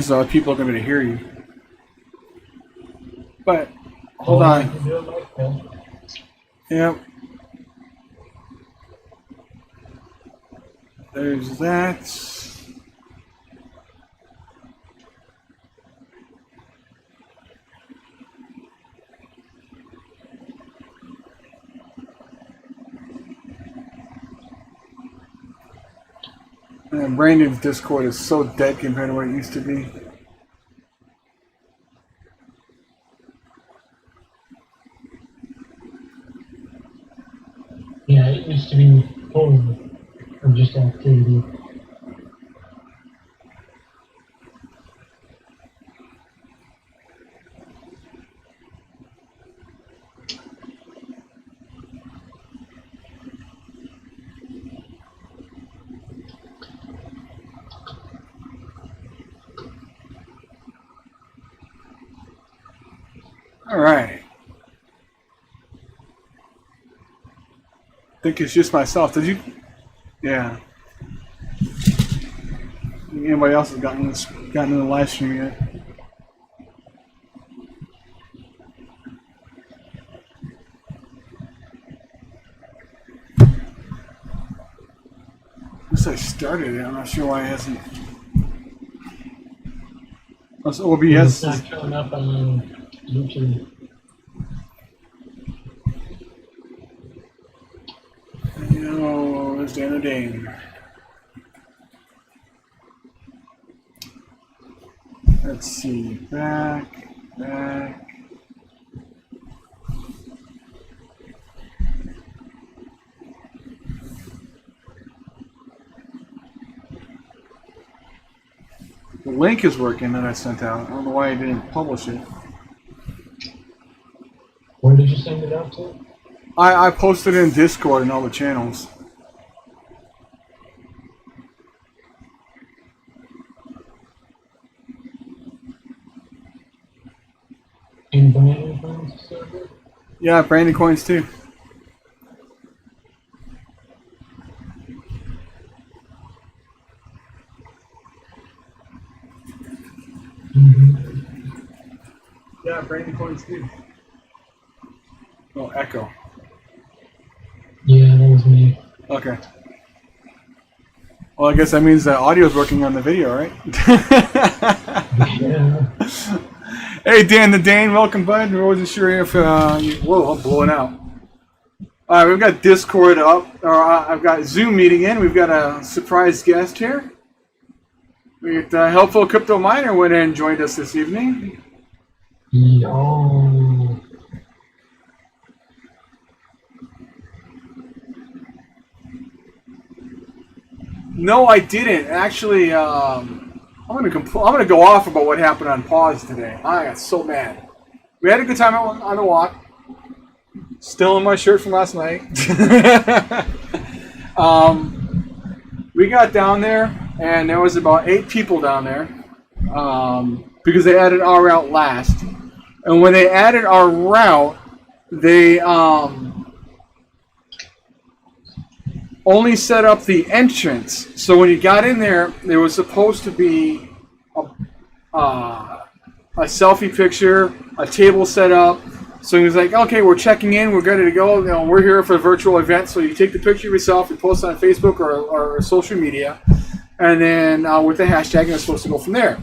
So people are going to hear you. But hold on. Yep. There's that. And Brandon's Discord is so dead compared to what it used to be. Yeah, it used to be full of just activity. All right. I think it's just myself. Did you? Yeah. Anybody else has gotten in the live stream yet? Once I started it, I'm not sure why it hasn't. That's OBS. It's not showing up on YouTube. Oh, there's Dana Dane. Let's see. Back. The link is working that I sent out. I don't know why I didn't publish it. Where did you send it out to? I posted it in Discord and all the channels. In Brandon Coins server? Yeah, Brandon Coins too. Yeah, Brandon Coins too. Oh, echo. Yeah, that was me. Okay. Well, I guess that means that audio is working on the video, right? Yeah. Hey, Dan the Dane, welcome, bud. I wasn't sure if whoa, I'm blowing out. All right, we've got Discord up, or I've got Zoom meeting in. We've got a surprise guest here. We got Helpful Crypto Miner went in and joined us this evening. Yo. No, I didn't. Actually, I'm gonna go off about what happened on Paws today. I got so mad. We had a good time on the walk. Still in my shirt from last night. We got down there, and there was about 8 people down there because they added our route last. And when they added our route, they only set up the entrance. So when you got in there, there was supposed to be a selfie picture, a table set up. So he was like, okay, we're checking in, we're ready to go. You know, we're here for a virtual event. So you take the picture of yourself, you post it on Facebook or social media, and then with the hashtag, and it's supposed to go from there.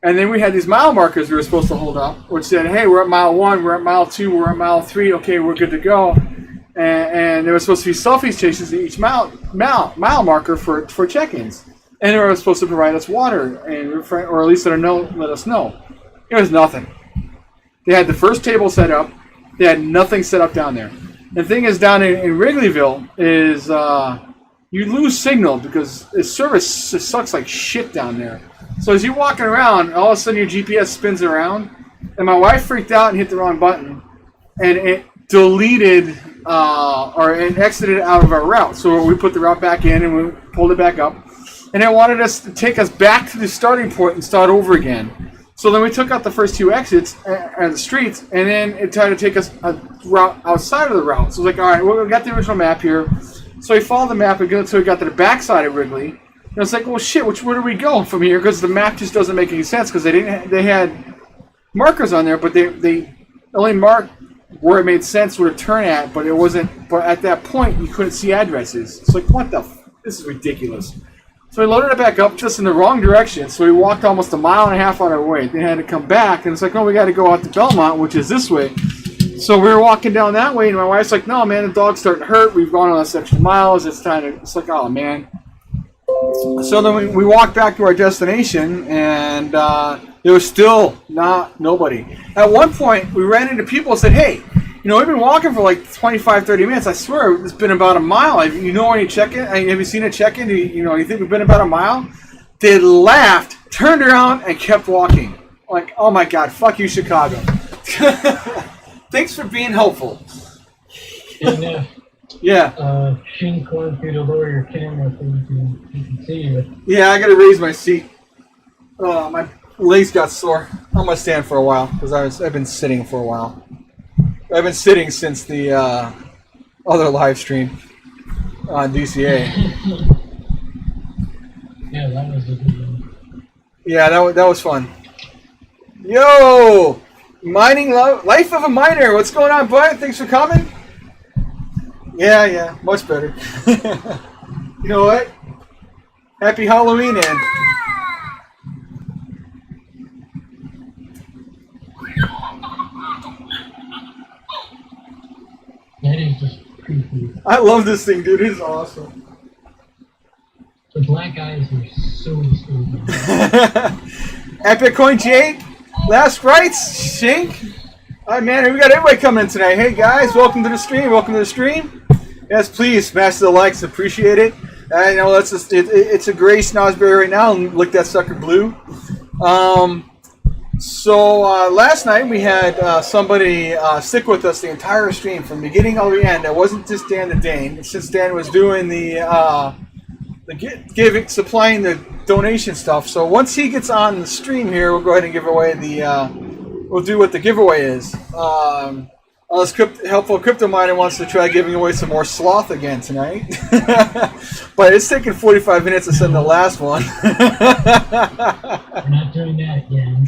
And then we had these mile markers we were supposed to hold up, which said, hey, we're at mile 1, we're at mile 2, we're at mile 3, okay, we're good to go. And there was supposed to be selfie stations at each mile marker for check-ins. And they were supposed to provide us water, or at least let us know. It was nothing. They had the first table set up. They had nothing set up down there. The thing is, down in Wrigleyville is you lose signal because the service sucks like shit down there. So as you're walking around, all of a sudden your GPS spins around, and my wife freaked out and hit the wrong button, and it deleted and exited out of our route. So we put the route back in and we pulled it back up, and it wanted us to take us back to the starting point and start over again. So then we took out the first 2 exits and the streets, and then it tried to take us a route outside of the route. So it was like, all right, well, we got the original map here. So we followed the map until we got to the backside of Wrigley. And it's like, well, shit, where do we go from here? Because the map just doesn't make any sense because they had markers on there, but they only marked where it made sense where to turn at, but it wasn't. But at that point, you couldn't see addresses. It's like, what the? This is ridiculous. So we loaded it back up just in the wrong direction. So we walked almost a mile and a half on our way. Then had to come back, and it's like, oh, we got to go out to Belmont, which is this way. So we were walking down that way, and my wife's like, no, man, the dog's starting to hurt. We've gone on this extra miles. It's time to. It's like, oh man. So then we walked back to our destination, and there was still nobody. At one point, we ran into people and said, hey, we've been walking for like 25, 30 minutes. I swear it's been about a mile. When you check in? Have you seen a check-in? You think we've been about a mile? They laughed, turned around, and kept walking. Like, oh my God, fuck you, Chicago. Thanks for being helpful. Yeah. Shink wants you to lower your camera so you can see you. Yeah, I gotta raise my seat. Oh, my legs got sore. I'm gonna stand for a while because I've been sitting for a while. I've been sitting since the other live stream on DCA. Yeah, that was a good one. Yeah, that was fun. Yo, life of a miner. What's going on, bud? Thanks for coming. Yeah, much better. You know what? Happy Halloween, and that is just creepy. I love this thing, dude. It's awesome. The black eyes are so stupid. Epic Coin Jake, last rights, Shink. All right, man, we got everybody coming in tonight. Hey, guys, welcome to the stream. Yes, please smash the likes. Appreciate it. I know it's a gray snozzberry right now, and look that sucker blue. So last night we had somebody stick with us the entire stream from beginning all the end. It wasn't just Dan the Dane. Since Dan was doing supplying the donation stuff. So once he gets on the stream here, we'll go ahead and give away we'll do what the giveaway is. This helpful crypto miner wants to try giving away some more sloth again tonight. But it's taken 45 minutes to send the last one. We're not doing that again.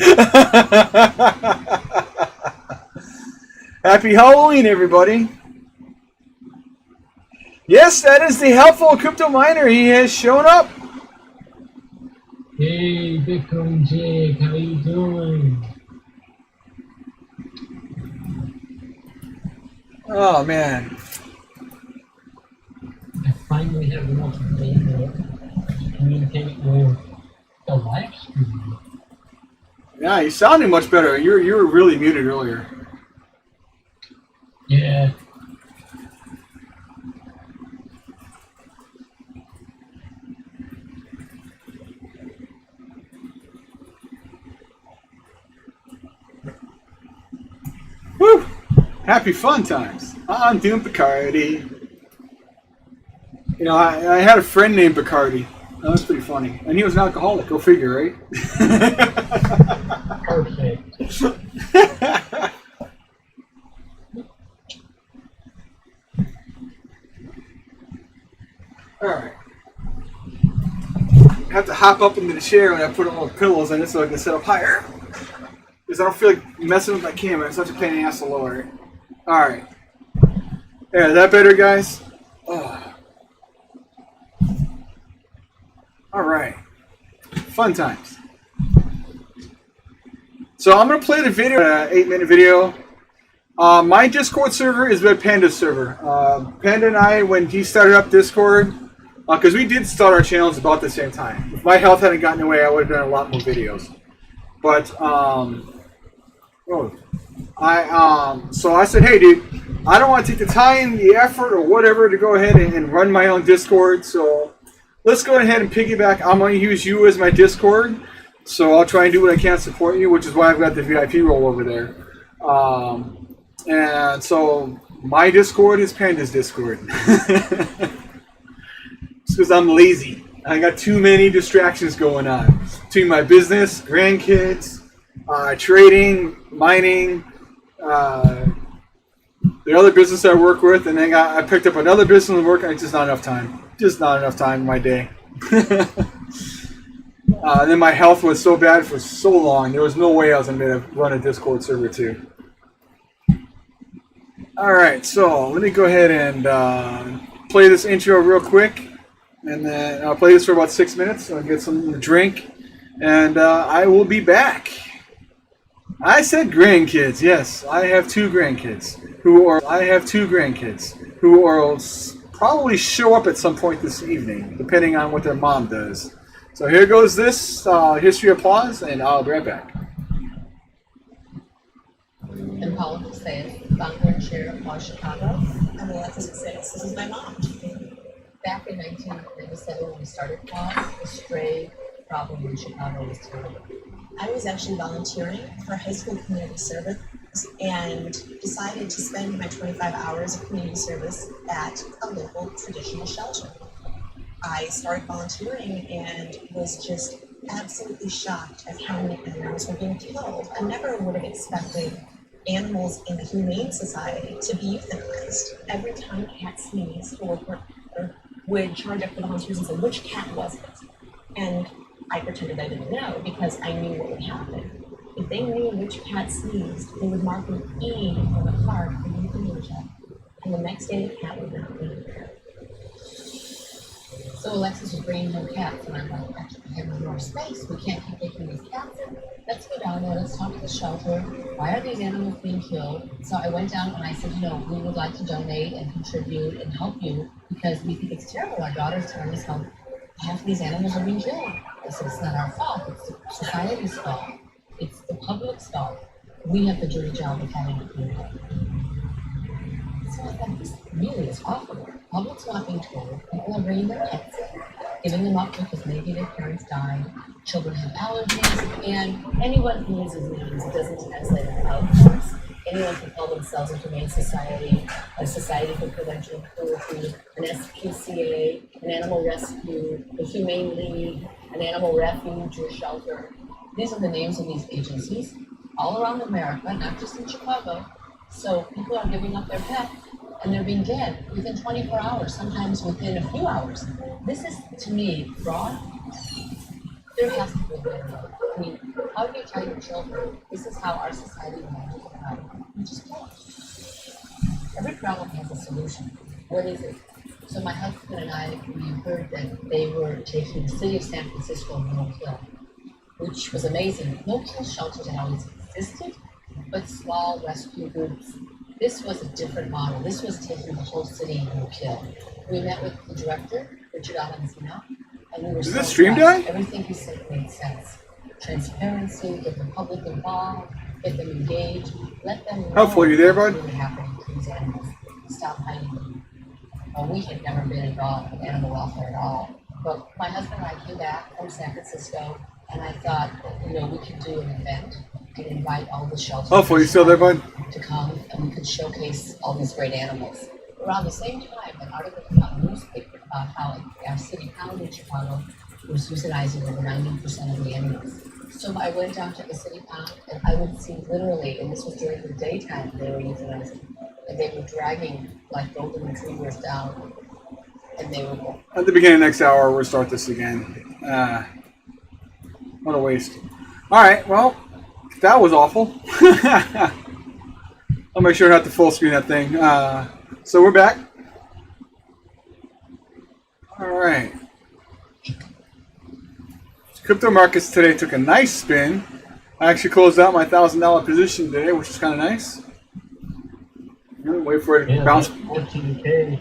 Happy Halloween, everybody. Yes, that is the helpful crypto miner. He has shown up. Hey, Bitcoin Jake, how you doing? Oh, man. I finally have enough data to communicate with the live stream. Yeah, you sounded much better. You were really muted earlier. Yeah. Woo! Happy fun times on Doom Bacardi. I had a friend named Bacardi. That was pretty funny. And he was an alcoholic. Go figure, right? Perfect. All right. I have to hop up into the chair when I put all the pillows in it so I can sit up higher. Because I don't feel like messing with my camera. It's such a pain in the ass to lower it. All right. Yeah, is that better, guys? Oh. All right. Fun times. So I'm going to play the video, 8-minute video. My Discord server is Red Panda's server. Panda and I, when he started up Discord, because we did start our channels about the same time. If my health hadn't gotten away, I would have done a lot more videos. But, so I said, hey, dude, I don't want to take the time, the effort, or whatever to go ahead and run my own Discord. So let's go ahead and piggyback. I'm going to use you as my Discord. So I'll try and do what I can to support you, which is why I've got the VIP role over there. And so my Discord is Panda's Discord. It's because I'm lazy. I got too many distractions going on. Between my business, grandkids, trading, mining, the other business I work with, and then I picked up another business to work. It's just not enough time. Just not enough time in my day. And then my health was so bad for so long, there was no way I was going to run a Discord server too. Alright, so let me go ahead and play this intro real quick. And then I'll play this for about 6 minutes. I'll get something to drink. And I will be back. I said grandkids. Yes, I have two grandkids who will probably show up at some point this evening, depending on what their mom does. So here goes this history of Paws, and I'll be right back. I'm Paula Casillas, founder and chair of Paws Chicago. I'm Alexis Casillas. This is my mom. Back in 1997, when we started Paws, the stray problem in Chicago was terrible. I was actually volunteering for high school community service and decided to spend my 25 hours of community service at a local traditional shelter. I started volunteering and was just absolutely shocked at how many animals were being killed. I never would have expected animals in the Humane Society to be euthanized. Every time a cat sneezed, the worker would charge up for the volunteers and say, which cat was it? And I pretended I didn't know because I knew what would happen. If they knew which cat sneezed, they would mark an E on the card for euthanasia. And the next day, the cat would not be there. So Alexis was bringing home cats, and I'm like, actually, we have more space. We can't keep taking these cats in. Let's go down there. Let's talk to the shelter. Why are these animals being killed? So I went down and I said, we would like to donate and contribute and help you because we think it's terrible. Our daughter's telling us how half of these animals are being killed. I said, it's not our fault. It's the society's fault. It's the public's fault. We have the dirty job of having to clean up. So I thought, this really is awful. Public's not being told. People are bringing their pets in, giving them up because maybe their parents died. Children have allergies, and anyone who uses names, it doesn't translate out, of course. Anyone can call themselves a Humane Society, a Society for Prevention of Cruelty, an SPCA, an Animal Rescue, a Humane League, an Animal Refuge or Shelter. These are the names of these agencies all around America, not just in Chicago. So people are giving up their pets and they're being dead within 24 hours, sometimes within a few hours. This is, to me, fraud. There has to be a better way. I mean, how do you tell your children this is how our society manages a problem? You just can't. Every problem has a solution. What is it? So my husband and I, we heard that they were taking the city of San Francisco no-kill, which was amazing. No-kill shelters had always existed, but small rescue groups. This was a different model. This was taking the whole city no-kill. We met with the director, Richard Alanzino, and we were Did so this stream impressed. die? Everything he said made sense. Transparency, get the public involved, get them engaged, let them know Hopefully you there, bud? what's really happening to these animals. Stop hiding them. Well, we had never been involved with animal welfare at all. But my husband and I came back from San Francisco, and I thought that, we could do an event and invite all the shelters. Hopefully you still there, bud? To come, and we could showcase all these great animals. Around the same time, an article came out in the newspaper about how our city pound in Chicago was euthanizing over 90% of the animals. So I went down to the city pound, and I would see literally, and this was during the daytime, they were euthanizing, and they were dragging like golden retrievers down, and they were going. At the beginning of next hour, we'll start this again. What a waste. Alright, well, that was awful. I'll make sure not to full screen that thing. So we're back. Alright. Crypto markets today took a nice spin. I actually closed out my $1,000 position today, which is kind of nice. Wait for it to bounce. 14K.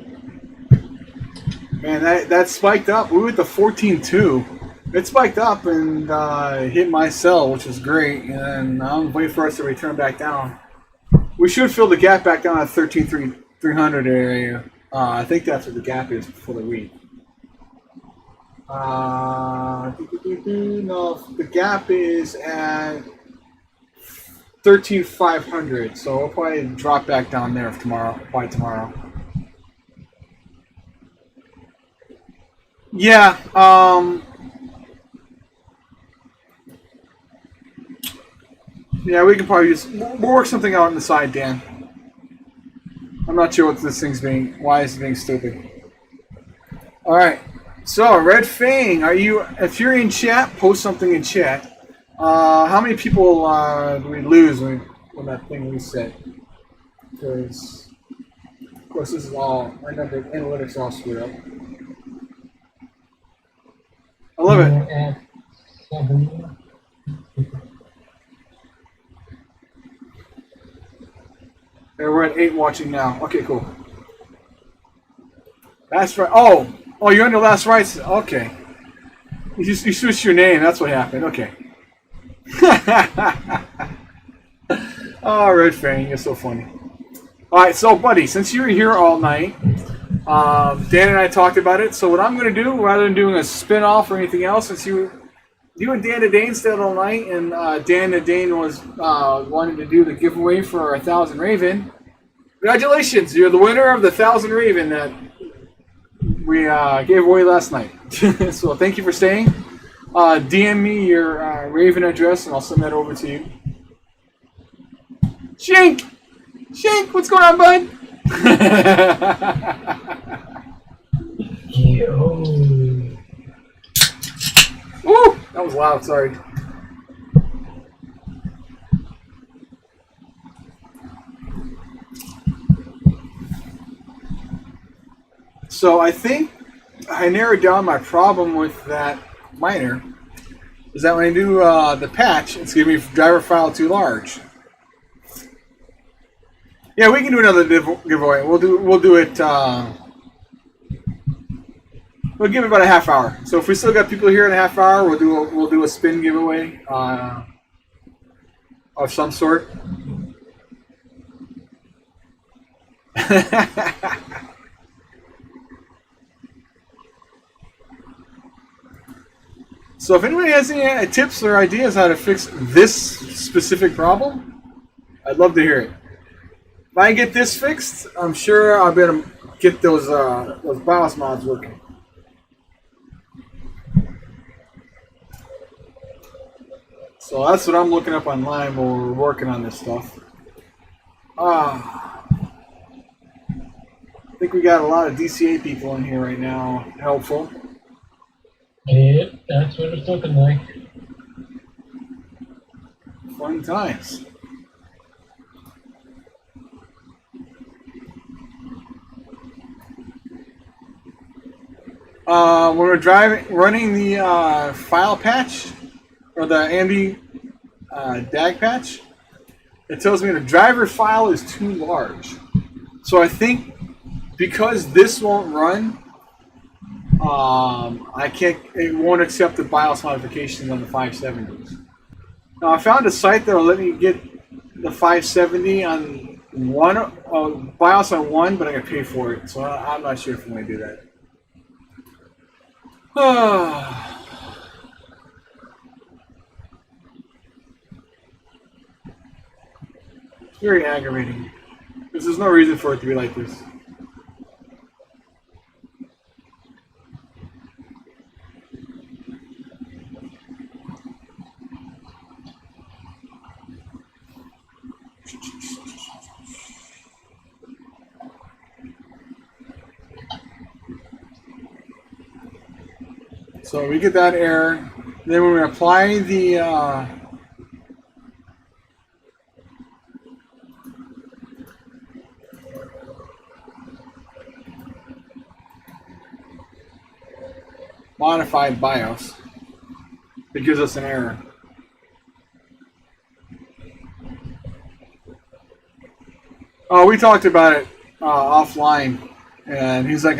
Man, that spiked up. We were at the 14.2. It spiked up and hit my sell, which is great. And I'm waiting for us to return back down. We should fill the gap back down at 13,300 area. I think that's what the gap is for the week. No, the gap is at 13,500. So we'll probably drop back down there tomorrow. Yeah. Yeah, we can probably we'll work something out on the side, Dan. I'm not sure what this thing's why it's being stupid. Alright. So, Red Fang, are you? If you're in chat, post something in chat. How many people do we lose when that thing reset? Because, of course, this is all my number analytics all screwed up. I love it. We're at 7. Yeah, we're at 8 watching now. Okay, cool. Last right. Oh, you're on the last rights. Okay. You switched your name. That's what happened. Okay. Oh, Red Fang, you're so funny. All right, so buddy, since you were here all night, Dan and I talked about it. So what I'm going to do, rather than doing a spin-off or anything else, since you and Dan to Dane stayed all night, and Dan to Dane was wanting to do the giveaway for 1,000 Raven. Congratulations, you're the winner of the 1,000 Raven that we gave away last night. So thank you for staying. DM me your Raven address, and I'll send that over to you. Shank, what's going on, bud? Yo. Woo! That was loud, sorry. So I think I narrowed down my problem with that miner. Is that when I do the patch, it's giving me driver file too large. Yeah, we can do another giveaway. We'll do it. We'll give it about a half hour. So if we still got people here in a half hour, we'll do a spin giveaway of some sort. So if anybody has any tips or ideas how to fix this specific problem, I'd love to hear it. If I get this fixed, I'm sure I'll be able to get those BIOS mods working. So that's what I'm looking up online while we're working on this stuff. I think we got a lot of DCA people in here right now. Helpful. Yep, that's what it's looking like. Fun times. When we're running the file patch or the Andy DAG patch, it tells me the driver file is too large. So I think because this won't run, it won't accept the BIOS modifications on the 570s. Now I found a site that'll let me get the 570 on BIOS on one, but I gotta pay for it. So I'm not sure if I'm gonna do that. It's very aggravating because there's no reason for it to be like this. So we get that error. Then when we apply the modified BIOS, it gives us an error. Oh, we talked about it offline, and he's like,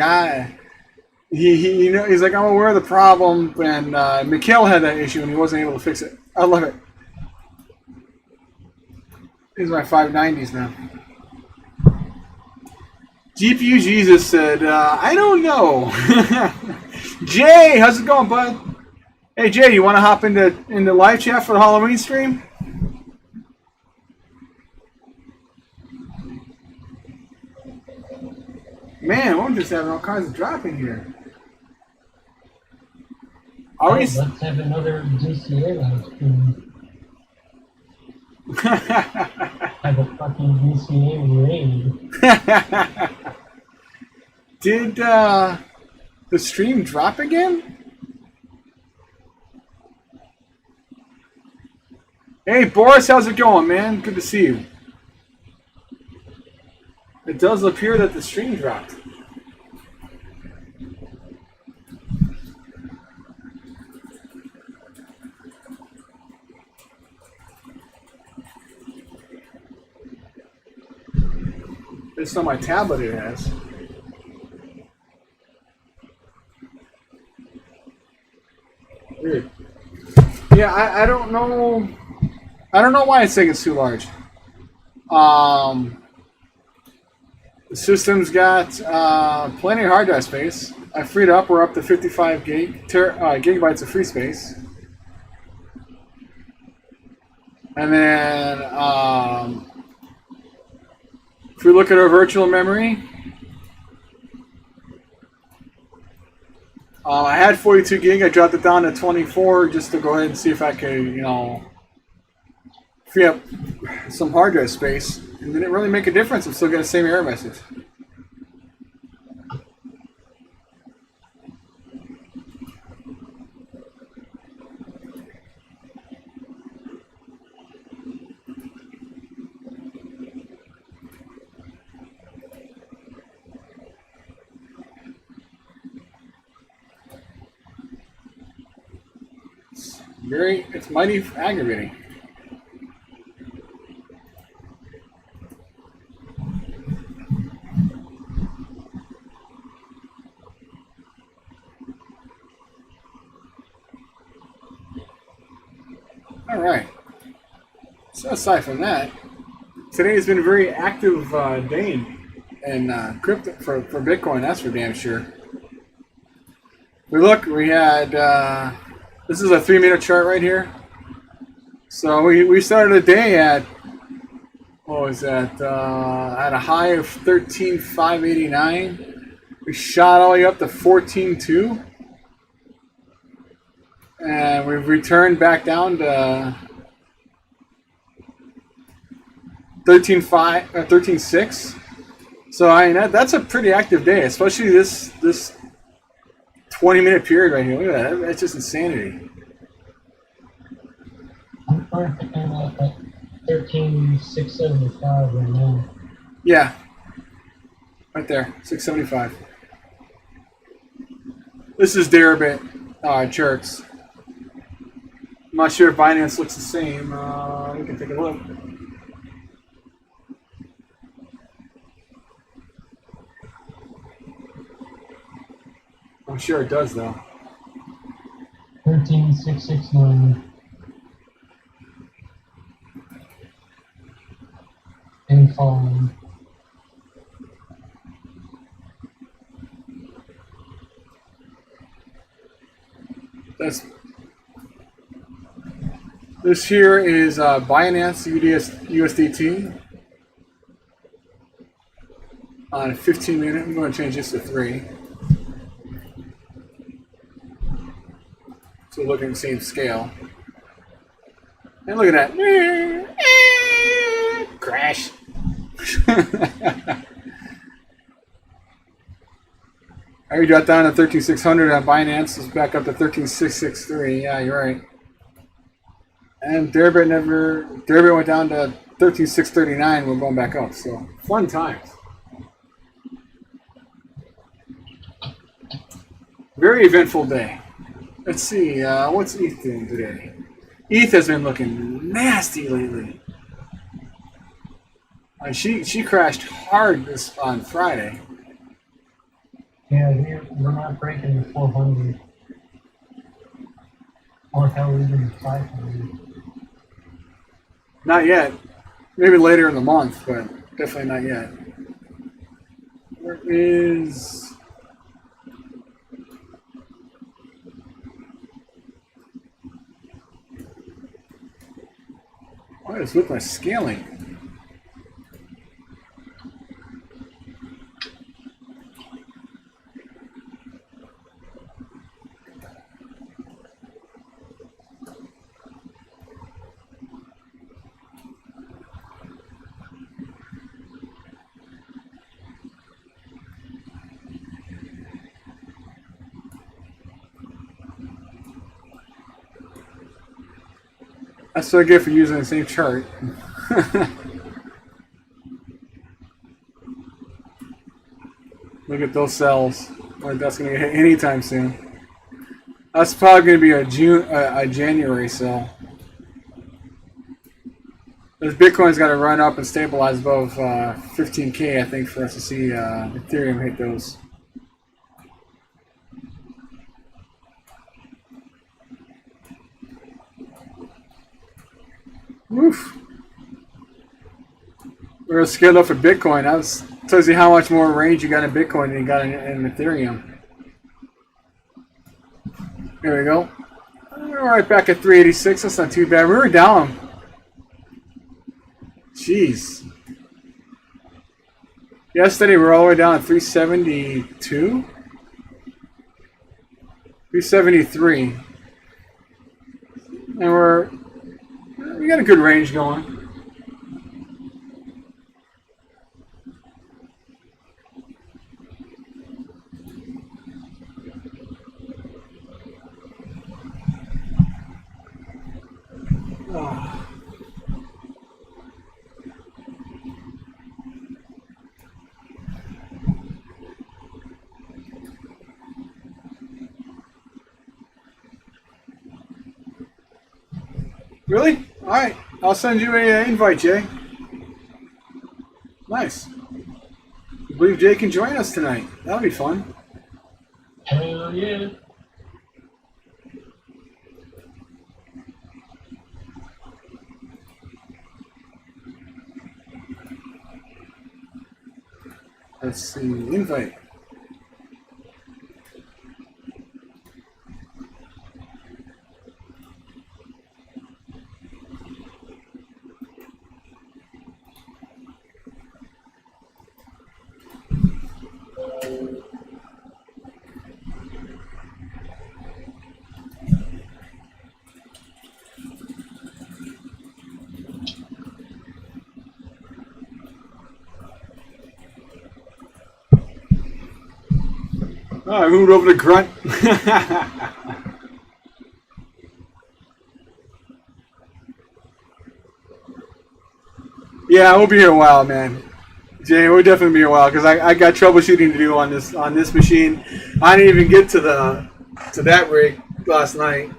he's like, I'm aware of the problem, and Mikhail had that issue, and he wasn't able to fix it. I love it. These are my 590s now. GPU Jesus said, I don't know. Jay, how's it going, bud? Hey, Jay, you want to hop into live chat for the Halloween stream? Man, we're just having all kinds of dropping here. Let's have another DCA live stream. Have a fucking DCA raid. The stream drop again? Hey, Boris, how's it going, man? Good to see you. It does appear that the stream dropped. It's on my tablet, it has. Weird. Yeah, I don't know. I don't know why it's taking too large. The system's got plenty of hard drive space. I freed up. We're up to 55 gigabytes of free space. And then if we look at our virtual memory, I had 42 gig. I dropped it down to 24 just to go ahead and see if I could, free up some hard drive space. And didn't really make a difference. I'm still getting the same error message. It's mighty aggravating. All right. So aside from that, today has been a very active day in crypto for Bitcoin. That's for damn sure. We had this is a 3-minute chart right here. So we started the day at what was that? At a high of 13,589. We shot all the way up to 14,2. And we've returned back down to 13.6. So I mean that's a pretty active day, especially this 20-minute period right here. Look at that. That's just insanity. I'm currently at 13,675 right now. Yeah. Right there. 675. This is Deribit charts. I'm not sure if Binance looks the same. We can take a look. I'm sure it does, though. 13,669. And falling. This here is Binance USDT on a 15-minute. I'm going to change this to 3. So look at the same scale. And look at that. Crash. I already dropped down to 13,600 on Binance. It's back up to 13,663. Yeah, you're right. And Deribit went down to 13,639. We're going back up. So fun times. Very eventful day. Let's see. What's ETH doing today? ETH has been looking nasty lately. She crashed hard on Friday. Yeah, we're not breaking the 400. Or hell, even 500. Not yet. Maybe later in the month, but definitely not yet. Where is... What is with my scaling? That's what I get for using the same chart. Look at those cells. Like that's going to get hit anytime soon. That's probably going to be a January sell. This Bitcoin's got to run up and stabilize above 15K, I think, for us to see Ethereum hit those. Oof. We're scared up for Bitcoin. That tells you how much more range you got in Bitcoin than you got in Ethereum. There we go. We're right back at 386. That's not too bad. We were down. Jeez. Yesterday we were all the way down at 372? 373. And we got a good range going. Oh. Really? All right. I'll send you an invite, Jay. Nice. I believe Jay can join us tonight. That'll be fun. Hell yeah. Let's see. Invite. Oh, I moved over to Grunt. Yeah, we'll be here a while, man. Jay, we'll definitely be here a while because I got troubleshooting to do on this machine. I didn't even get to that rig last night.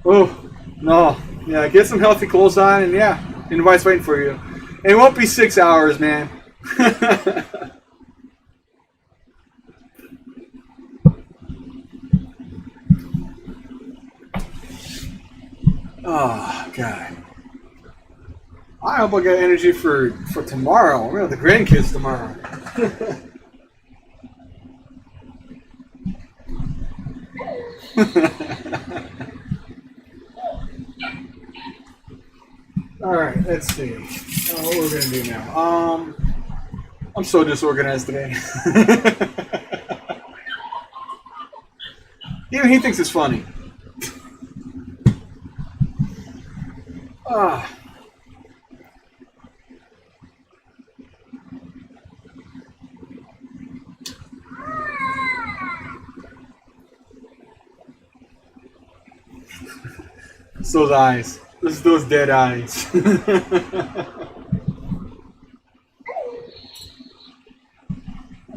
Oh, no. Yeah, get some healthy clothes on, and yeah, invite's waiting for you. And it won't be 6 hours, man. Oh, God. I hope I got energy for tomorrow. We're going to have the grandkids tomorrow. Alright, let's see. What we're going to do now. I'm so disorganized today. Even he thinks it's funny. Ah. It's those eyes. This is those dead eyes.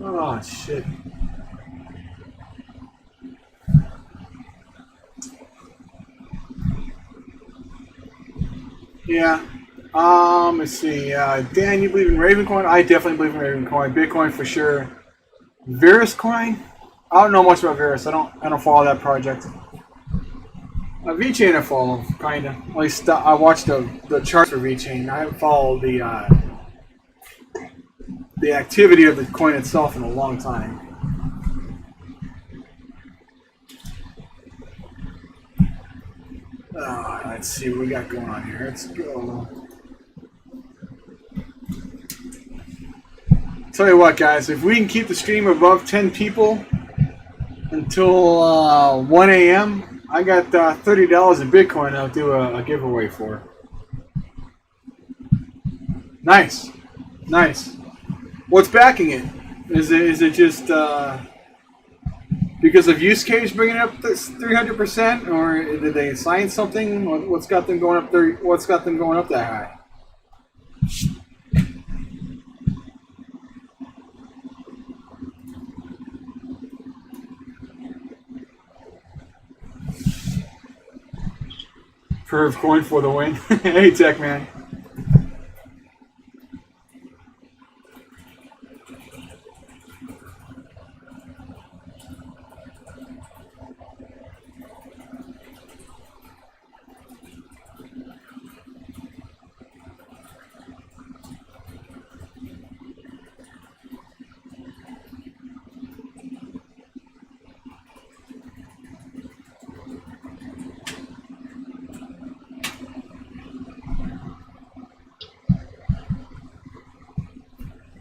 Oh, shit. Yeah. Let's see. Dan, you believe in Ravencoin? I definitely believe in Ravencoin. Bitcoin for sure. VerisCoin? I don't know much about Veris. I don't follow that project. VeChain I follow, kinda. At least I watched the charts for VeChain. I haven't followed the activity of the coin itself in a long time. Let's see what we got going on here. Let's go. Tell you what, guys, if we can keep the stream above 10 people until 1 a.m., I got $30 in Bitcoin I'll do a giveaway for. Nice. Nice. What's backing it? Is it just because of use case bringing it up 300%, or did they assign something? What's got them going up there? What's got them going up that high? Perv coin for the win. Hey, Tech Man.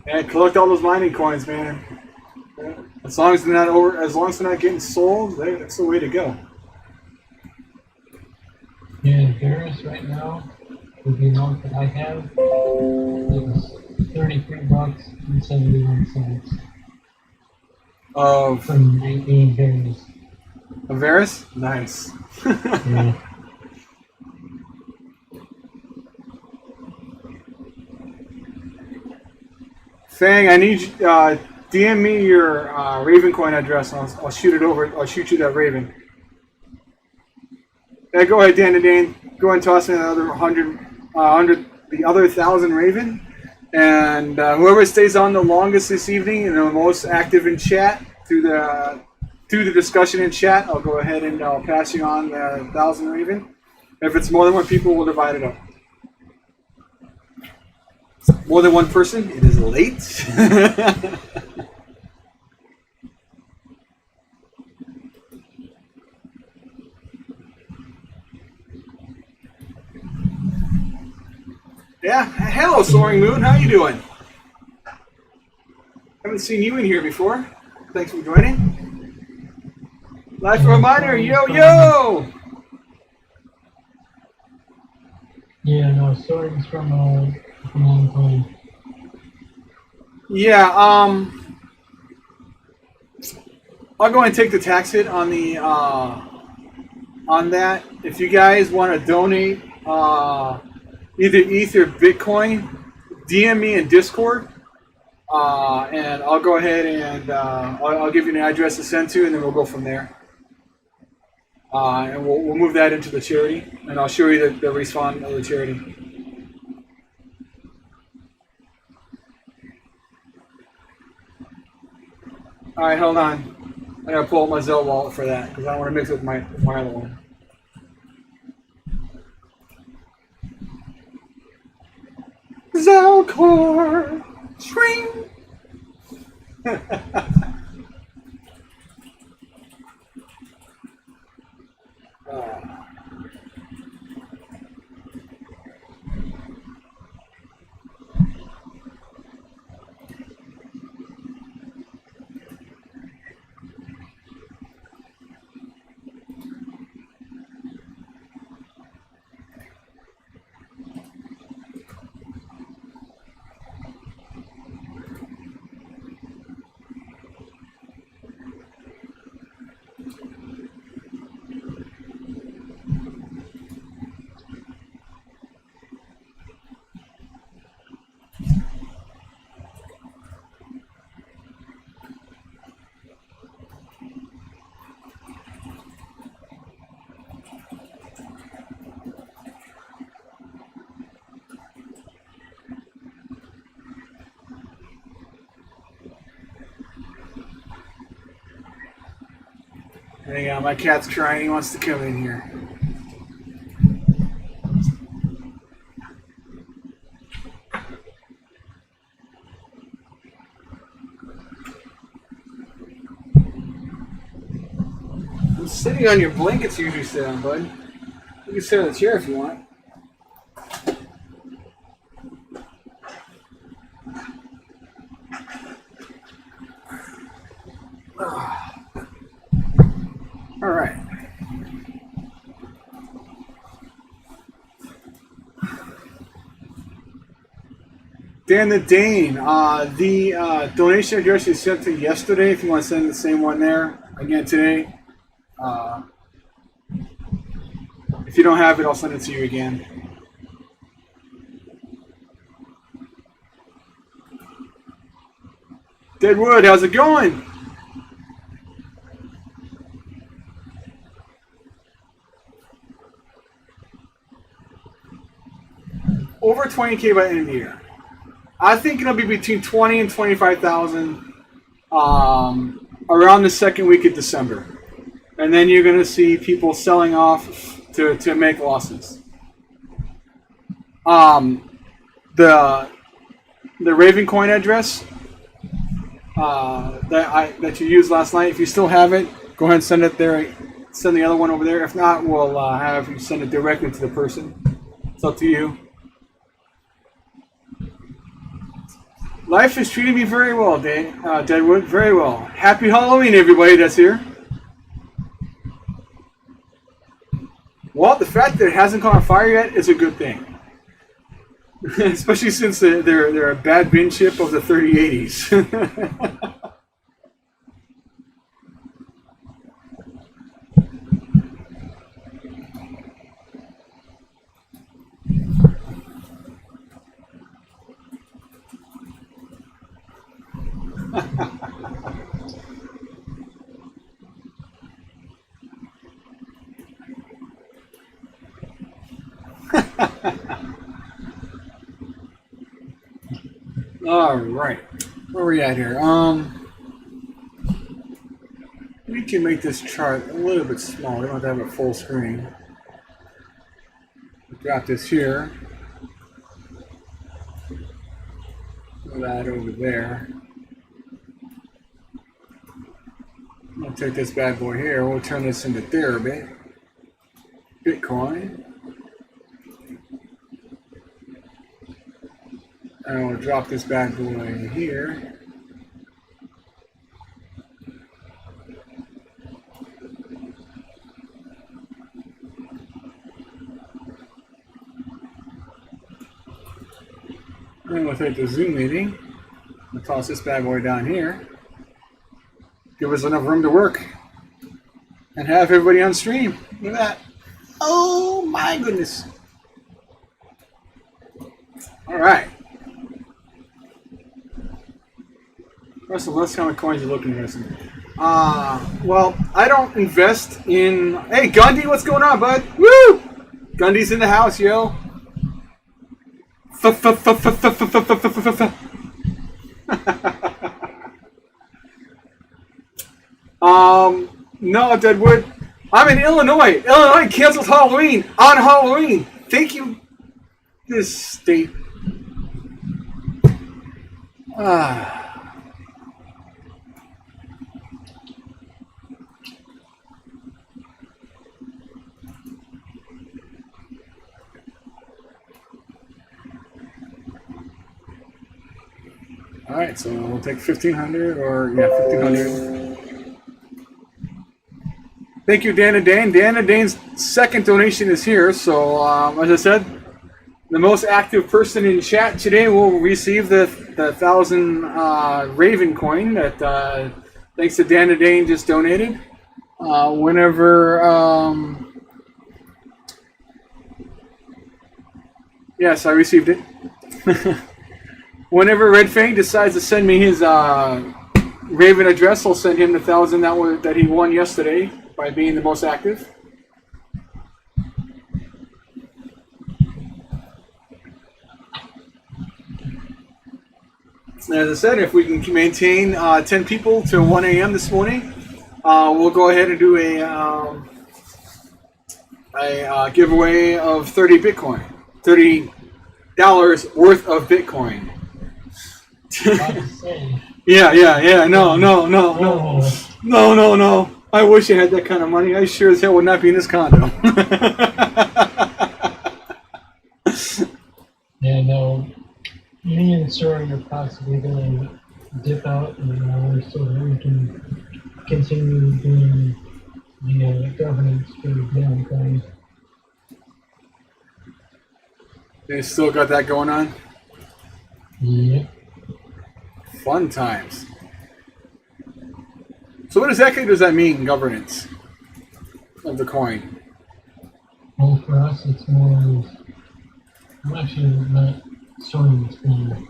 And collect all those mining coins, man. As long as they're not getting sold, that's the way to go. Yeah, Paris right now, with the amount that I have, is $33.71 Of for 19 Paris. Varus? Nice. Yeah. Fang, I need DM me your Raven coin address, and I'll shoot it over. I'll shoot you that Raven. Yeah, go ahead, Dan and Dane. Go ahead and toss in another 100, the other 1,000 Raven, and whoever stays on the longest this evening and the most active in chat through the discussion in chat, I'll go ahead and I'll pass you on the 1,000 Raven. If it's more than one people, we'll divide it up. More than one person, it is late. Yeah, hello, Soaring Moon. How you doing? Haven't seen you in here before. Thanks for joining. Live reminder, yo yo. Yeah, no, Soaring's from Hong Kong. Yeah, I'll go and take the tax hit on the on that. If you guys want to donate either ETH or Bitcoin, DM me in Discord, and I'll go ahead and I'll give you an address to send to, and then we'll go from there. And we'll move that into the charity, and I'll show you the respawn of the charity. All right, hold on. I gotta pull up my Zelle wallet for that because I don't want to mix it with my other one. Zelcore, swing. Hang on, my cat's crying. He wants to come in here. I'm sitting on your blankets you usually sit on, bud. You can sit on the chair if you want. All right. Dan the Dane, the donation address you sent to yesterday, if you want to send the same one there again today. If you don't have it, I'll send it to you again. Deadwood, how's it going? Over 20K by the end of the year. I think it'll be between 20 and 25,000 around the second week of December. And then you're going to see people selling off to make losses. The Raven coin address that you used last night, if you still have it, go ahead and send it there. Send the other one over there. If not, we'll have you send it directly to the person. It's up to you. Life is treating me very well, Deadwood. Very well. Happy Halloween, everybody that's here. Well, the fact that it hasn't caught on fire yet is a good thing. Especially since they're a bad bin chip of the 3080s. All right, where are we at here? We can make this chart a little bit smaller. We don't have to have a full screen. Drop this here. Put that over there. I'll take this bad boy here. We'll turn this into therabit. Bitcoin. And we'll drop this bad boy here. And we'll take the Zoom meeting. We'll toss this bad boy down here. Give us enough room to work. And have everybody on stream. Look at that. Oh my goodness. All right. Russell, what kind of coins are you looking at? Well, I don't invest in... Hey, Gundy, what's going on, bud? Woo! Gundy's in the house, yo. No, Deadwood. I'm in Illinois. Illinois canceled Halloween on Halloween. Thank you, this state. All right, so we'll take 1,500 or, yeah, 1,500. Thank you, Dana Dane. Dana Dane's second donation is here. So, as I said, the most active person in chat today will receive the 1,000 Raven coin that, thanks to Dana Dane, just donated. Yes, I received it. Whenever Red Fang decides to send me his Raven address, I'll send him the 1,000 that he won yesterday by being the most active. As I said, if we can maintain 10 people to 1 a.m. this morning, we'll go ahead and do a giveaway of 30 Bitcoin, $30 worth of Bitcoin. Yeah. No. I wish I had that kind of money. I sure as hell would not be in this condo. Yeah, no. Me and Soren are possibly going to dip out so that we can continue doing the governance for the Bitcoin. They still got that going on? Yep. Fun times. So what exactly does that mean, governance of the coin? Well, for us, it's more of, I'm actually not sort of explain it.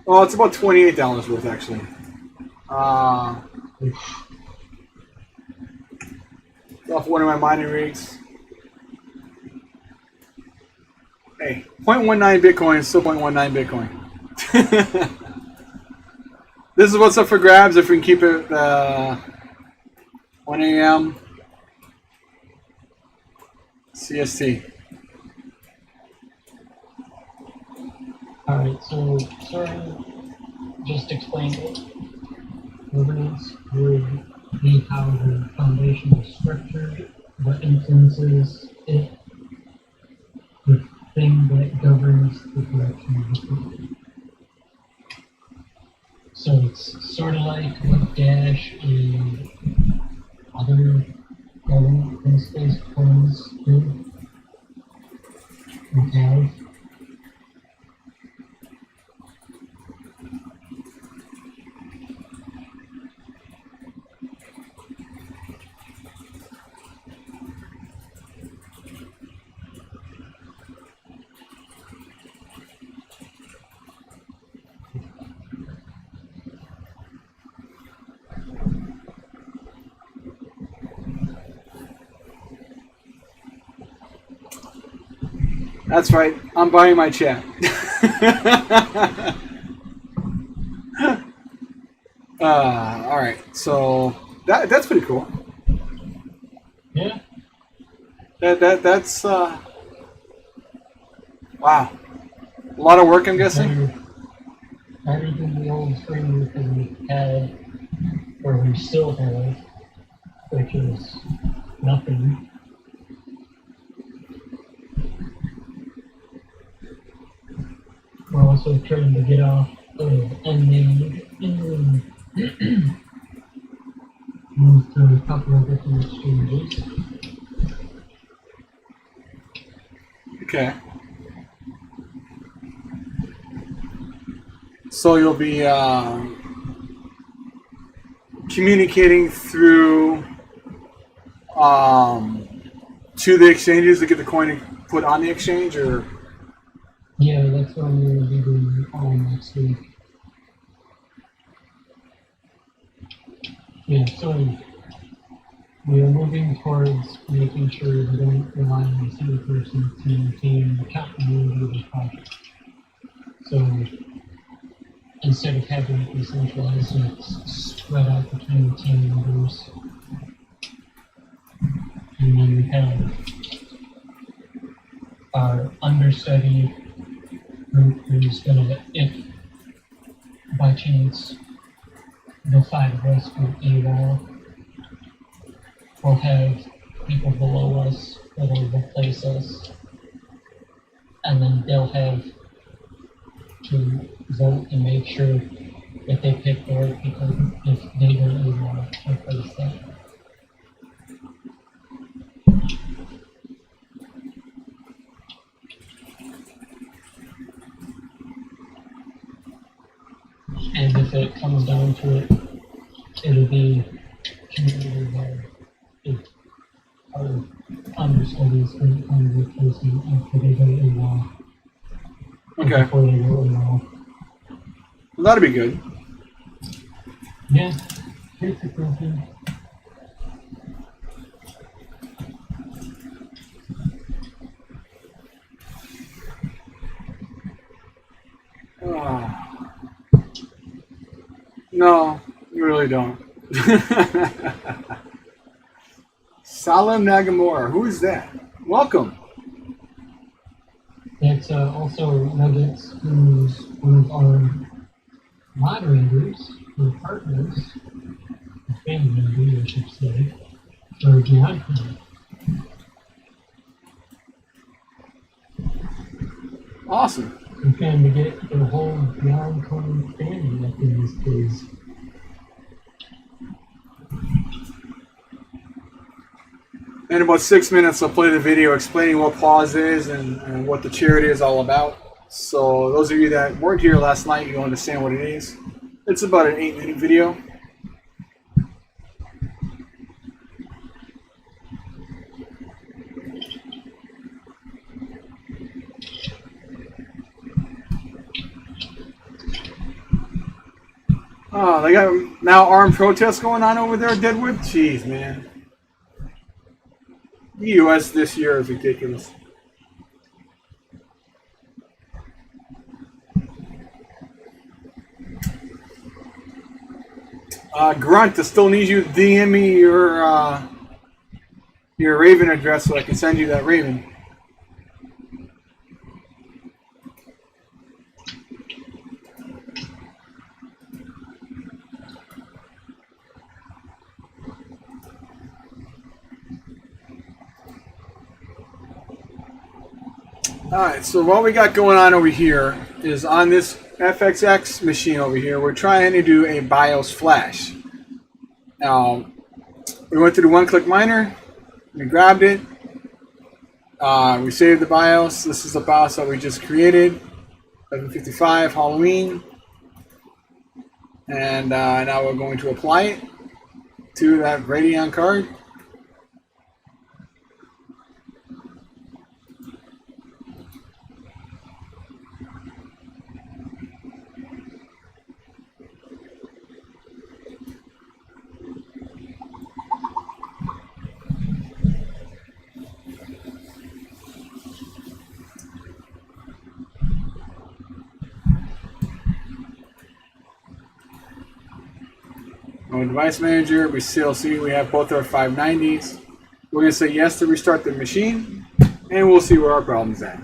Oh, it's about $28 worth actually. Off one of my mining rigs. Hey, 0.19 Bitcoin is still 0.19 Bitcoin. This is what's up for grabs if we can keep it 1 a.m. CST. Alright, so sort of just explain it. Governance would be how the foundation is structured, what influences it, the thing that governs the direction of the company. So it's sort of like what Dash and other governance-based coins do and have. That's right. I'm buying my chat. All right. So that's pretty cool. Yeah. That's wow. A lot of work, I'm guessing. Better than the old framework that we had, or we still have, which is nothing. We're also trying to get off of unnamed and move to a couple of different exchanges. Okay. So you'll be communicating through to the exchanges to get the coin put on the exchange, or Yeah, that's what I'm going to be doing all next week. Yeah, so we are moving towards making sure we don't rely on a single person to maintain the continuity of the project. So instead of having it decentralized, it's spread out between the team members. And then we have our understudy group who's gonna, if by chance the 5 of us go AWOL, we'll have people below us that'll replace us, and then they'll have to vote and make sure that they pick the right people if they don't AWOL to replace that. And if it comes down to it, it'll be community-wide. If our understudies can find a replacement after they go AWOL. okay, Before they go AWOL. well, that'd be good. Yeah, here's the question. No, you really don't. Salam Nagamora, who is that? Welcome. That's It's also Nuggets, who's one of our moderators, or partners, or family members, I should say, or geography. Awesome. I'm trying to get the whole Beyond Code family up in this case. In about 6 minutes, I'll play the video explaining what Paws is and what the charity is all about. So those of you that weren't here last night, you'll understand what it is. It's about an 8-minute video. Oh, they got now armed protests going on over there at Deadwood? Jeez, man. The U.S. this year is ridiculous. Grunt, I still need you to DM me your Raven address so I can send you that Raven. Alright, so what we got going on over here is on this FXX machine over here, we're trying to do a BIOS flash. Now, we went to the one-click miner, we grabbed it, we saved the BIOS. This is the BIOS that we just created, 1155 Halloween. And now we're going to apply it to that Radeon card. Device manager, we still see we have both our 590s. We're going to say yes to restart the machine, and we'll see where our problem's at.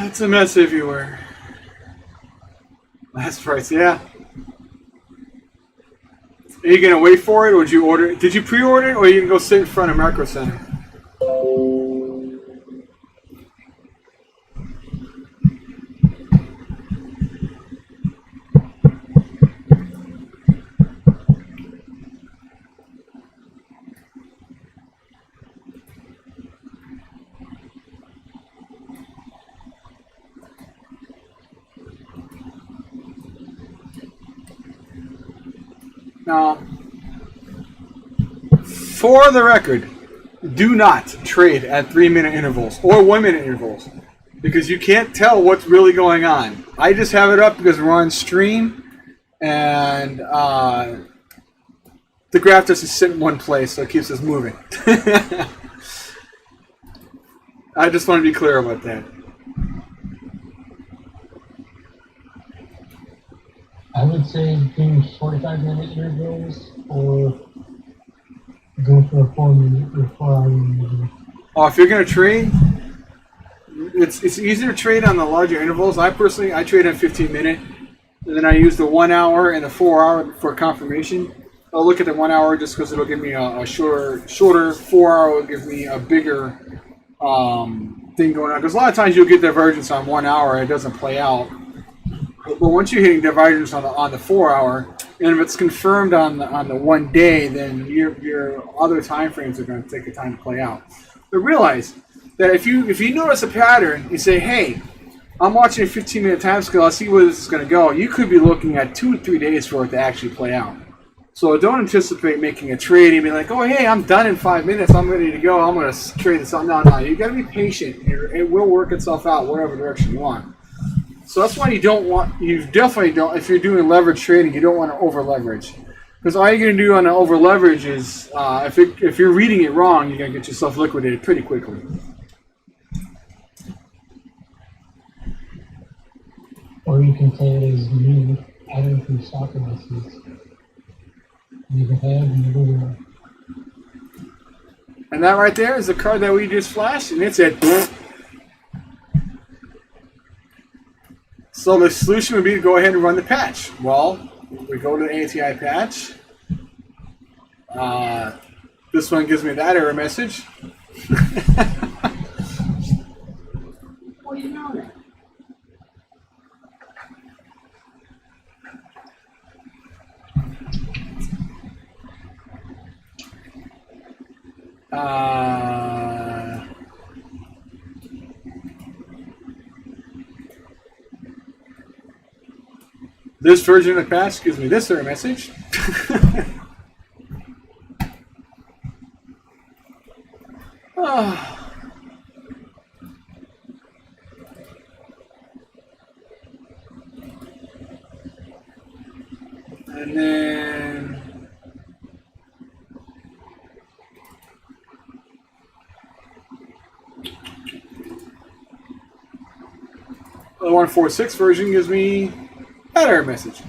It's a mess everywhere. That's right, yeah. Are you gonna wait for it, or did you order it? Did you pre-order it, or are you gonna go sit in front of Macro Center? Now, for the record, do not trade at 3-minute intervals or 1-minute intervals because you can't tell what's really going on. I just have it up because we're on stream and the graph doesn't sit in one place, so it keeps us moving. I just want to be clear about that. I would say do 45-minute intervals or go for a 4-minute or 4-hour interval. Oh, if you're gonna trade, it's easier to trade on the larger intervals. I trade on 15-minute, and then I use the 1 hour and the 4 hour for confirmation. I'll look at the 1 hour just because it'll give me a shorter 4 hour will give me a bigger thing going on. Because a lot of times you'll get divergence on 1 hour, and it doesn't play out. But once you're hitting divergence on the 4 hour, and if it's confirmed on the 1 day, then your other time frames are going to take the time to play out. But realize that if you notice a pattern, you say, hey, I'm watching a 15-minute time scale, I'll see where this is going to go. You could be looking at 2 to 3 days for it to actually play out. So don't anticipate making a trade and be like, oh, hey, I'm done in 5 minutes. I'm ready to go. I'm going to trade this out. No. You got to be patient. It will work itself out whatever direction you want. So that's why you definitely don't, if you're doing leverage trading, you don't want to over leverage. Because all you're going to do on an over leverage is, if you're reading it wrong, you're going to get yourself liquidated pretty quickly. Or you can play it as new, adding through stock losses. Never have, never will. And that right there is the card that we just flashed, and it's at. So the solution would be to go ahead and run the patch. Well, we go to the ATI patch. This one gives me that error message. Well, you know that. This version of the patch gives me this error message. And then the 146 version gives me that error message.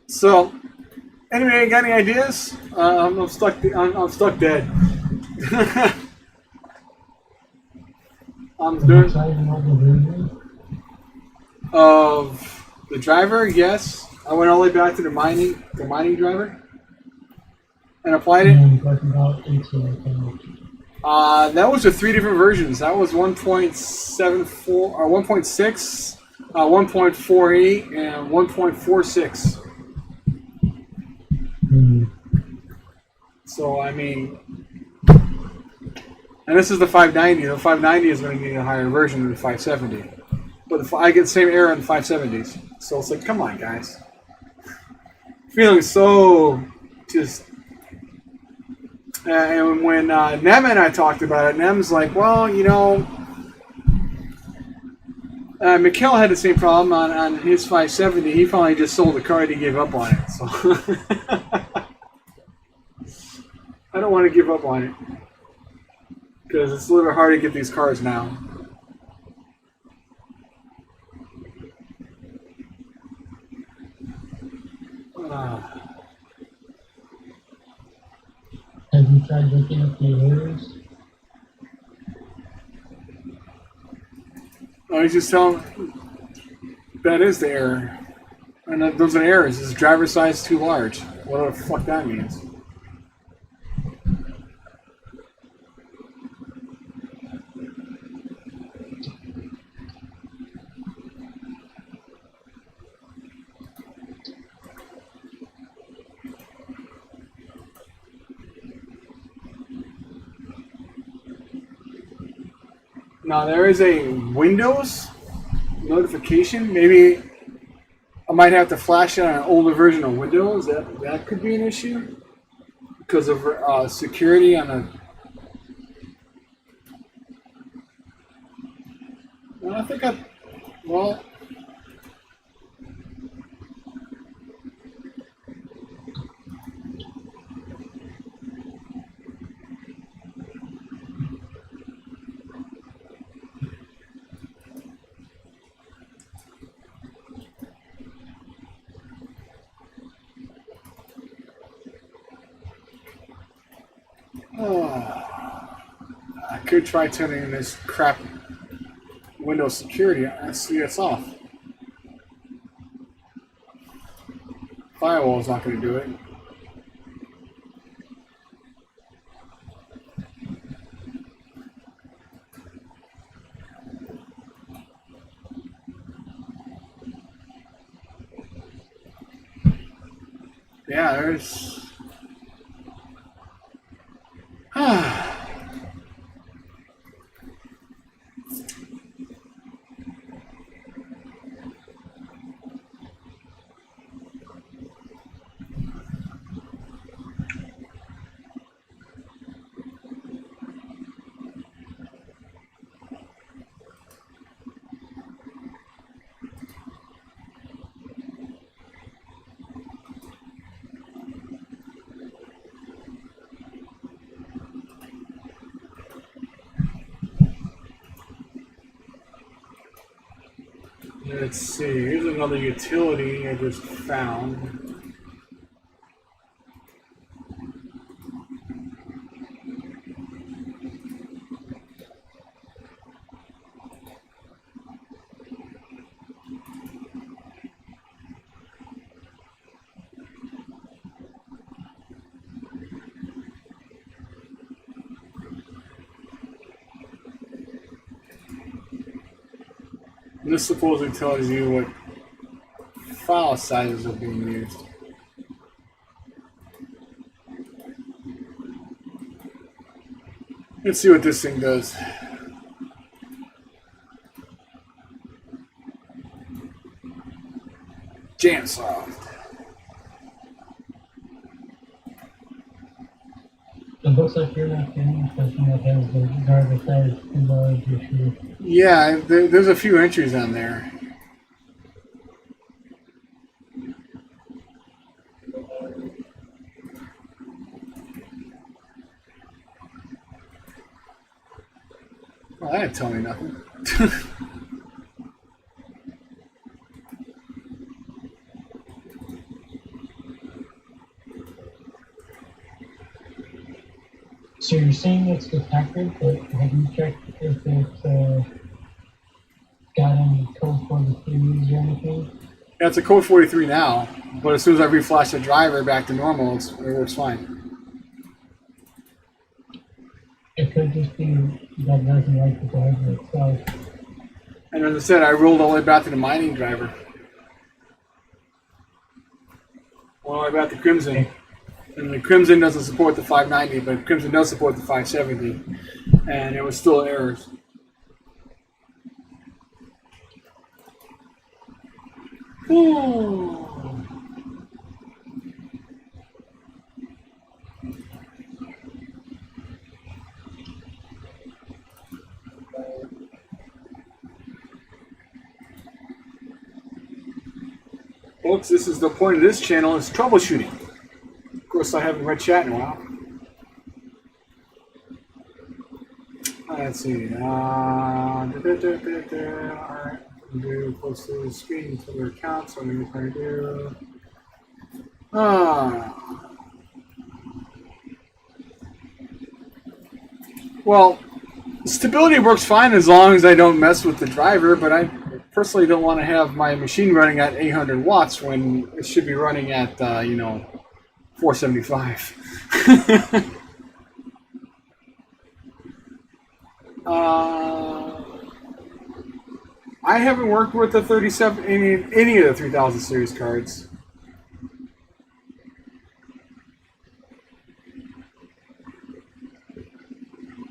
So, anyway, got any ideas? I'm stuck. I'm stuck dead. I'm doing of the driver. Yes, I went all the way back to the mining driver, and applied it. That was the 3 different versions. That was 1.74 or 1.6, 1.48, and 1.46. So I mean, and this is the 590. The 590 is going to need a higher version than the 570. But I get the same error in the 570s. So it's like, come on, guys. Feeling so just. And when Nem and I talked about it, Nem's like, well, you know, Mikkel had the same problem on his 570. He finally just sold the card. He gave up on it. So I don't want to give up on it because it's a little bit hard to get these cards now. Have you tried looking up the errors? I was just telling that is the error. And those are errors. Is driver size too large? What the fuck that means? Now there is a Windows notification. Maybe I might have to flash it on an older version of Windows. That could be an issue because of security on a. Well, I think well. I could try turning this crap Windows security. I see it's off. Firewall is not going to do it. Yeah, there's. Let's see. Here's another utility I just found. This supposedly tells you what file sizes are being used. Let's see what this thing does. Jamsoft. It looks like you're not the only person that has the driver size large issue. Yeah, there's a few entries on there. Well, that didn't tell me nothing. So you're saying it's detected, but have you checked if it's got any code 43s or anything? Yeah, it's a code 43 now, but as soon as I reflash the driver back to normal, it works fine. It could just be that it doesn't like the driver itself. And as I said, I rolled all the way back to the mining driver. All the way back to Crimson. And the Crimson doesn't support the 590, but Crimson does support the 570. And it was still errors. Ooh. Folks, this is the point of this channel, is troubleshooting. Of course, I haven't read chat in a while. Let's see. Alright, do close to the screen until their accounts. So I'm going to do. Well, stability works fine as long as I don't mess with the driver, but I personally don't want to have my machine running at 800 watts when it should be running at, 475. I haven't worked with the 37 any of the 3000 series cards.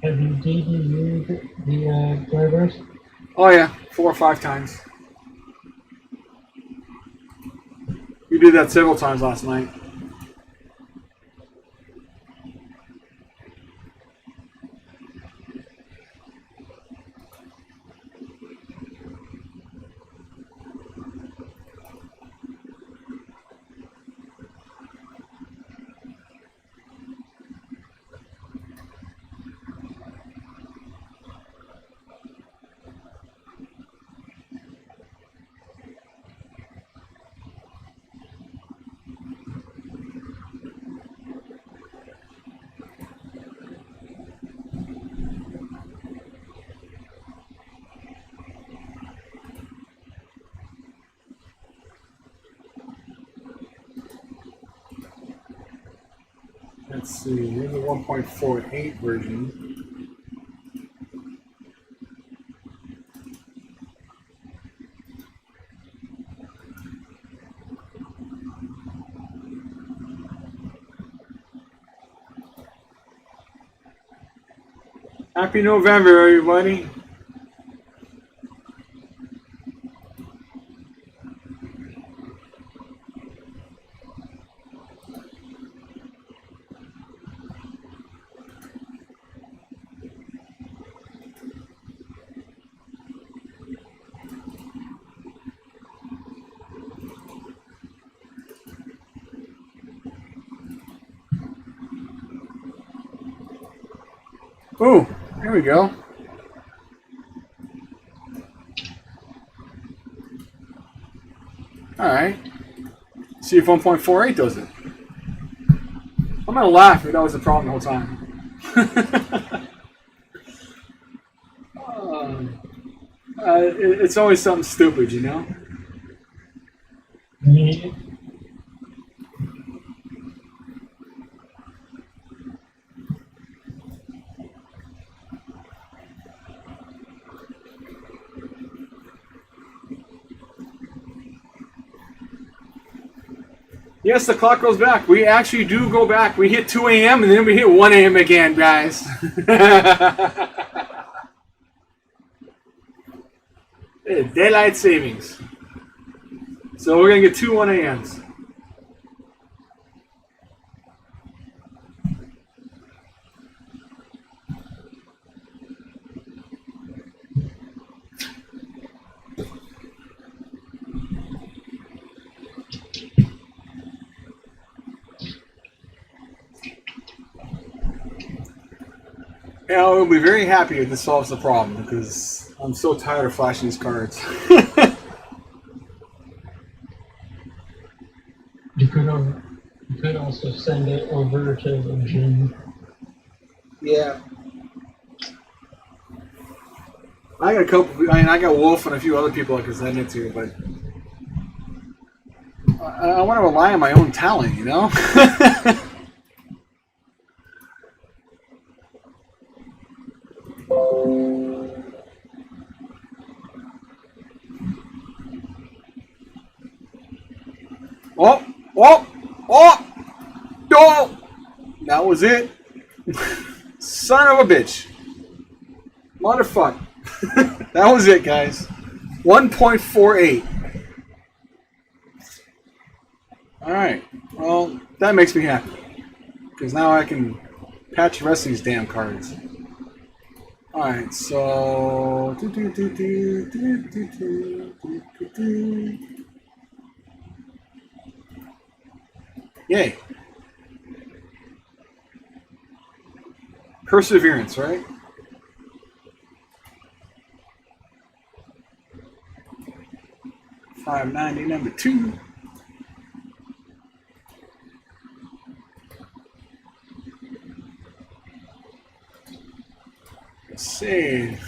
Have you DDU'd the drivers? Oh yeah, 4 or 5 times. We did that several times last night. Let's see, here's the 1.48 version. Happy November, everybody. Oh, there we go. All right. See if 1.48 does it. I'm gonna laugh if that was the problem the whole time. It's always something stupid, you know. Yeah. Yes, the clock goes back. We actually do go back. We hit 2 a.m. and then we hit 1 a.m. again, guys. Daylight savings. So we're going to get 2 1 a.m.s. Yeah, I'll be very happy if this solves the problem because I'm so tired of flashing these cards. You could also send it over to the gym. Yeah. I got a couple. I got Wolf and a few other people I could send it to, but I want to rely on my own talent, you know. Oh! That was it. Son of a bitch. Motherfucker. That was it, guys. 1.48. Alright. Well, that makes me happy. Because now I can patch the rest of these damn cards. Alright, so... Yay. Perseverance, right? $5.90, number 2. Save.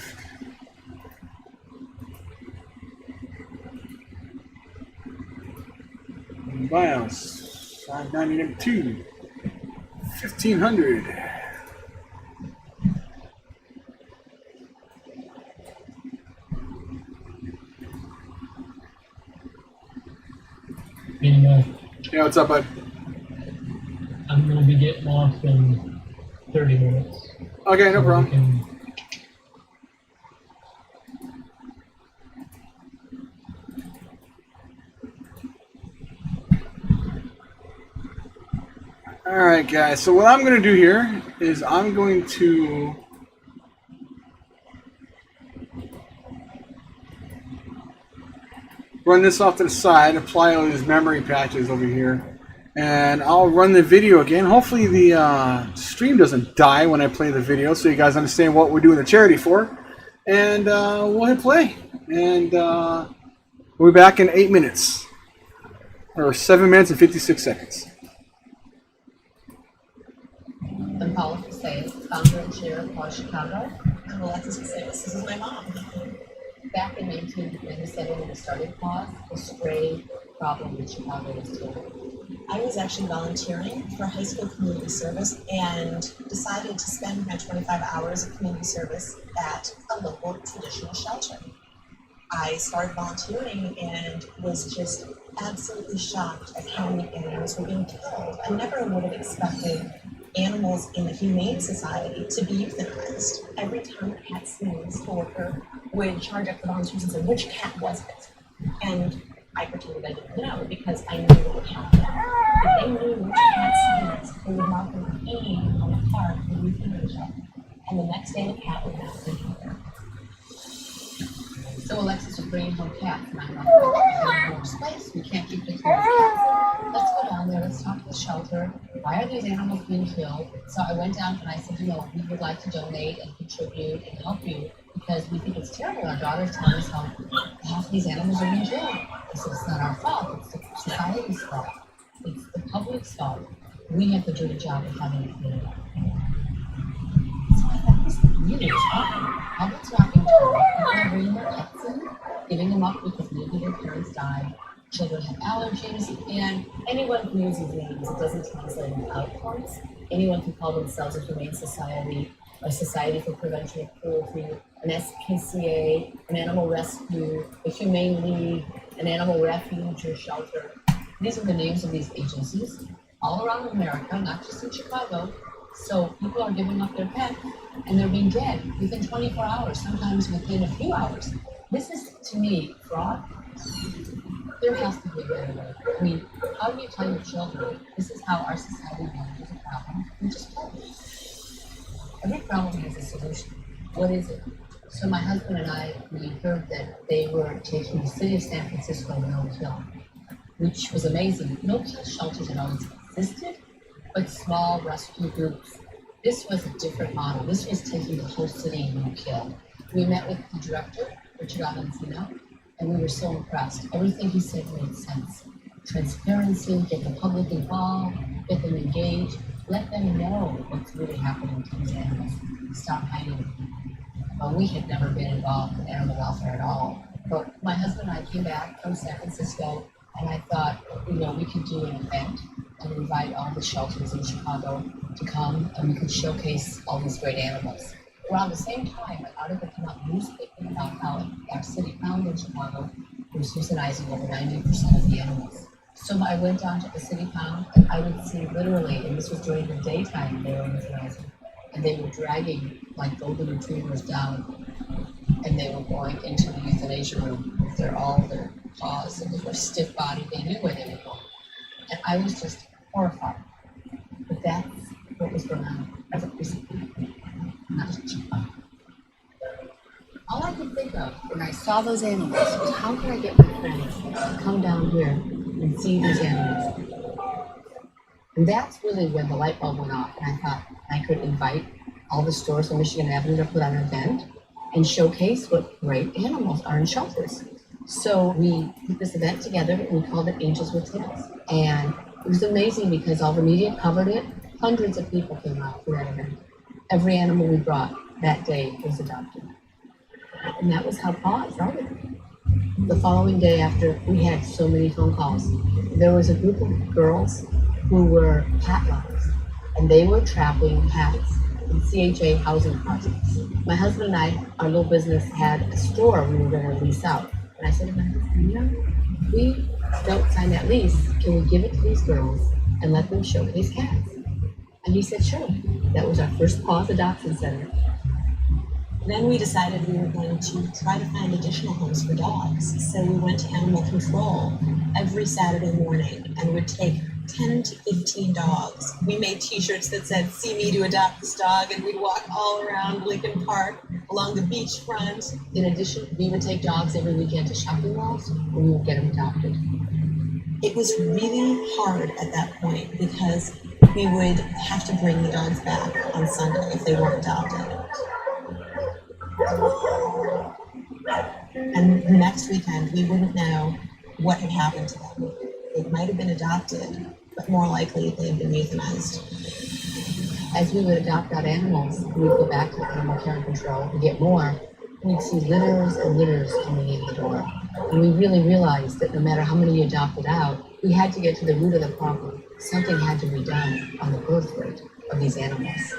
BIOS. $5.90, number 2. 1,500. Anyway, Yeah, what's up, bud? I'm gonna be getting off in 30 minutes. Okay, no So we problem. can- Alright, guys, so what I'm going to do here is I'm going to run this off to the side, apply all these memory patches over here, and I'll run the video again. Hopefully the stream doesn't die when I play the video so you guys understand what we're doing the charity for. And we'll hit play. And we'll be back in 8 minutes. Or 7 minutes and 56 seconds. I'm Paula Fasay, founder and chair of Paws Chicago. I'm Alexis Fasay. This is my mom. Back in 1997 when we started Paws, the stray problem in Chicago was terrible. I was actually volunteering for high school community service and decided to spend my 25 hours of community service at a local traditional shelter. I started volunteering and was just absolutely shocked at how many animals were being killed. I never would have expected animals in the Humane Society to be euthanized. Every time a cat sneezed, a coworker would charge up the volunteers and say, which cat was it? And I pretended I didn't know because I knew what would happen. If they knew which cat sneezed, they would mark an E on the card for euthanasia. And the next day the cat would not be here. So Alexis was bringing home cats, and I'm like, we have more space. We can't keep taking these cats. Let's go down there. Let's talk to the shelter. Why are these animals being killed? So I went down and I said, we would like to donate and contribute and help you because we think it's terrible. Our daughters tell us how half these animals are being killed. I said, it's not our fault, it's the society's fault. It's the public's fault. We have to do the job of having it cleaned up. So I thought, this really is happening. Public's not being told. People are bringing their pets in, giving them up because maybe their parents died. Children have allergies, and anyone can use these names. It doesn't translate into outcomes. Anyone can call themselves a humane society, a society for prevention of cruelty, an SPCA, an animal rescue, a humane league, an animal refuge or shelter. These are the names of these agencies all around America, not just in Chicago. So people are giving up their pet and they're being dead within 24 hours, sometimes within a few hours. This is, to me, fraud. There has to be a better way. I mean, how do you tell your children this is how our society manages a problem? You just tell them. Every problem has a solution. What is it? So my husband and I, we heard that they were taking the city of San Francisco no-kill, which was amazing. No-kill shelters had always existed, but small rescue groups. This was a different model. This was taking the whole city no-kill. We met with the director, Richard Valentino, and we were so impressed. Everything he said made sense. Transparency, get the public involved, get them engaged, let them know what's really happening to these animals. Stop hiding. Well, we had never been involved in animal welfare at all. But my husband and I came back from San Francisco, and I thought, we could do an event and invite all the shelters in Chicago to come, and we could showcase all these great animals. Around the same time, an article came out in the newspaper about how our city pound in Chicago was euthanizing over 90% of the animals. So I went down to the city pound, and I would see literally, and this was during the daytime, they were euthanizing, and they were dragging like golden retrievers down, and they were going into the euthanasia room with all their paws and their stiff body. They knew where they were going, and I was just horrified. But that's what was going on every recently, not just Chicago. All I could think of when I saw those animals was, how can I get my friends to come down here and see these animals? And that's really when the light bulb went off, and I thought I could invite all the stores on Michigan Avenue to put on an event and showcase what great animals are in shelters. So we put this event together, and we called it Angels with Tails. And it was amazing because all the media covered it. Hundreds of people came out for that event. Every animal we brought that day was adopted. And that was how Paws started. The following day, after we had so many phone calls, there was a group of girls who were cat lovers, and they were trapping cats in CHA housing projects. My husband and I, our little business, had a store we were going to lease out. And I said to my husband, we don't sign that lease. Can we give it to these girls and let them showcase cats? And he said, sure. That was our first Paws Adoption Center. Then we decided we were going to try to find additional homes for dogs. So we went to animal control every Saturday morning and would take 10 to 15 dogs. We made t-shirts that said, see me to adopt this dog, and we'd walk all around Lincoln Park, along the beachfront. In addition, we would take dogs every weekend to shopping malls, and we would get them adopted. It was really hard at that point because we would have to bring the dogs back on Sunday if they weren't adopted. And the next weekend, we wouldn't know what had happened to them. They might have been adopted, but more likely they had been euthanized. As we would adopt out animals, we'd go back to animal care and control to get more. We'd see litters and litters coming in the door. And we really realized that no matter how many we adopted out, we had to get to the root of the problem. Something had to be done on the birth rate of these animals.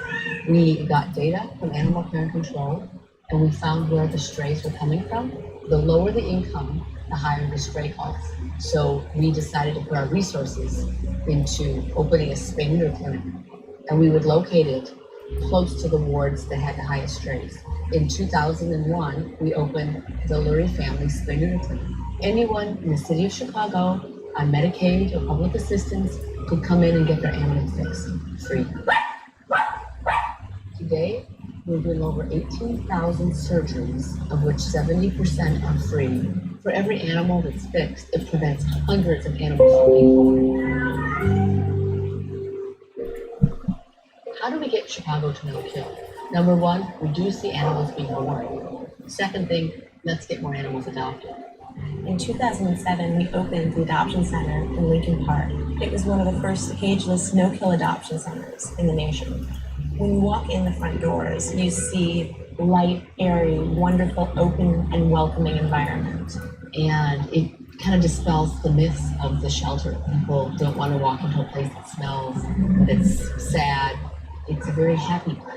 We got data from animal care and control, and we found where the strays were coming from. The lower the income, the higher the stray costs. So we decided to put our resources into opening a spay neuter clinic, and we would locate it close to the wards that had the highest strays. In 2001, we opened the Lurie Family Spay Neuter Clinic. Anyone in the city of Chicago on Medicaid or public assistance could come in and get their animals fixed free. Today, we're doing over 18,000 surgeries, of which 70% are free. For every animal that's fixed, it prevents hundreds of animals from being born. How do we get Chicago to no kill? Number one, reduce the animals being born. Second thing, let's get more animals adopted. In 2007, we opened the adoption center in Lincoln Park. It was one of the first cageless, no-kill adoption centers in the nation. When you walk in the front doors, you see light, airy, wonderful, open, and welcoming environment. And it kind of dispels the myths of the shelter. People don't want to walk into a place that smells, that's sad. It's a very happy place.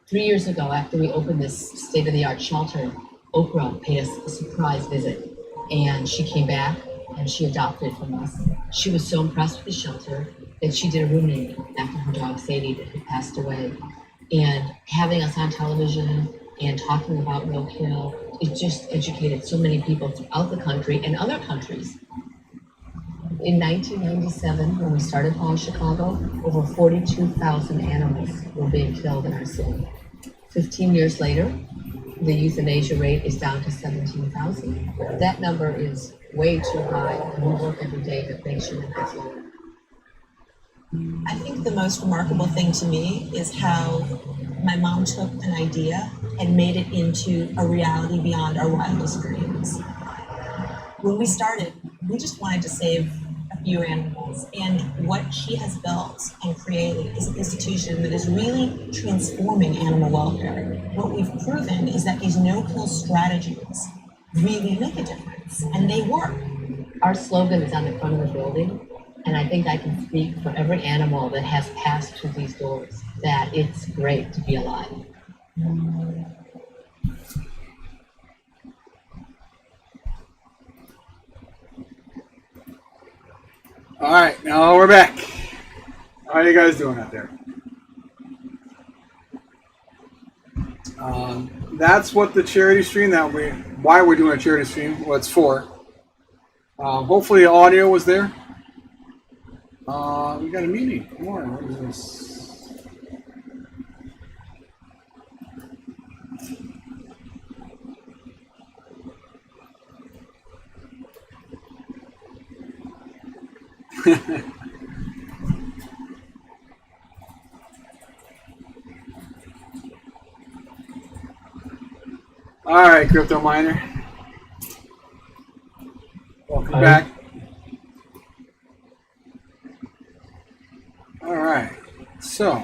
3 years ago, after we opened this state-of-the-art shelter, Oprah paid us a surprise visit. And she came back and she adopted from us. She was so impressed with the shelter that she did a room naming after her dog Sadie that had passed away. And having us on television and talking about no kill, it just educated so many people throughout the country and other countries. In 1997, when we started Paws Chicago, over 42,000 animals were being killed in our city. 15 years later, the euthanasia rate is down to 17,000. That number is way too high, and we work every day to make sure that that's lower. I think the most remarkable thing to me is how my mom took an idea and made it into a reality beyond our wildest dreams. When we started, we just wanted to save a few animals, and what she has built and created is an institution that is really transforming animal welfare. What we've proven is that these no-kill strategies really make a difference, and they work. Our slogan is on the front of the building, and I think I can speak for every animal that has passed through these doors, that it's great to be alive. All right, now we're back. How are you guys doing out there? That's what the charity stream why we're doing a charity stream, what it's for. Hopefully the audio was there. We got a meeting. Come on, what is this? All right, crypto miner. Welcome back. All right, so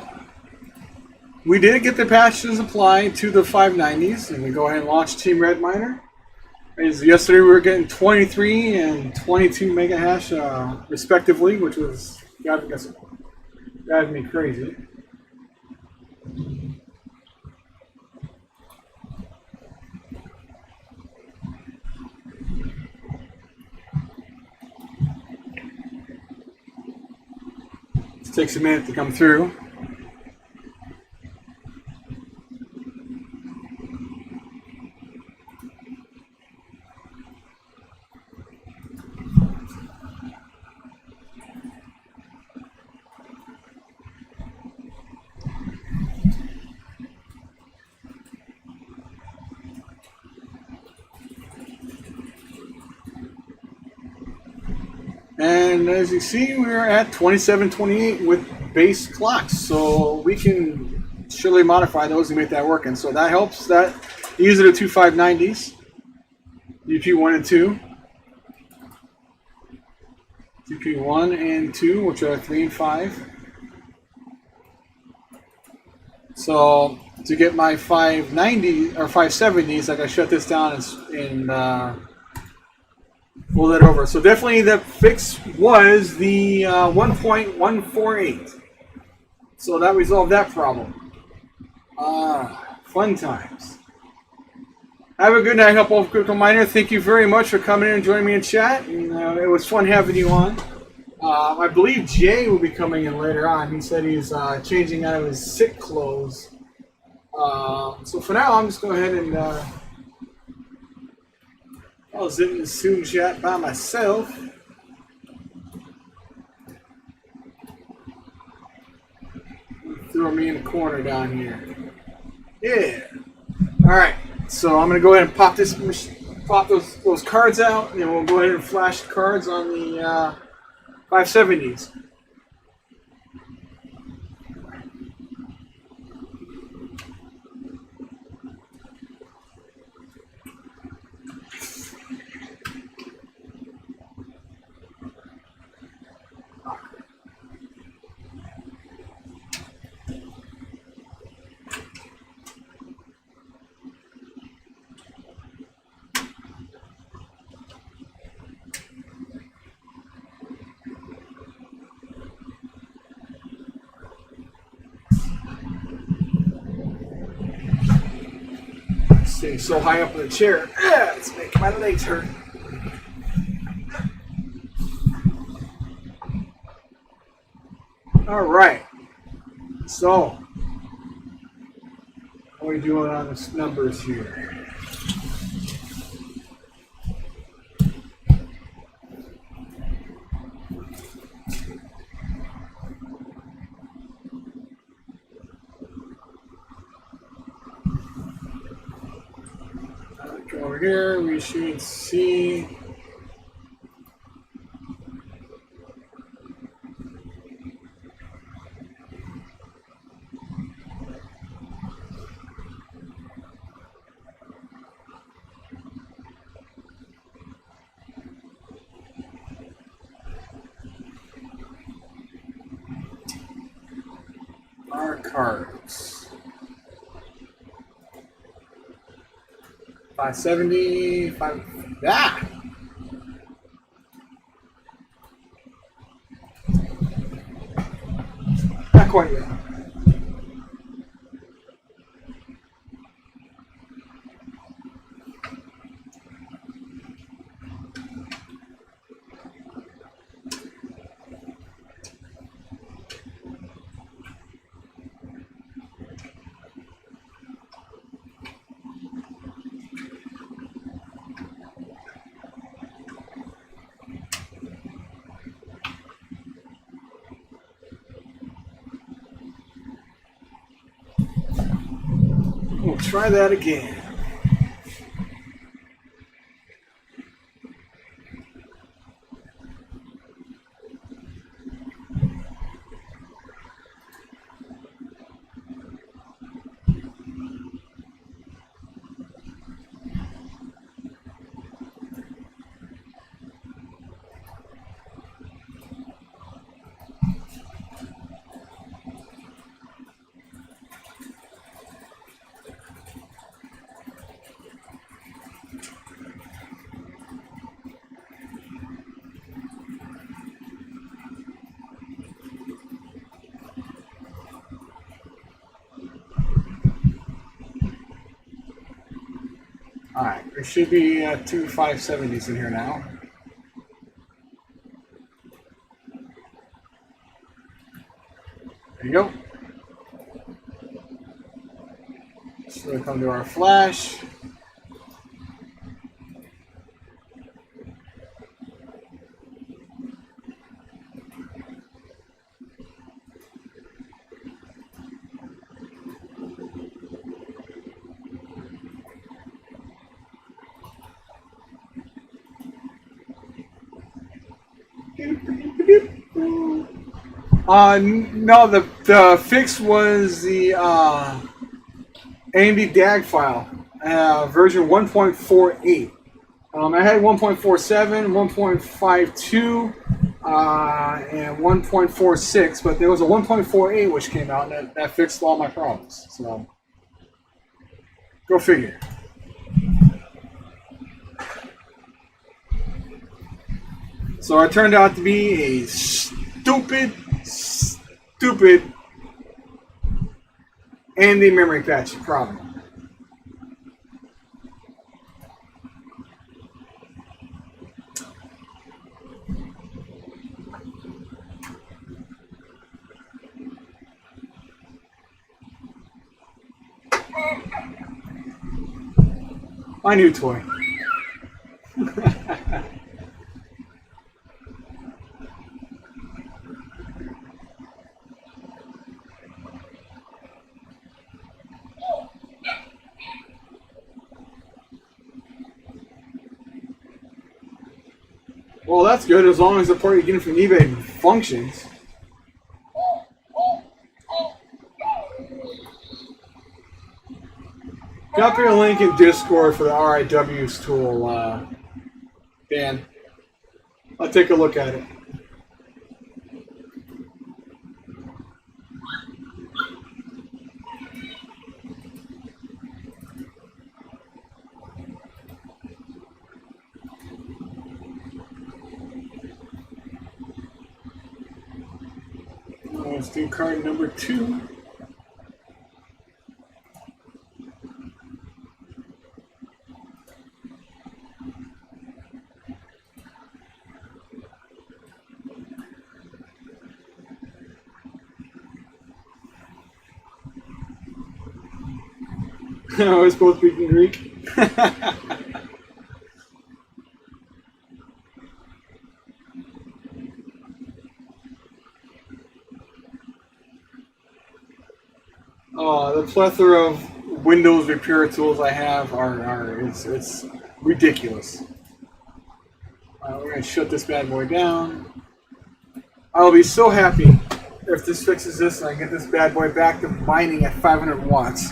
we did get the patches applied to the 590s, and we go ahead and launch Team Red Miner. As yesterday, we were getting 23 and 22 mega hash respectively, which was driving me crazy. It takes a minute to come through. And as you see, we're at 2728 with base clocks, so we can surely modify those and make that work. And so that helps. These are the two 590s, DP1 and 2, DP1 and 2, which are 3 and 5. So to get my 590 or 570s, I gotta shut this down and pull that over. So definitely the fix was the 1.148. So that resolved that problem. Fun times. Have a good night, Help Wolf Crypto Miner. Thank you very much for coming in and joining me in chat. And, it was fun having you on. I believe Jay will be coming in later on. He said he's changing out of his sick clothes. So for now, I'm just going to go ahead and I'll sit in the Zoom chat by myself. Throw me in the corner down here. Yeah. All right. So I'm gonna go ahead and pop those cards out, and then we'll go ahead and flash the cards on the 570s. Sitting so high up in the chair, it's making my legs hurt. All right. So, what are we doing on the numbers here? Go over here. We should see. Our cards. 570, 5. Ah! Not quite yet. We'll try that again. Alright, there should be two 570s in here now. There you go. So we'll come to our flash. No, the fix was the AMD DAG file, version 1.48. I had 1.47, 1.52, and 1.46, but there was a 1.48 which came out, and that fixed all my problems. So, go figure. So it turned out to be a stupid AMD memory patch problem. My new toy. Well, that's good as long as the part you're getting from eBay functions. Drop your link in Discord for the RIWs tool, Dan. I'll take a look at it. Let's do card number 2. I was supposed to speak in Greek. Oh, the plethora of Windows repair tools I have it's ridiculous. We're gonna shut this bad boy down. I'll be so happy if this fixes this and I get this bad boy back to mining at 500 watts.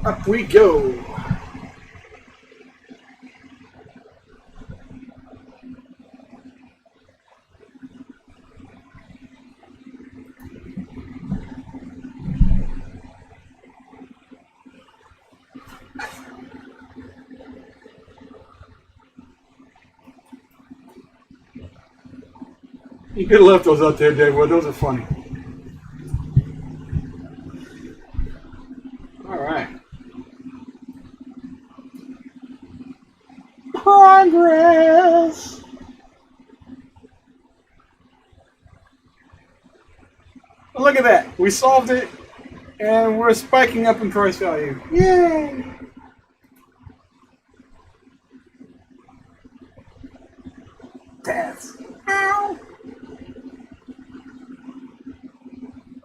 Up we go. You could have left those out there, Deadwood. Those are funny. All right. Progress. Oh, look at that. We solved it, and we're spiking up in price value. Yay! Death. Ow!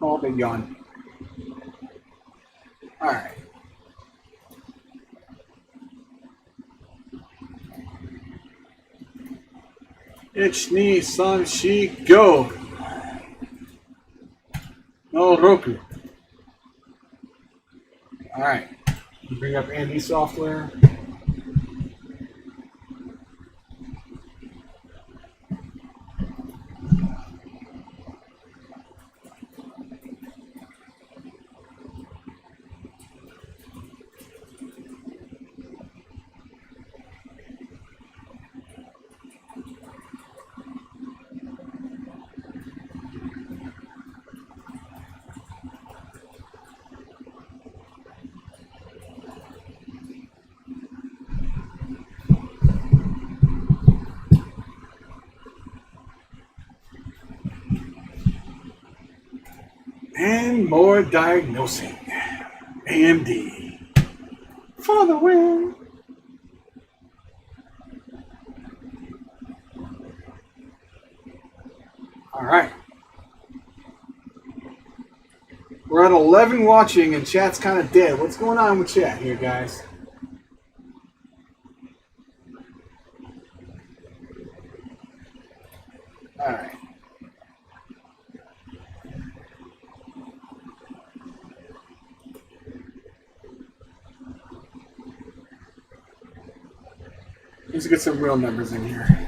Oh, big yawn. All right. Ich ni san shi go. No Roku. All right. Bring up Andy software. And more diagnosing. AMD. For the win. All right. We're at 11 watching and chat's kind of dead. What's going on with chat here, guys? All right. Let's get some real numbers in here.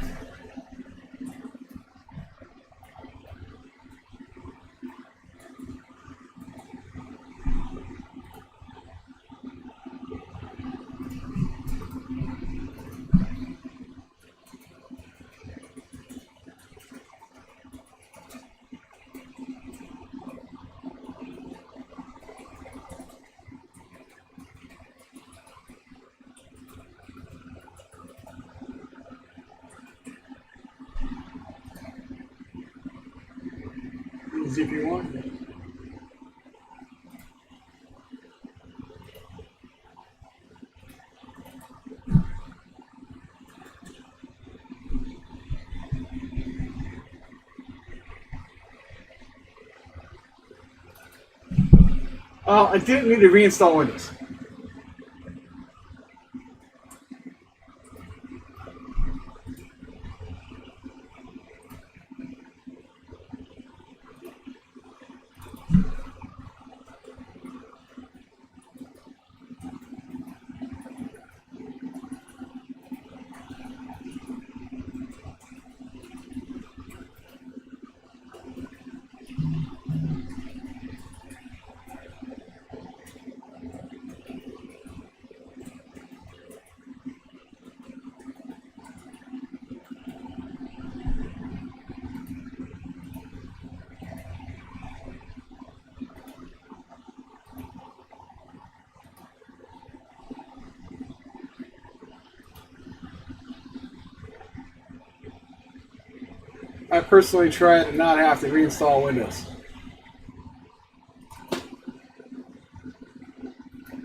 Easy if you want. I didn't need to reinstall Windows. I personally try to not have to reinstall Windows.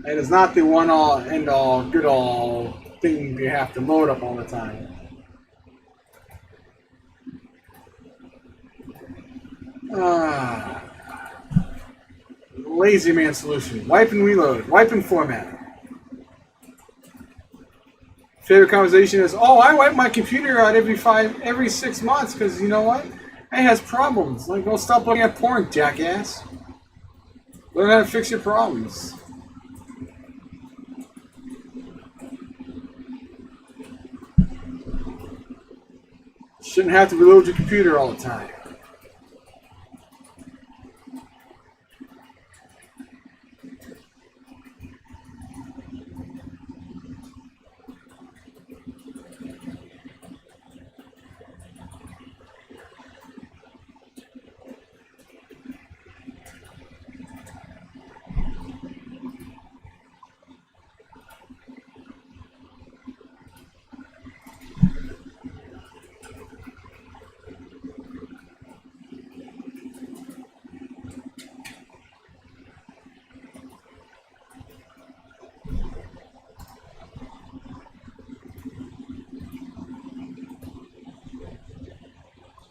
It is not the one all end all good all thing you have to load up all the time. Lazy man solution. Wipe and reload. Wipe and format. Favorite conversation is, oh, I wipe my computer out every 6 months because you know what? It has problems. Like, go stop looking at porn, jackass. Learn how to fix your problems. Shouldn't have to reload your computer all the time.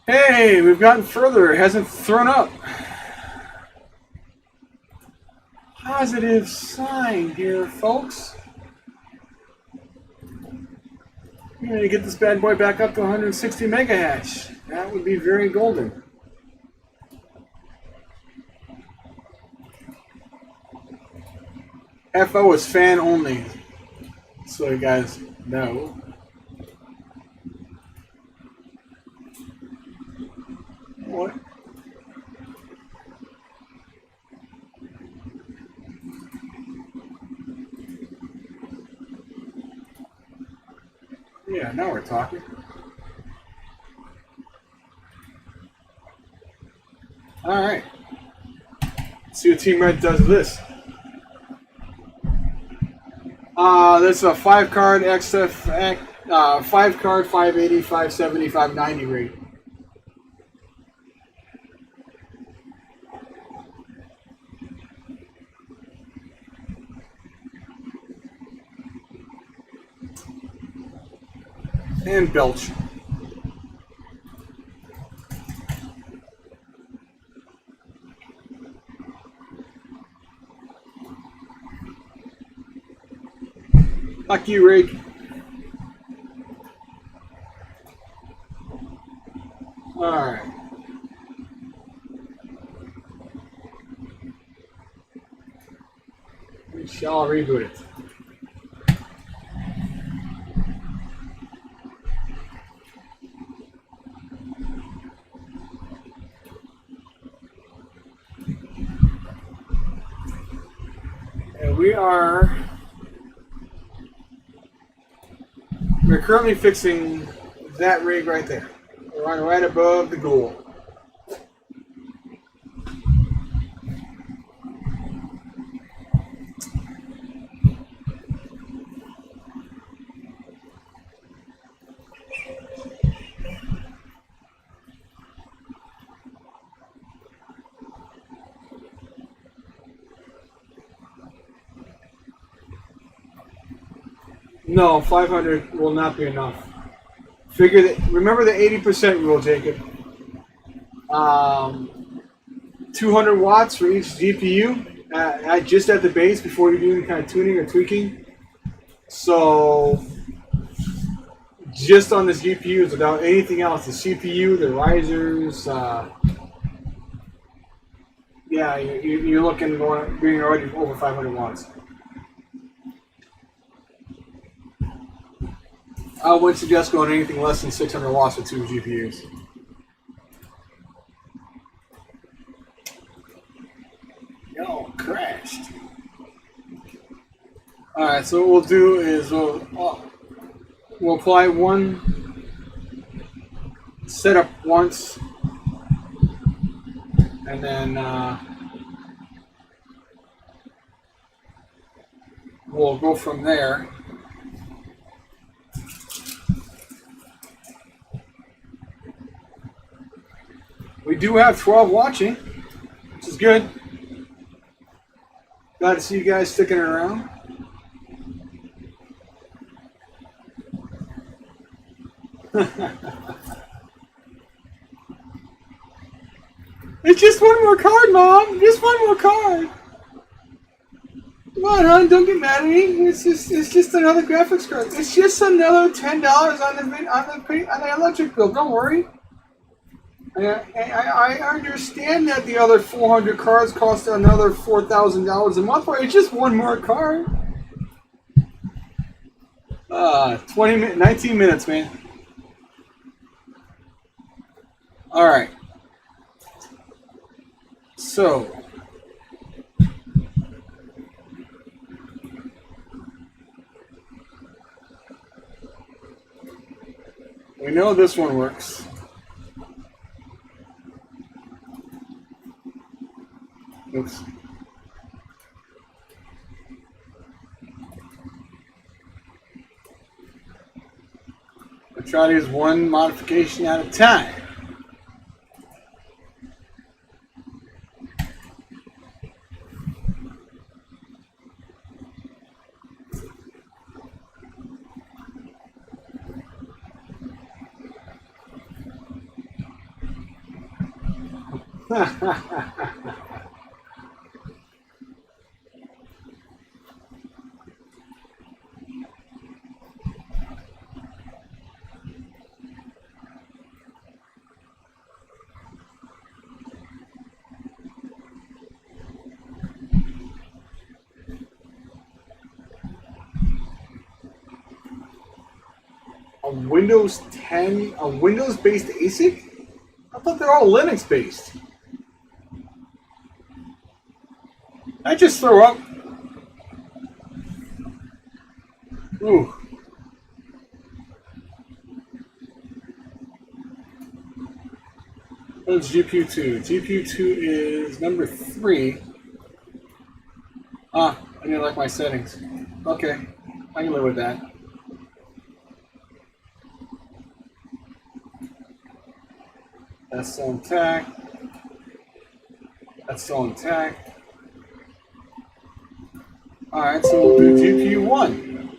Hey, we've gotten further. It hasn't thrown up. Positive sign here, folks. I'm going to get this bad boy back up to 160 megahash. That would be very golden. FO is fan only, so you guys know. What? Yeah, now we're talking. All right. Let's see what Team Red does with this. This is a 5-card XF, 5-card 580, 570, 590 rate. And belch. Fuck you, Rig. Alright. We shall reboot it. And we're currently fixing that rig right there. We're right above the goal. No, 500 will not be enough. Figure that. Remember the 80% rule, Jacob. 200 watts for each GPU, just at the base before you do any kind of tuning or tweaking. So, just on this GPUs without anything else, the CPU, the risers, yeah, you're looking being already over 500 watts. I wouldn't suggest going anything less than 600 watts with 2 GPUs. Yo, crashed. Alright, so what we'll do is we'll apply one setup once, and then we'll go from there. do have 12 watching, which is good. Glad to see you guys sticking around. It's just one more card, Mom. Just one more card. Come on, hon. Don't get mad at me. It's just another graphics card. It's just another $10 on the electric bill. Don't worry. I understand that the other 400 cards cost another $4,000 a month, but it's just one more card. 19 minutes, man. All right. So, we know this one works. Oops. I'll try to use one modification at a time. A Windows 10, a Windows-based ASIC? I thought they're all Linux-based. I just throw up. Ooh. What's GPU 2? GPU 2 is number 3. I didn't like my settings. Okay, I can live with that. That's still intact. That's still intact. Alright, so we'll do GPU 1.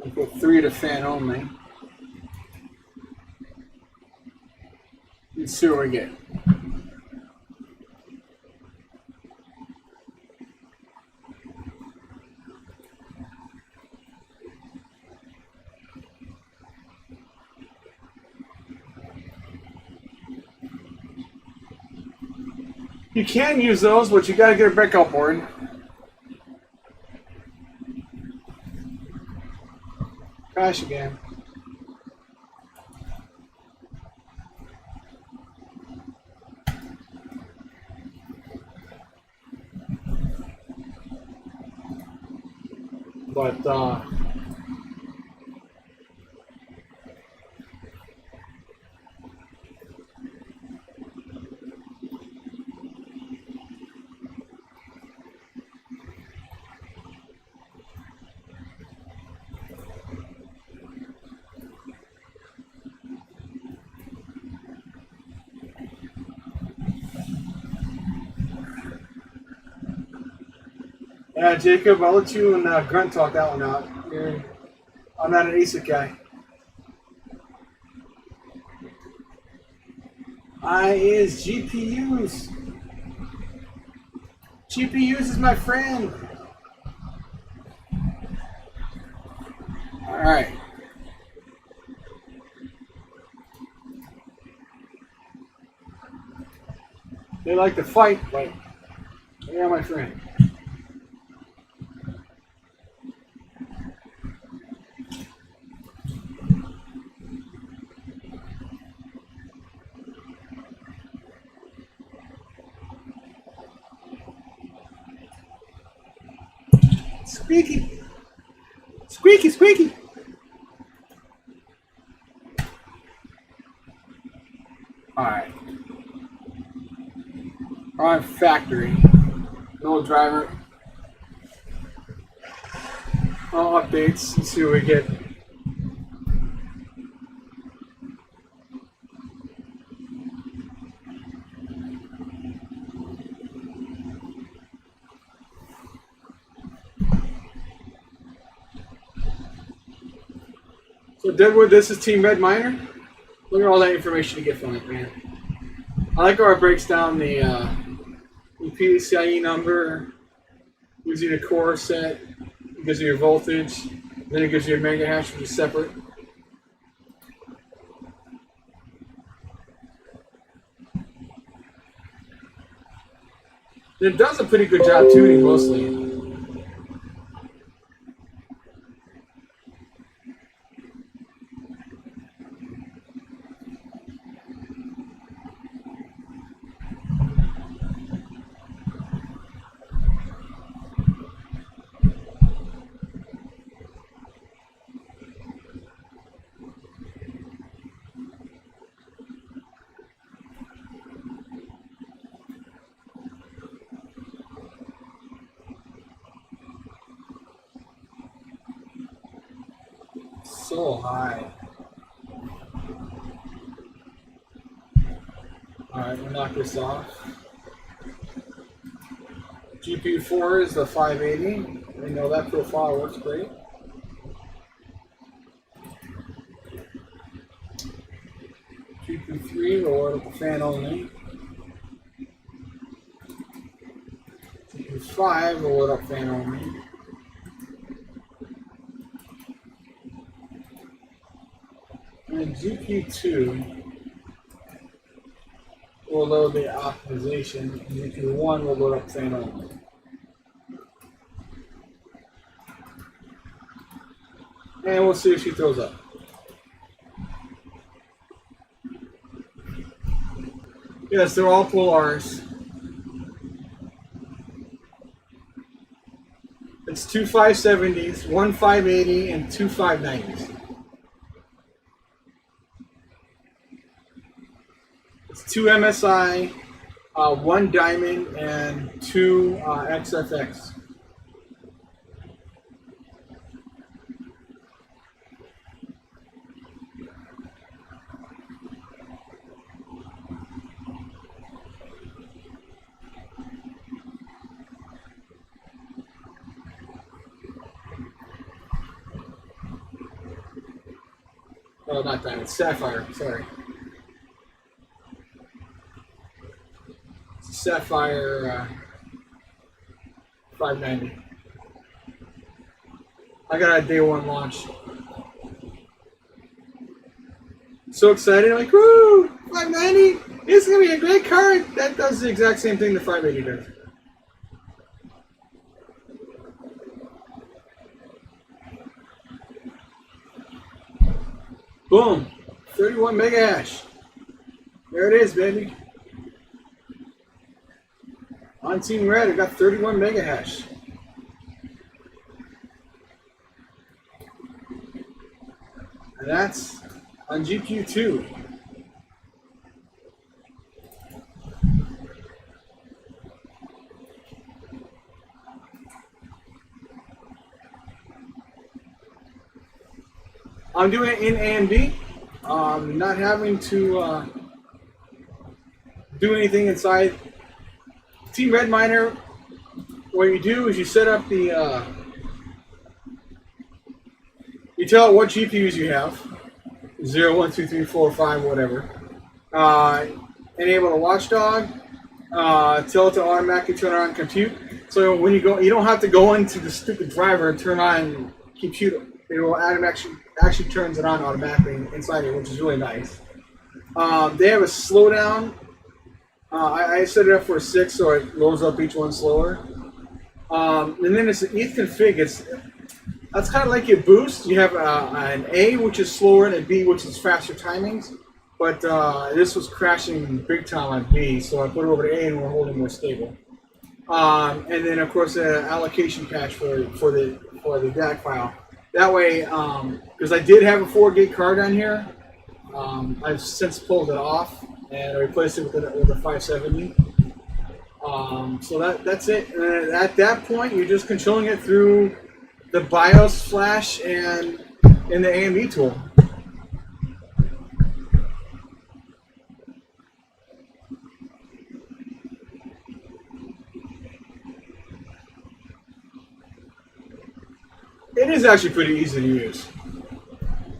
I'll put 3 to fan only. Let's see what we get. You can use those, but you gotta get a backup board. Crash again. But yeah, Jacob, I'll let you and Grunt talk that one out. I'm not an ASIC guy. I is GPUs. GPUs is my friend. All right. They like to fight, but they are my friend. Squeaky. Squeaky, squeaky. Alright. On factory. No driver. updates and see what we get. So Deadwood, this is Team Red Miner. Look at all that information you get from it, man. I like how it breaks down the PCIe number, gives you the core set, it gives you your voltage, then it gives you your mega hash, which is separate. It does a pretty good job tuning mostly. So high. Alright, we'll knock this off. GPU 4 is the 580. We know that profile works great. GPU 3 will load up the fan only. GPU 5 will load up fan only. And GPU 2 will load the optimization, and GPU 1 will load up fan only. And we'll see if she throws up. Yes, they're all pull R's. It's two 570s, one 580, and two 590s. It's two MSI, one Diamond, and two XFX. Oh, not Diamond, Sapphire, sorry. Sapphire 590. I got a day one launch. So excited, I'm like, woo! 590! It's gonna be a great card! That does the exact same thing the 580 does. Boom! 31 mega hash. There it is, baby. On Team Red, I got 31 mega hash. And that's on GPU 2. I'm doing it in AMD, not having to do anything inside. Team Red Miner, what you do is you set up the, you tell it what GPUs you have, 0, 1, 2, 3, 4, 5, whatever. Enable the watchdog, tell it to automatically turn on compute. So when you go, you don't have to go into the stupid driver and turn on compute. It will actually turns it on automatically inside it, which is really nice. They have a slowdown. I set it up for a 6, so it loads up each one slower. And then it's an ETH config. That's kind of like your boost. You have an A, which is slower, and a B, which is faster timings. But this was crashing big time on B, so I put it over to A, and we're holding more stable. And then, of course, an allocation patch for the DAC file. That way, because I did have a 4 gig card on here, I've since pulled it off and I replaced it with a 570. So that's it. And at that point, you're just controlling it through the BIOS flash and the AMD tool. It is actually pretty easy to use.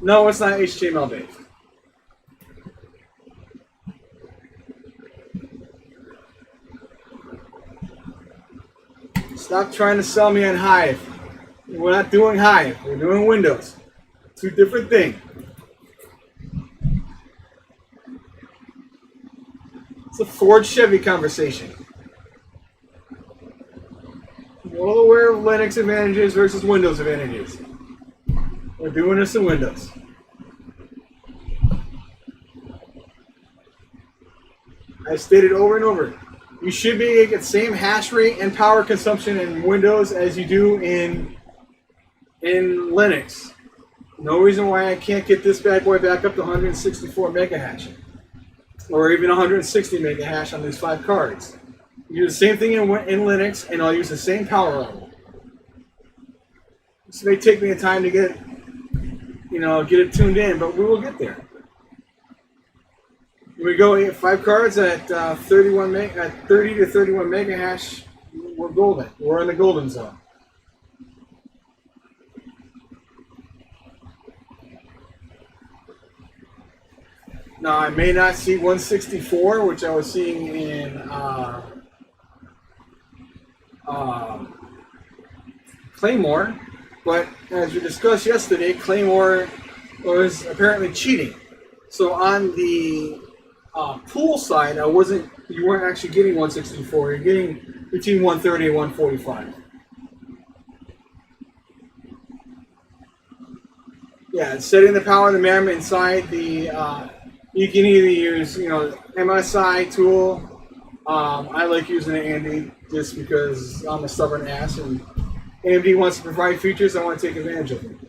No, it's not HTML based. Stop trying to sell me on Hive. We're not doing Hive. We're doing Windows. Two different things. It's a Ford Chevy conversation. Well aware of Linux advantages versus Windows advantages. We're doing this in Windows. I stated over and over. You should be able to get the same hash rate and power consumption in Windows as you do in Linux. No reason why I can't get this bad boy back up to 164 mega hash. Or even 160 mega hash on these 5 cards. You do the same thing in Linux, and I'll use the same power level. This may take me a time to get it tuned in, but we will get there. Here we go. 5 cards at 30 to 31 mega hash. We're golden. We're in the golden zone. Now I may not see 164, which I was seeing in Claymore, but as we discussed yesterday, Claymore was apparently cheating. So on the pool side, you weren't actually getting 164. You're getting between 130 and 145. Yeah, setting the power of the memory inside the. You can either use, MSI tool. I like using the AMD just because I'm a stubborn ass and AMD wants to provide features. I want to take advantage of them.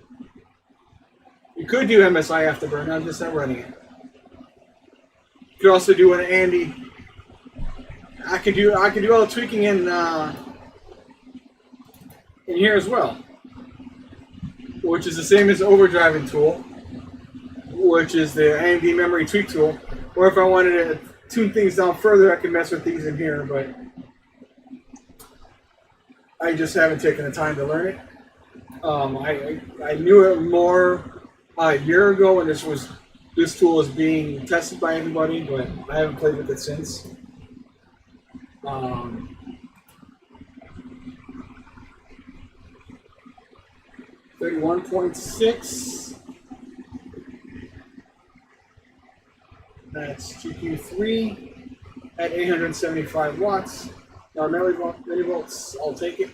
You could do MSI Afterburn. I'm just not running it. You could also do an AMD. I could do all the tweaking in here as well, which is the same as overdriving tool, which is the AMD memory tweak tool. Or if I wanted to tune things down further, I can mess with these in here, but I just haven't taken the time to learn it. I knew it more a year ago when this tool was being tested by everybody, but I haven't played with it since. 31.6. That's GQ3 at 875 watts. Now millivolts, I'll take it.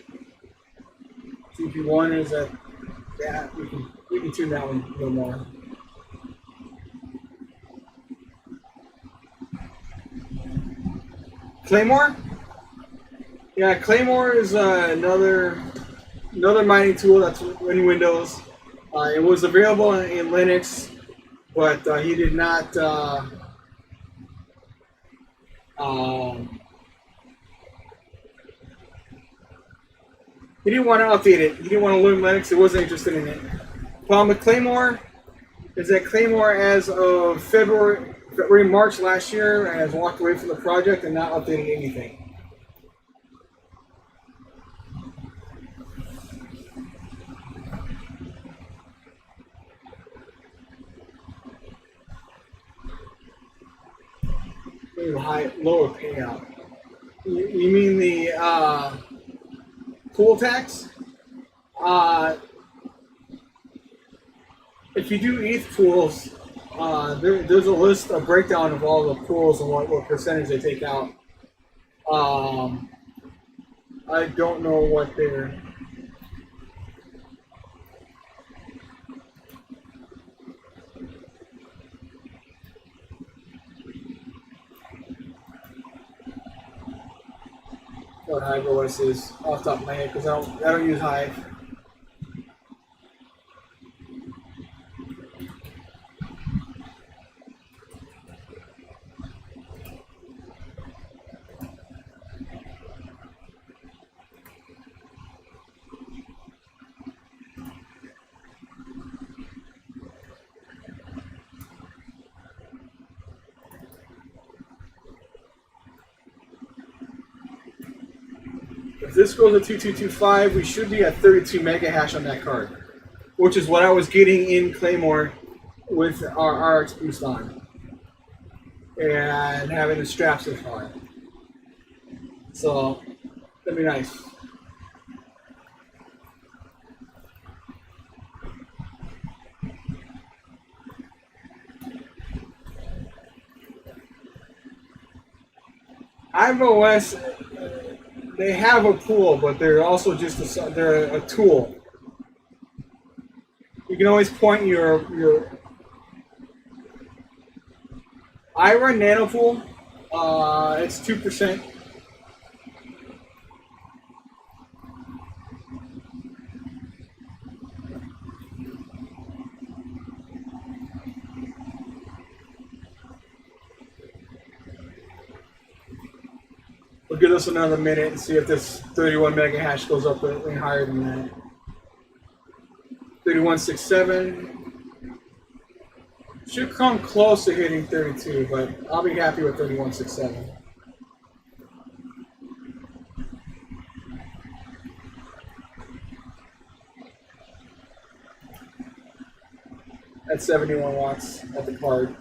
GQ1 is at that. We can tune that one a little more. Claymore? Yeah, Claymore is another mining tool that's in Windows. It was available in Linux, but he did not. He didn't want to update it. He didn't want to learn Linux. He wasn't interested in it. Problem with Claymore is that Claymore, as of March last year, has walked away from the project and not updated anything. Lower payout. You mean the pool tax? If you do ETH pools, there's a list, a breakdown of all the pools and what percentage they take out. I don't know what they're. What Hive OS is off the top of my head because I don't use Hive. If this goes to 2225, we should be at 32 mega hash on that card, which is what I was getting in Claymore with our RX boost on and having the straps so far. So that'd be nice. iOS, they have a pool, but they're also just they're a tool. You can always point your. I run Nanopool. It's 2%. We'll give this another minute and see if this 31 mega hash goes up any higher than that. 3167 should come close to hitting 32, but I'll be happy with 3167. At 71 watts at the card.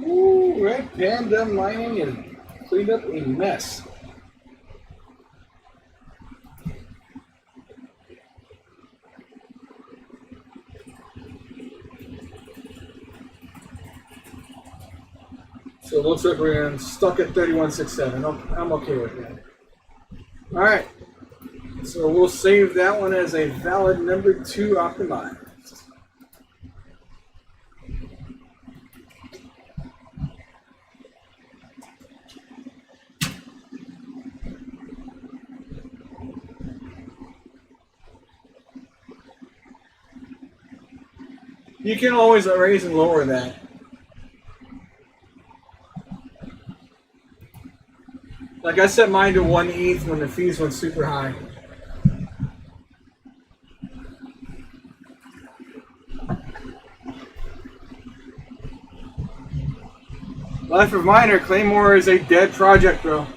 Ooh, Red Panda mining and cleaned up a mess. So it looks like we're stuck at 3167. I'm okay with that. All right. So we'll save that one as a valid number 2 optimized. You can always raise and lower that. Like I set mine to 1 ETH when the fees went super high. Life of Miner, Claymore is a dead project, bro.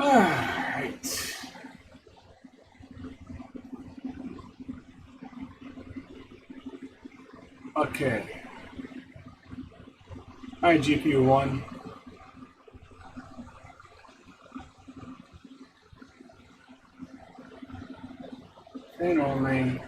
Alright. Okay. Alright, GPU 1. And only.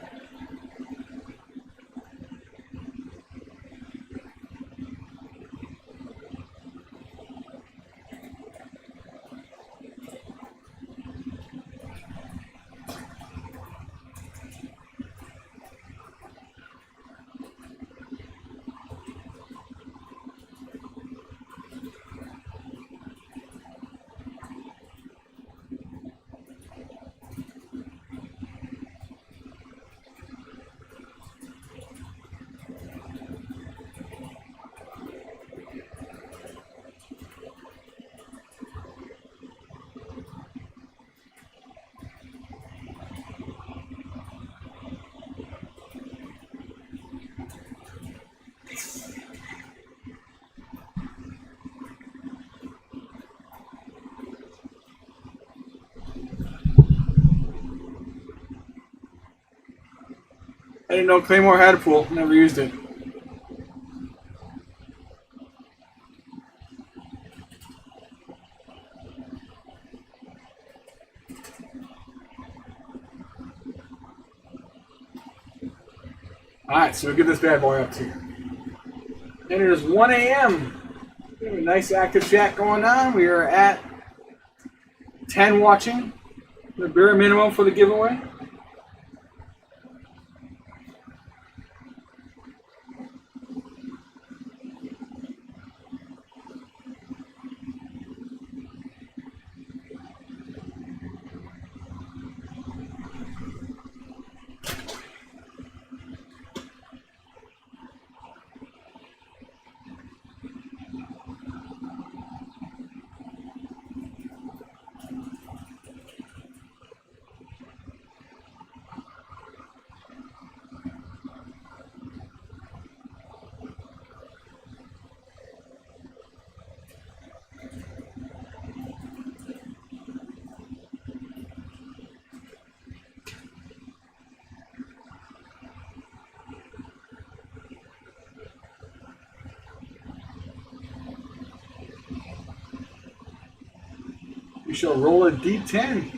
didn't know Claymore had a pool. Never used it. Alright, so we get this bad boy up to. And it is 1 a.m. We have a nice active chat going on. We are at 10 watching. The bare minimum for the giveaway. We shall roll a D10.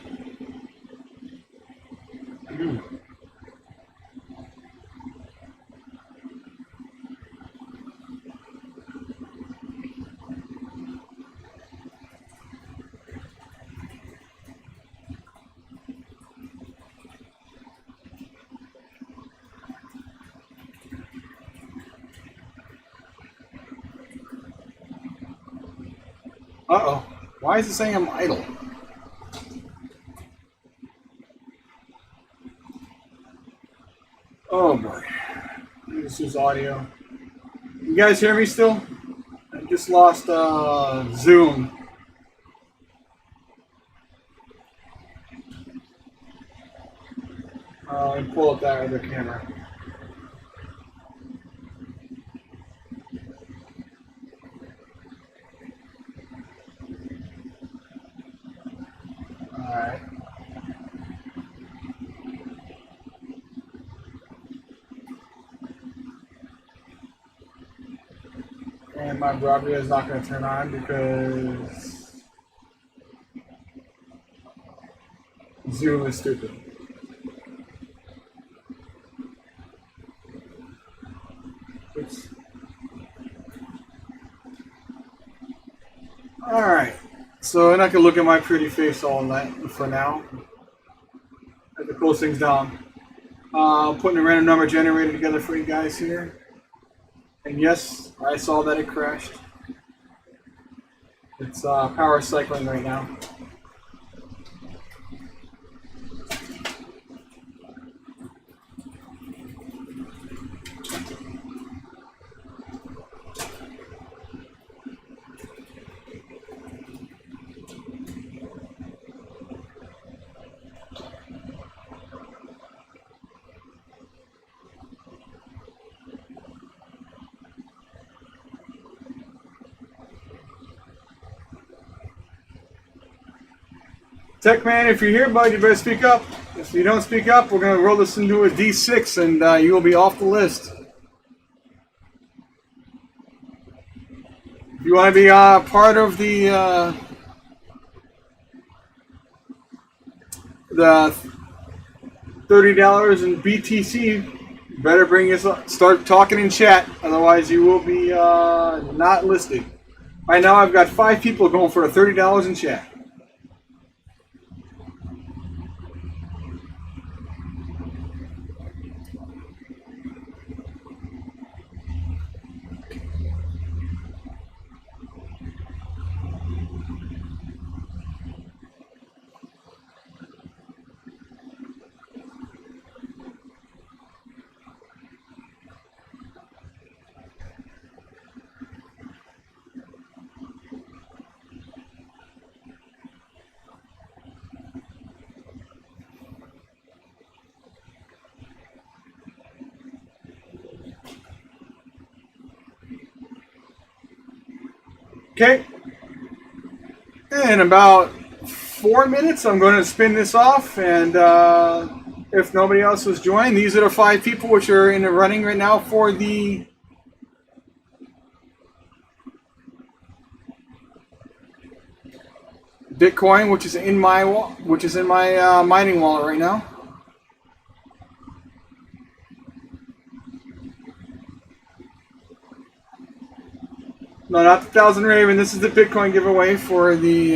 Uh-oh. Why is it saying I'm idle? Oh boy. This is audio. You guys hear me still? I just lost Zoom. Let me pull up that other camera. Alright. And my broadband is not going to turn on because Zoom is stupid. Oops. Alright. So I'm not going to look at my pretty face all night for now. I have to close things down. Putting a random number generator together for you guys here. And yes, I saw that it crashed. It's power cycling right now. Tech Man, if you're here, bud, you better speak up. If you don't speak up, we're going to roll this into a D6 and you will be off the list. If you want to be part of the $30 in BTC, you better bring us up. Start talking in chat, otherwise you will be not listed. Right now I've got 5 people going for $30 in chat. Okay, in about 4 minutes, I'm going to spin this off, and if nobody else was joined, these are the 5 people which are in the running right now for the Bitcoin, which is in my mining wallet right now. No, not the 1,000 Raven. This is the Bitcoin giveaway for the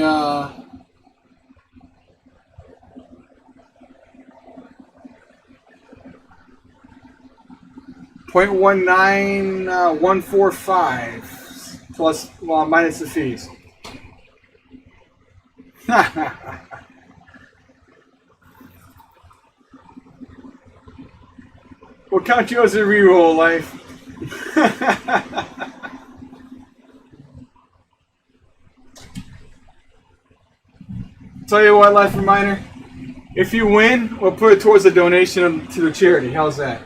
0.19145 plus, well, minus the fees. We'll count you as a reroll, life. Tell you what, Life Reminder, if you win, we'll put it towards a donation to the charity. How's that?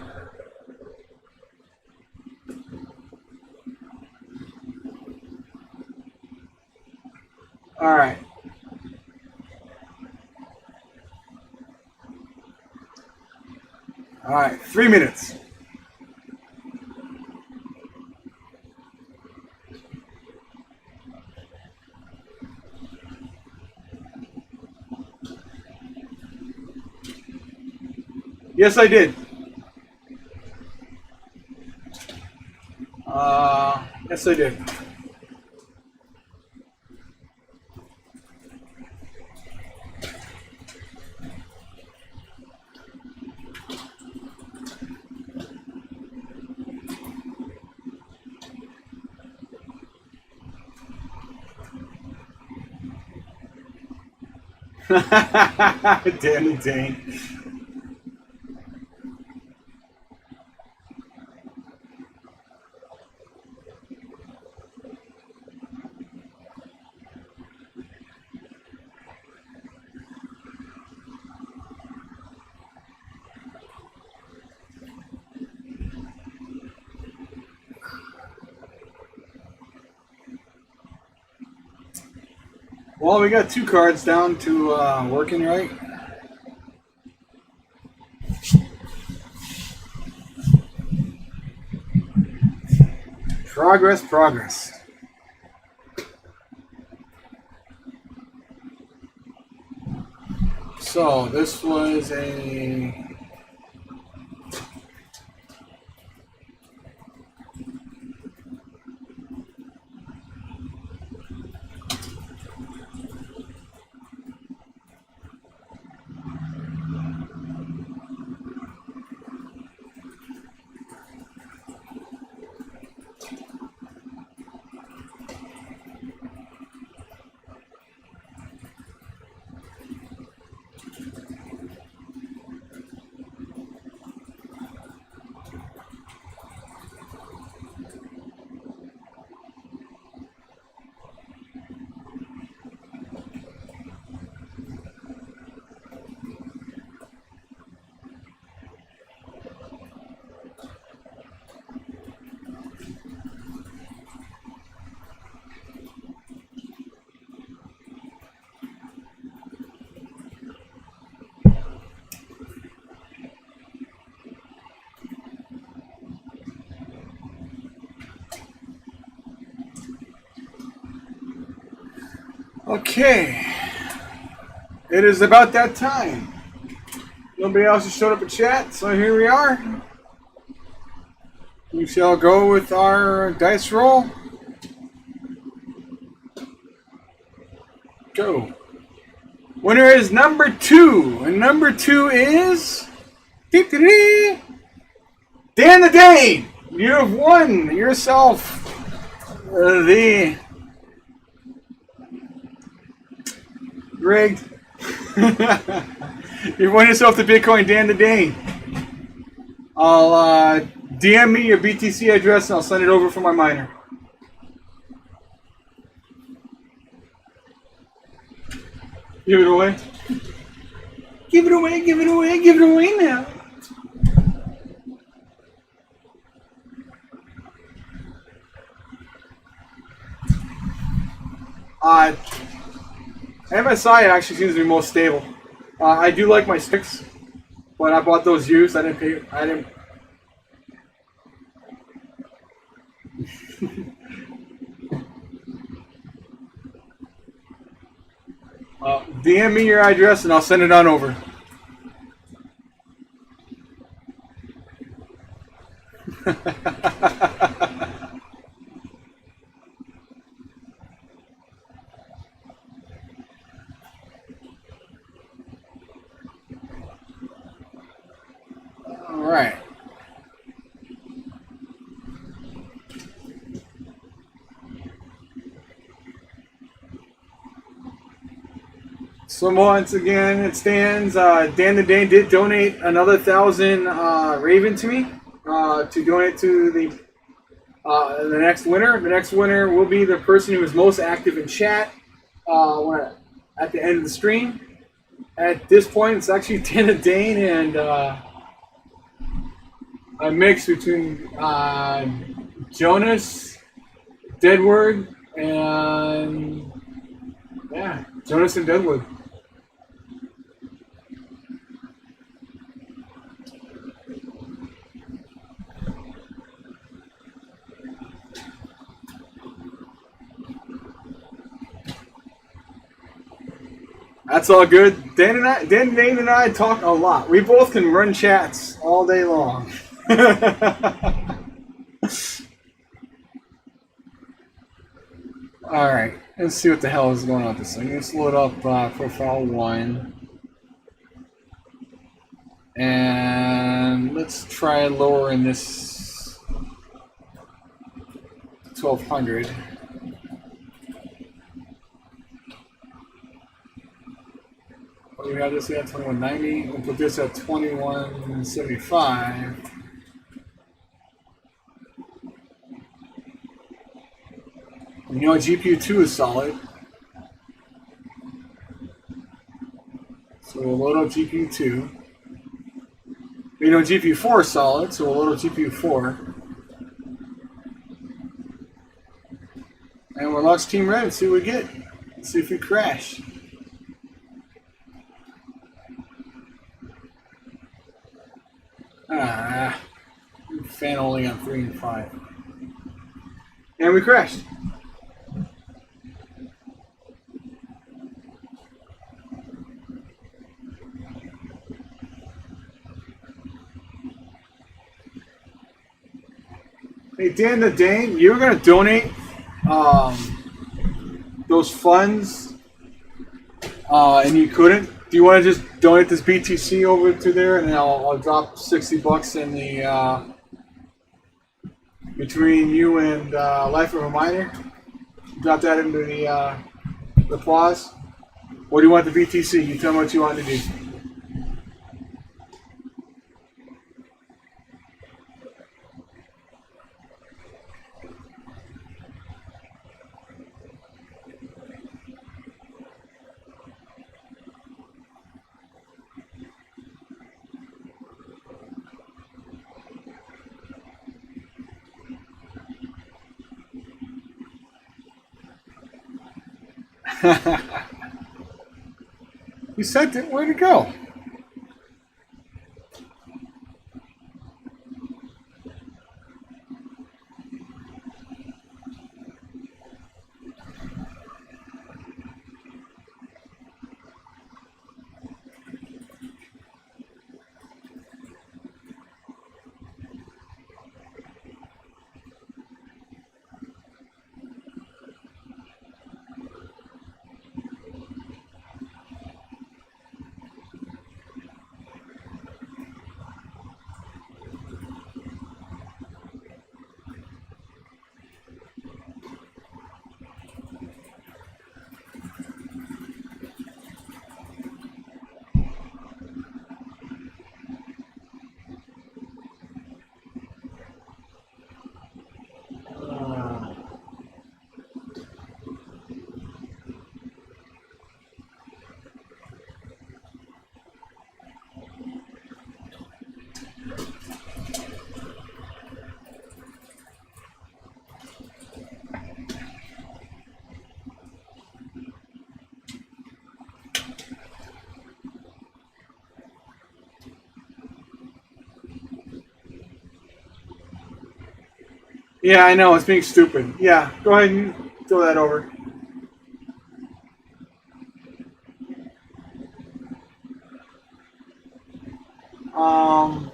All right. All right, 3 minutes. Yes, I did. Yes, I did. Danny Dane. Well, we got 2 cards down to working right. Progress, progress. So this was a okay. It is about that time. Nobody else has showed up in chat, so here we are. We shall go with our dice roll. Go. Winner is number 2, and number 2 is Dan the Dane. You have won yourself the rigged. You've won yourself the Bitcoin, Dan the Dane. I'll DM me your BTC address and I'll send it over for my miner. Give it away. Give it away, give it away, give it away now. MSI actually seems to be most stable. I do like my sticks. But I bought those used. I didn't pay. I didn't. DM me your address and I'll send it on over. All right. So once again, it stands. Dan the Dane did donate another 1,000 Raven to me to donate to the next winner. The next winner will be the person who is most active in chat at the end of the stream. At this point, it's actually Dan the Dane and a mix between Jonas, Deadwood, and yeah, Jonas and Deadwood. That's all good. Dan Dane and I talk a lot. We both can run chats all day long. All right, let's see what the hell is going on with this thing. Let's load up profile 1. And let's try lowering this 1200. What do we have this at? 2190. We'll put this at 2175. You know, GPU 2 is solid. So we'll load up GPU 2. You know, GPU 4 is solid, so we'll load up GPU 4. And we'll launch Team Red and see what we get. Let's see if we crash. Fan only on 3 and 5. And we crashed. Hey, Dan the Dane, you were going to donate those funds and you couldn't. Do you want to just donate this BTC over to there, and then I'll drop $60 in the between you and Life of a Miner. Drop that into the Paws. What do you want the BTC? You tell me what you want to do. You sent it. Where'd it go? Yeah, I know, it's being stupid. Yeah, go ahead and throw that over. Um,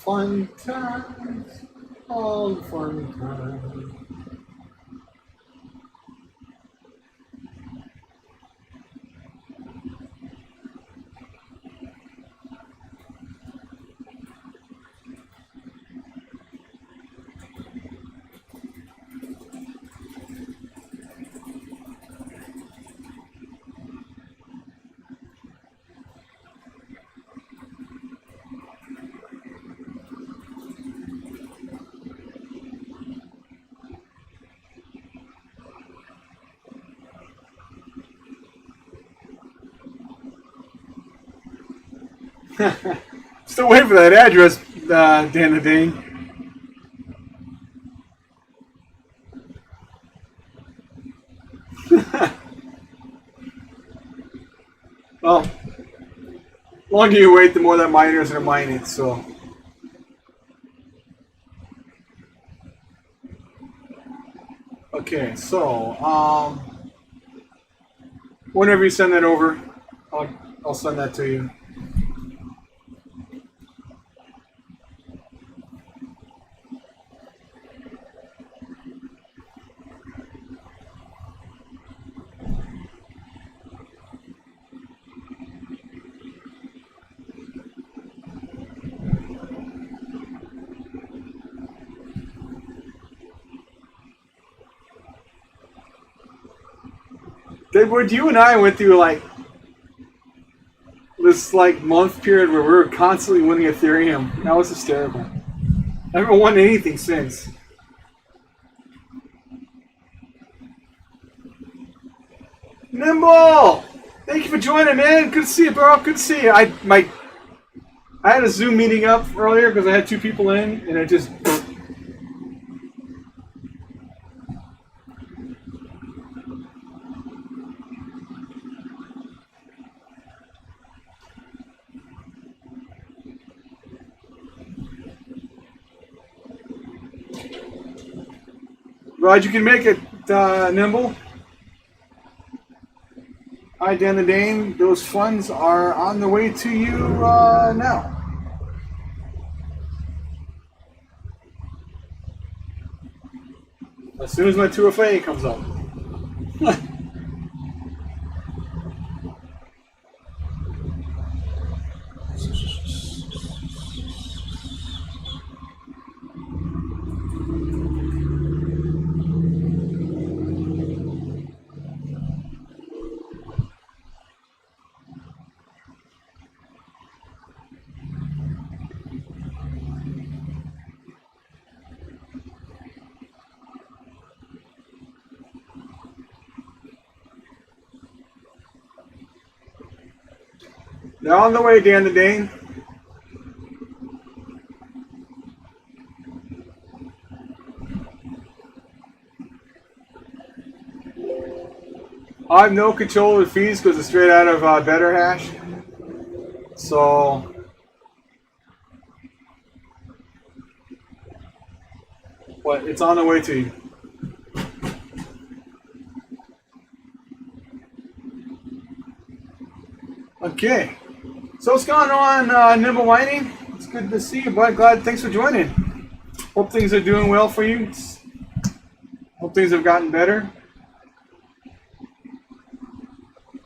fun times, all fun times. Still waiting for that address, Dan the Dane. Well, the longer you wait, the more that miners are mining, so. Okay, so, whenever you send that over, I'll send that to you. Deadwood, you and I went through like this like month period where we were constantly winning Ethereum. That was hysterical. I haven't won anything since. Nimble! Thank you for joining, man. Good to see you, bro. Good to see you. I had a Zoom meeting up earlier because I had 2 people in, and it just. Glad you can make it, Nimble. Hi, Dan the Dane. Those funds are on the way to you now. As soon as my 2FA comes up. They're on the way, Dan the Dane. I have no control of the fees because it's straight out of Better Hash. So, but it's on the way to you. Okay. So what's going on, Nimble Mining? It's good to see you, bud. Glad. Thanks for joining. Hope things are doing well for you. things have gotten better.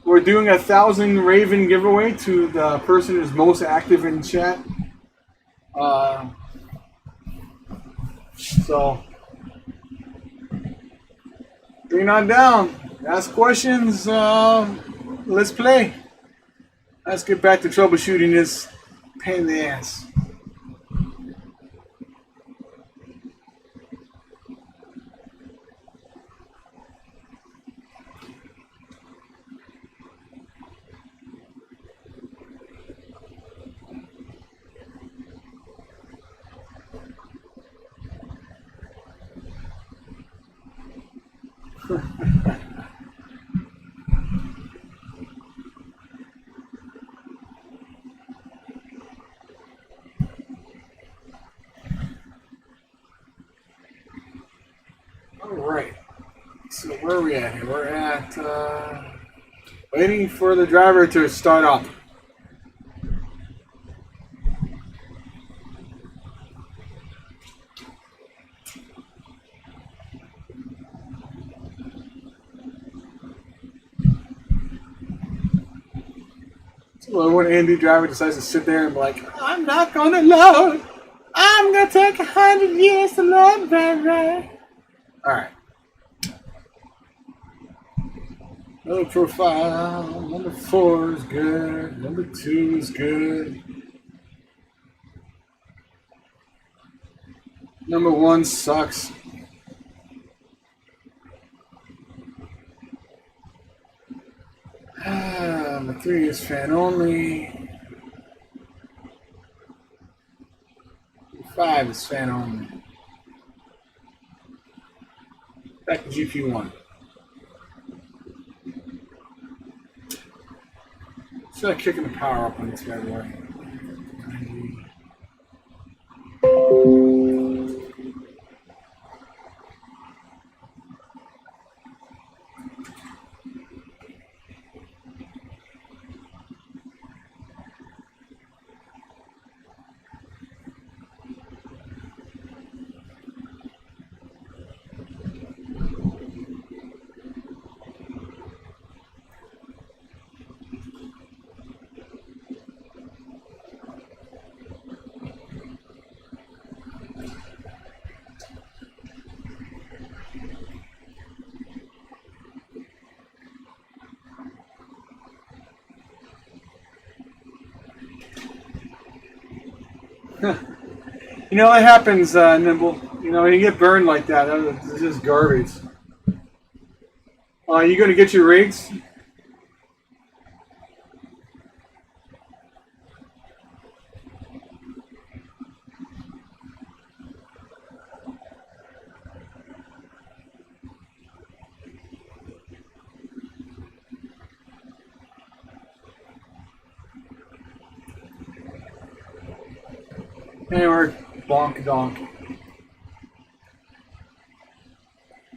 We're doing a 1,000 Raven giveaway to the person who's most active in chat. So bring it on down. Ask questions. Let's play. Let's get back to troubleshooting this pain in the ass. Alright, so where are we at here? We're at waiting for the driver to start up. So when Andy driver decides to sit there and be like, I'm not gonna load. I'm gonna take 100 years to load, baby. Alright. Low profile, number 4 is good, number 2 is good. Number 1 sucks. Number 3 is fan only. Number 5 is fan only. Back to GP1. Start kicking the power up on this bad boy. You know, that happens, Nimble. You know, you get burned like that. It's just garbage. You going to get your rigs? And we're bonk donk.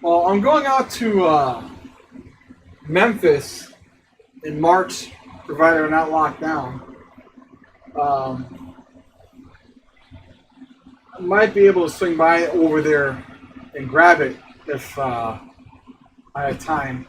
Well, I'm going out to Memphis in March, provided we're not locked down. I might be able to swing by over there and grab it if I have time.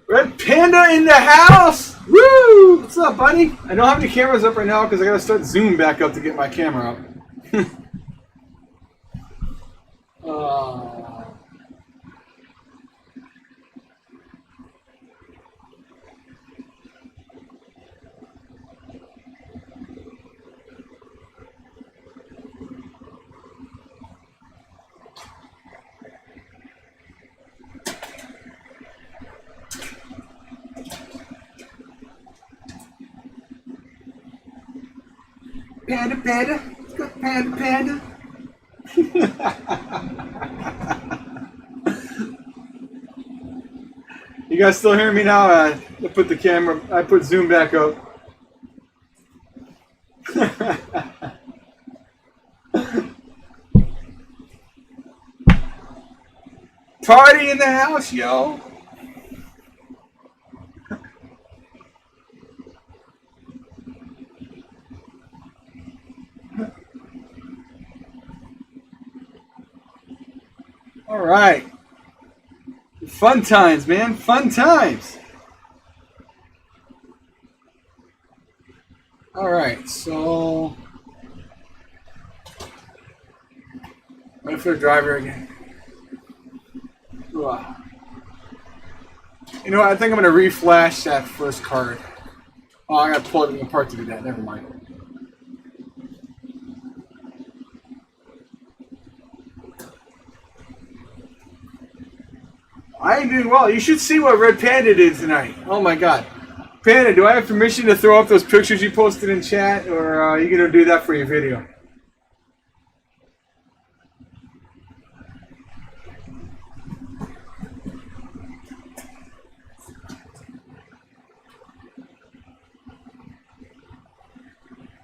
Red Panda in the house! Woo! What's up, buddy? I don't have any cameras up right now because I gotta start Zoom back up to get my camera up. Panda, panda. Let's go, panda, panda. You guys still hear me now? I put Zoom back up. Party in the house, yo. All right. Fun times, man. Fun times. All right. So, wait for the driver again. Wow. You know what? I think I'm going to reflash that first card. Oh, I got to pull it apart to do that. Never mind. I ain't doing well. You should see what Red Panda did tonight. Oh my God. Panda, do I have permission to throw up those pictures you posted in chat, or are you going to do that for your video?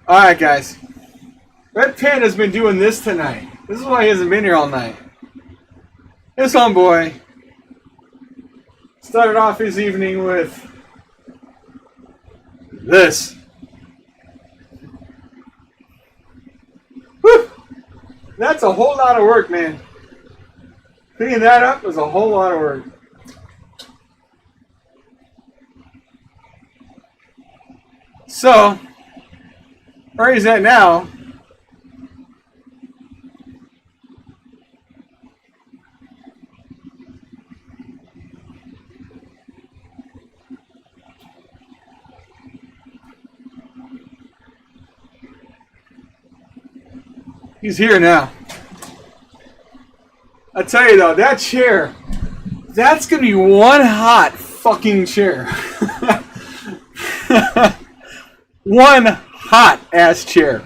Alright guys. Red Panda's been doing this tonight. This is why he hasn't been here all night. This homeboy started off his evening with this. Whew. That's a whole lot of work, man. Cleaning that up was a whole lot of work. So, where he's at now, he's here now. I tell you though, that chair, that's gonna be one hot fucking chair. One hot ass chair.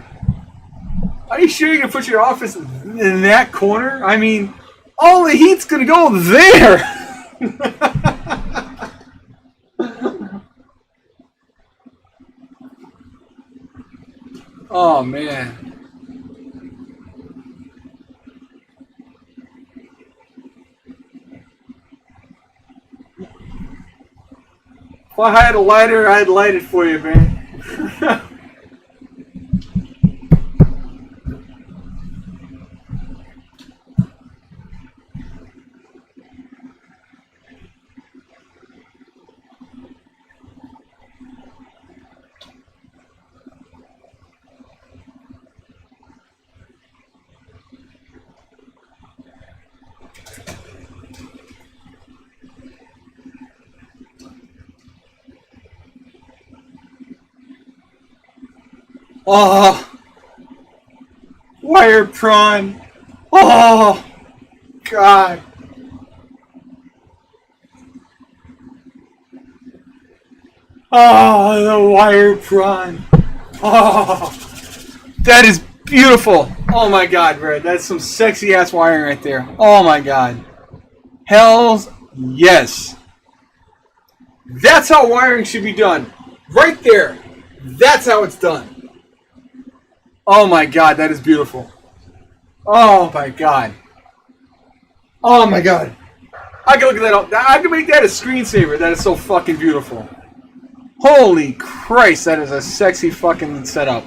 Are you sure you can put your office in that corner? I mean, all the heat's gonna go there. Oh man. If I had a lighter, I'd light it for you, man. Oh, wire prawn. Oh, God. Oh, the wire prawn. Oh, that is beautiful. Oh my God, Red. That's some sexy ass wiring right there. Oh my God. Hells yes. That's how wiring should be done. Right there. That's how it's done. Oh my God, that is beautiful. Oh my God. Oh my God. I can look at that. I can make that a screensaver. That is so fucking beautiful. Holy Christ, that is a sexy fucking setup.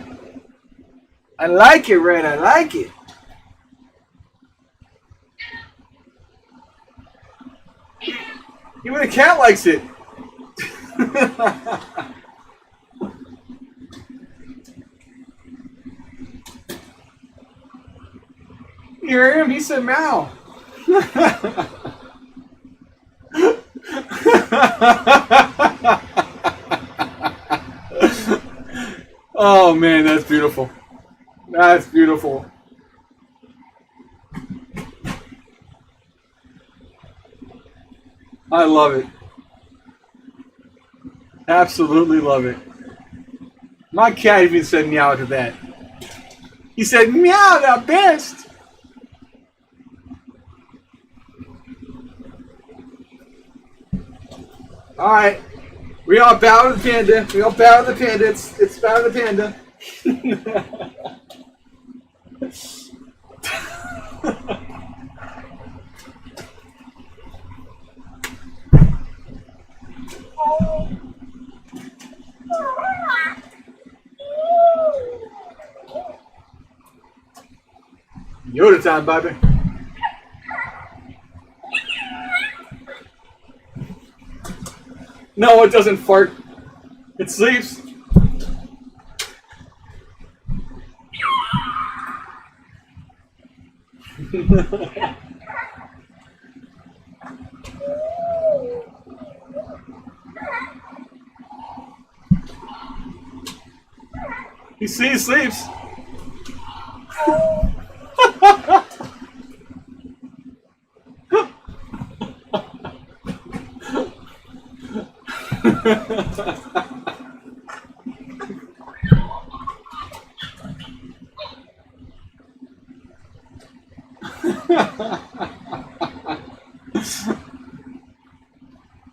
I like it, Red. I like it. Even the cat likes it. You hear him? He said meow. Oh man, that's beautiful. That's beautiful. I love it. Absolutely love it. My cat even said meow to that. He said, meow, the best. All right. We all bow to the panda. We all bow to the panda. It's bow to the panda. Yoda time, baby. No, it doesn't fart. It sleeps. He sleeps.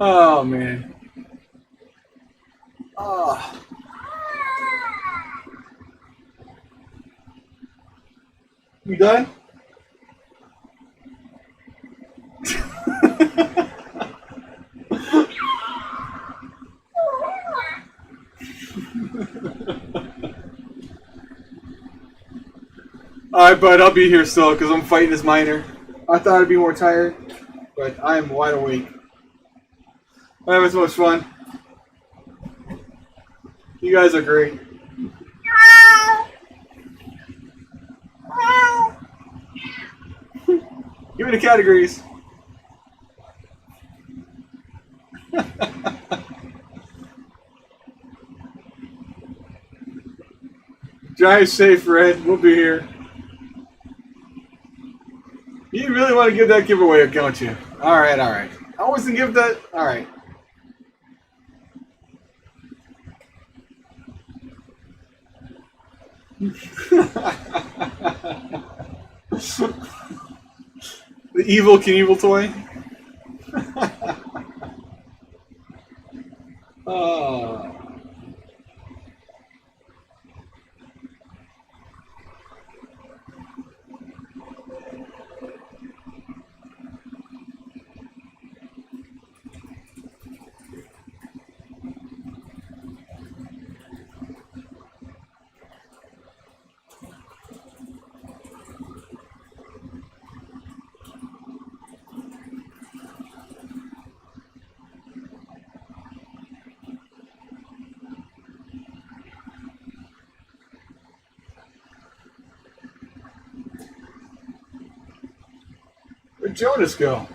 Oh man. Oh. You done? Alright, bud, I'll be here still because I'm fighting this miner. I thought I'd be more tired, but I am wide awake. I'm having so much fun. You guys are great. Give me the categories. Drive safe, Red. We'll be here. You really want to give that giveaway, don't you? Alright, alright. I wasn't give that. Alright. The evil Knievel toy. Oh. Where'd Jonas go?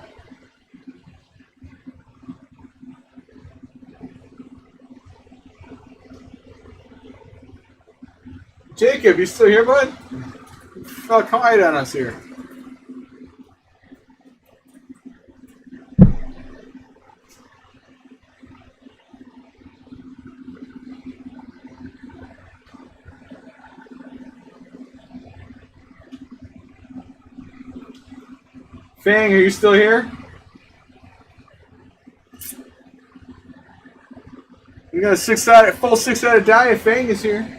Jacob, you still here, bud? Fell quiet on us here. Fang, are you still here? We got a full six-sided die if Fang is here.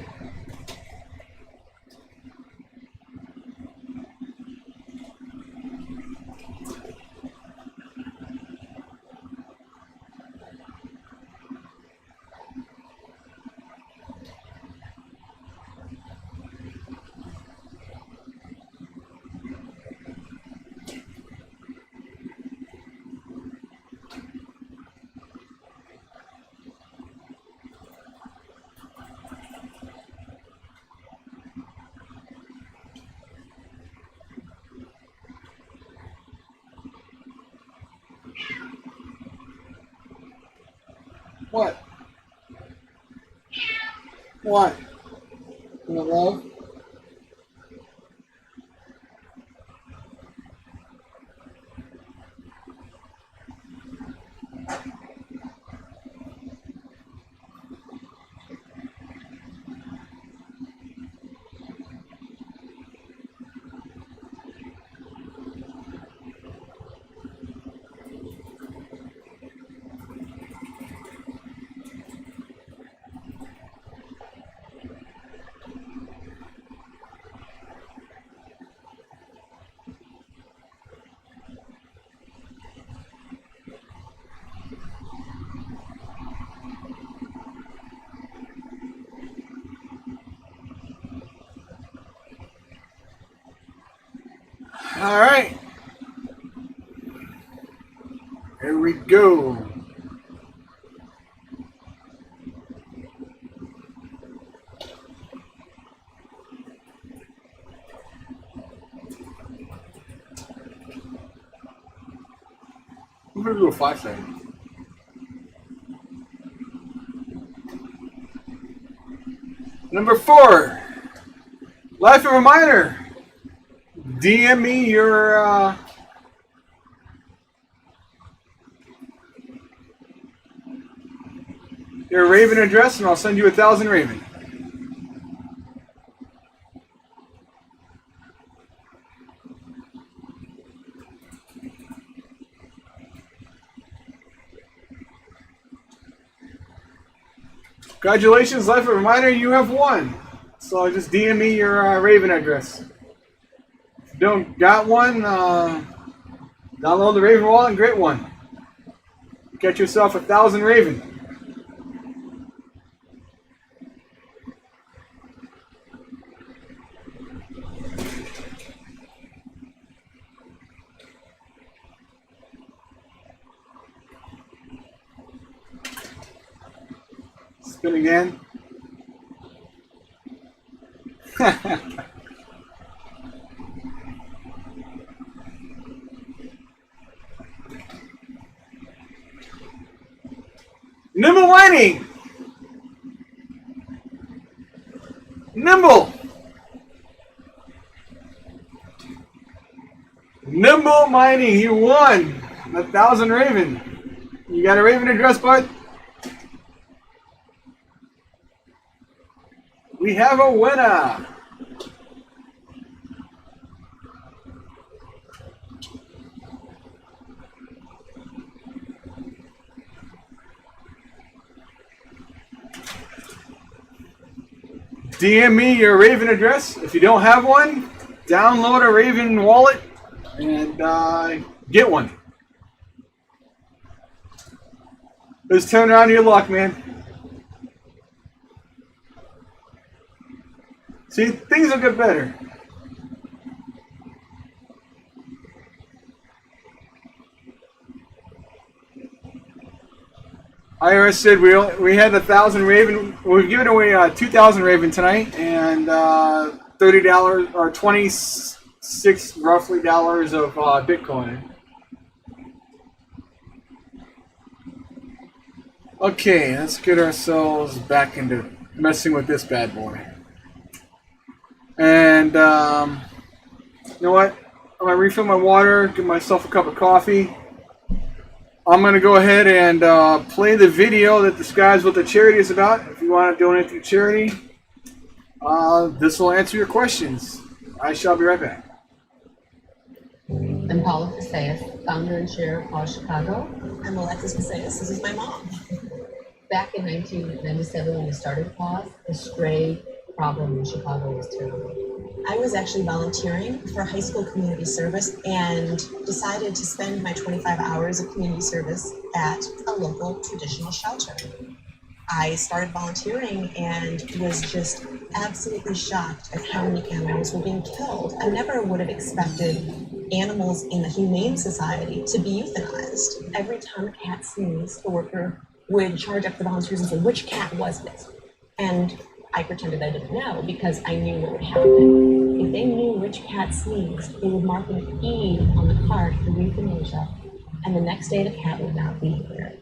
What? What? You want love? All right. Here we go. I'm going to do a 5-second. Number 4. Life of a minor. DM me your Raven address, and I'll send you 1,000 Raven. Congratulations, Life of a Minor, you have won. So just DM me your Raven address. If you don't got one, download the Raven wallet and create one. Get yourself 1,000 Raven. Spin again. Nimble whining. Nimble. Nimble mining. You won 1,000 Raven. You got a Raven address, bud? We have a winner. DM me your Raven address. If you don't have one, download a Raven wallet and get one. Let's turn around your luck, man. See, things will get better. IRS said we had 1,000 Raven. We've given away 2,000 Raven tonight, and $30 or 26 roughly dollars of Bitcoin. Okay, let's get ourselves back into messing with this bad boy. And you know what? I'm gonna refill my water, give myself a cup of coffee. I'm going to go ahead and play the video that describes what the charity is about. If you want to donate to charity, this will answer your questions. I shall be right back. I'm Paula Casillas, founder and chair of Paws Chicago. I'm Alexis Casillas. This is my mom. Back in 1997, when we started Paws, the stray problem in Chicago was terrible. I was actually volunteering for high school community service and decided to spend my 25 hours of community service at a local traditional shelter. I started volunteering and was just absolutely shocked at how many animals were being killed. I never would have expected animals in the Humane Society to be euthanized. Every time a cat sneezed, the worker would charge up the volunteers and say, "Which cat was this?" And I pretended I didn't know because I knew what would happen. If they knew which cat sneezed, they would mark an E on the card for euthanasia, and the next day the cat would not be here.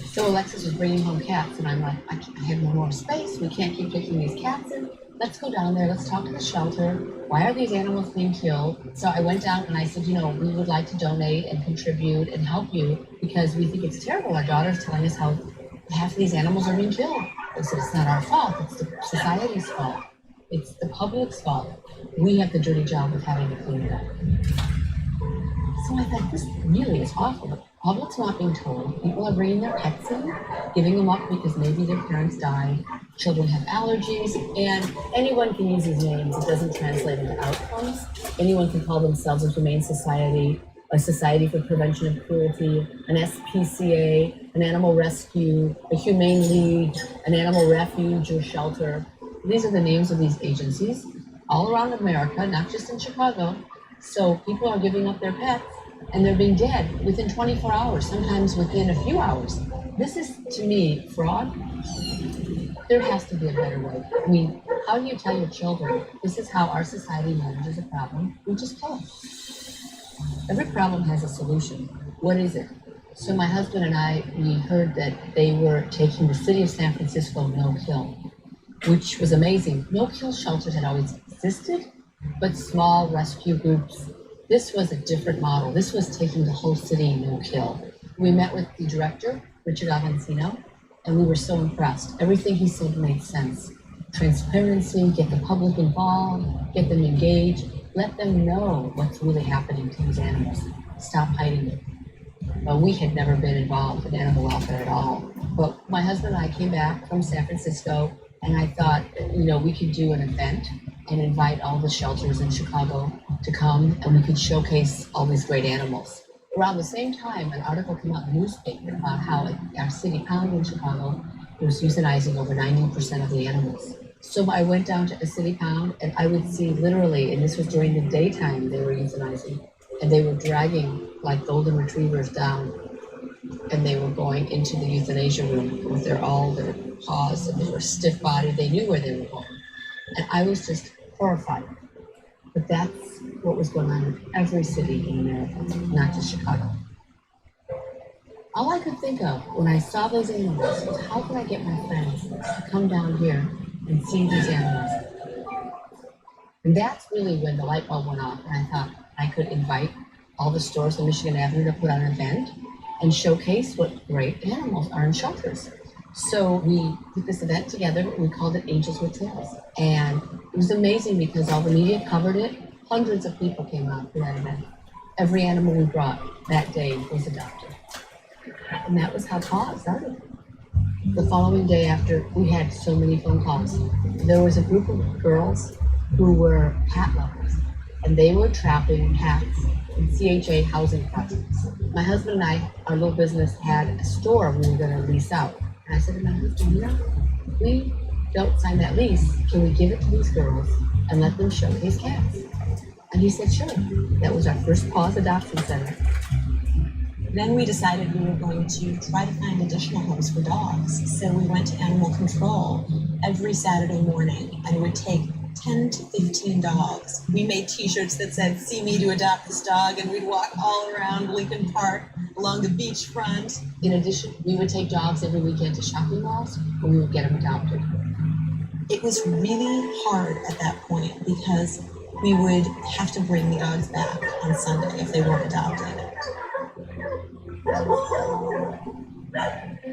So Alexis was bringing home cats, and I'm like, I have no more space. We can't keep taking these cats in. Let's go down there. Let's talk to the shelter. Why are these animals being killed? So I went down and I said, we would like to donate and contribute and help you because we think it's terrible. Our daughter's telling us how half of these animals are being killed. I said, it's not our fault. It's the society's fault. It's the public's fault. We have the dirty job of having to clean it up. So I thought, this really is awful. The public's not being told. People are bringing their pets in, giving them up because maybe their parents died. Children have allergies, and anyone can use these names. It doesn't translate into outcomes. Anyone can call themselves a Humane Society, a Society for Prevention of Cruelty, an SPCA, an Animal Rescue, a Humane League, an Animal Refuge or Shelter. These are the names of these agencies. all around America, not just in Chicago. So people are giving up their pets and they're being dead within 24 hours, sometimes within a few hours. This is, to me, fraud. There has to be a better way. I mean, how do you tell your children this is how our society manages a problem? We just kill them. Every problem has a solution. What is it? So my husband and I, we heard that they were taking the city of San Francisco no-kill, which was amazing. No-kill shelters had always existed, but small rescue groups. This was a different model. This was taking the whole city no-kill. We met with the director, Richard Avancino, and we were so impressed. Everything he said made sense. Transparency, get the public involved, get them engaged, let them know what's really happening to these animals. Stop hiding it. Well, we had never been involved in animal welfare at all. But my husband and I came back from San Francisco, and I thought, we could do an event and invite all the shelters in Chicago to come, and we could showcase all these great animals. Around the same time, an article came out in the newspaper about how our city pound in Chicago was euthanizing over 90% of the animals. So I went down to a city pound, and I would see literally, and this was during the daytime, they were euthanizing, and they were dragging like golden retrievers down, and they were going into the euthanasia room with their paws, and they were stiff-bodied. They knew where they were going, and I was just horrified. But that's what was going on in every city in America, not just Chicago. All I could think of when I saw those animals was, how can I get my friends to come down here and see these animals? And that's really when the light bulb went off, and I thought I could invite all the stores on Michigan Avenue to put on an event and showcase what great animals are in shelters. So we put this event together. We called it Angels with Tails. And it was amazing because all the media covered it. Hundreds of people came out for that event. Every animal we brought that day was adopted. And that was how Paws started. The following day after, we had so many phone calls. There was a group of girls who were cat lovers, and they were trapping cats in CHA housing projects. My husband and I, our little business, had a store we were going to lease out. And I said to my husband, if we don't sign that lease, can we give it to these girls and let them showcase cats? And he said, sure. That was our first Paws Adoption Center. Then we decided we were going to try to find additional homes for dogs. So we went to animal control every Saturday morning and would take 10 to 15 dogs. We made t-shirts that said, see me to adopt this dog, and we'd walk all around Lincoln Park, along the beachfront. In addition, we would take dogs every weekend to shopping malls, and we would get them adopted. It was really hard at that point because we would have to bring the dogs back on Sunday if they weren't adopted.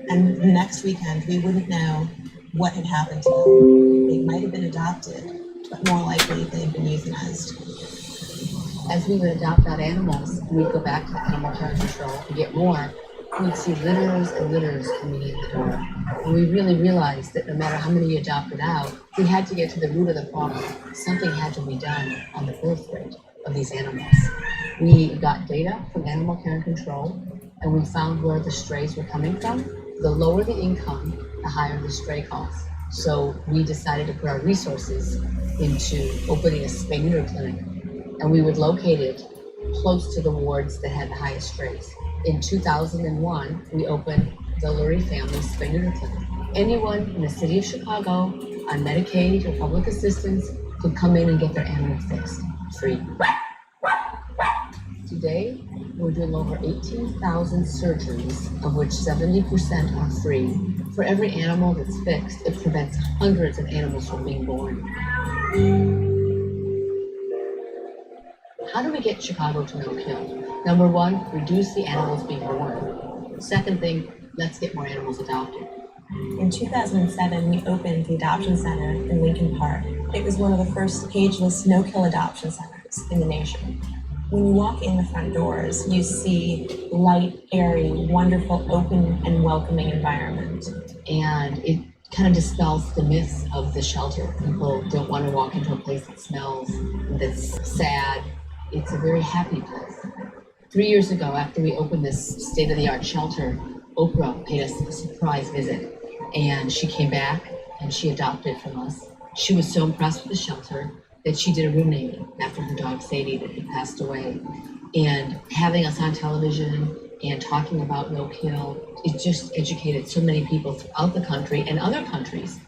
And the next weekend, we wouldn't know what had happened to them. They might have been adopted, but more likely they'd been euthanized. As we would adopt out animals, we'd go back to animal care control to get more. We'd see litters and litters coming in the door. And we really realized that no matter how many you adopted out, we had to get to the root of the problem. Something had to be done on the birth rate of these animals. We got data from animal care and control, and we found where the strays were coming from. The lower the income, the higher the stray costs. So we decided to put our resources into opening a spay neuter clinic, and we would locate it close to the wards that had the highest strays. In 2001, we opened the Lurie Family Spay Neuter Clinic. Anyone in the city of Chicago on Medicaid or public assistance could come in and get their animal fixed, free. Today, we're doing over 18,000 surgeries, of which 70% are free. For every animal that's fixed, it prevents hundreds of animals from being born. How do we get Chicago to no kill? Number one, reduce the animals being born. Second thing, let's get more animals adopted. In 2007, we opened the adoption center in Lincoln Park. It was one of the first cageless no-kill adoption centers in the nation. When you walk in the front doors, you see light, airy, wonderful, open, and welcoming environment. And it kind of dispels the myths of the shelter. People don't want to walk into a place that smells, that's sad. It's a very happy place. 3 years ago, after we opened this state-of-the-art shelter, Oprah paid us a surprise visit, and she came back and she adopted from us. She was so impressed with the shelter that she did a room naming after her dog Sadie that had passed away. And having us on television and talking about no kill, it just educated so many people throughout the country and other countries.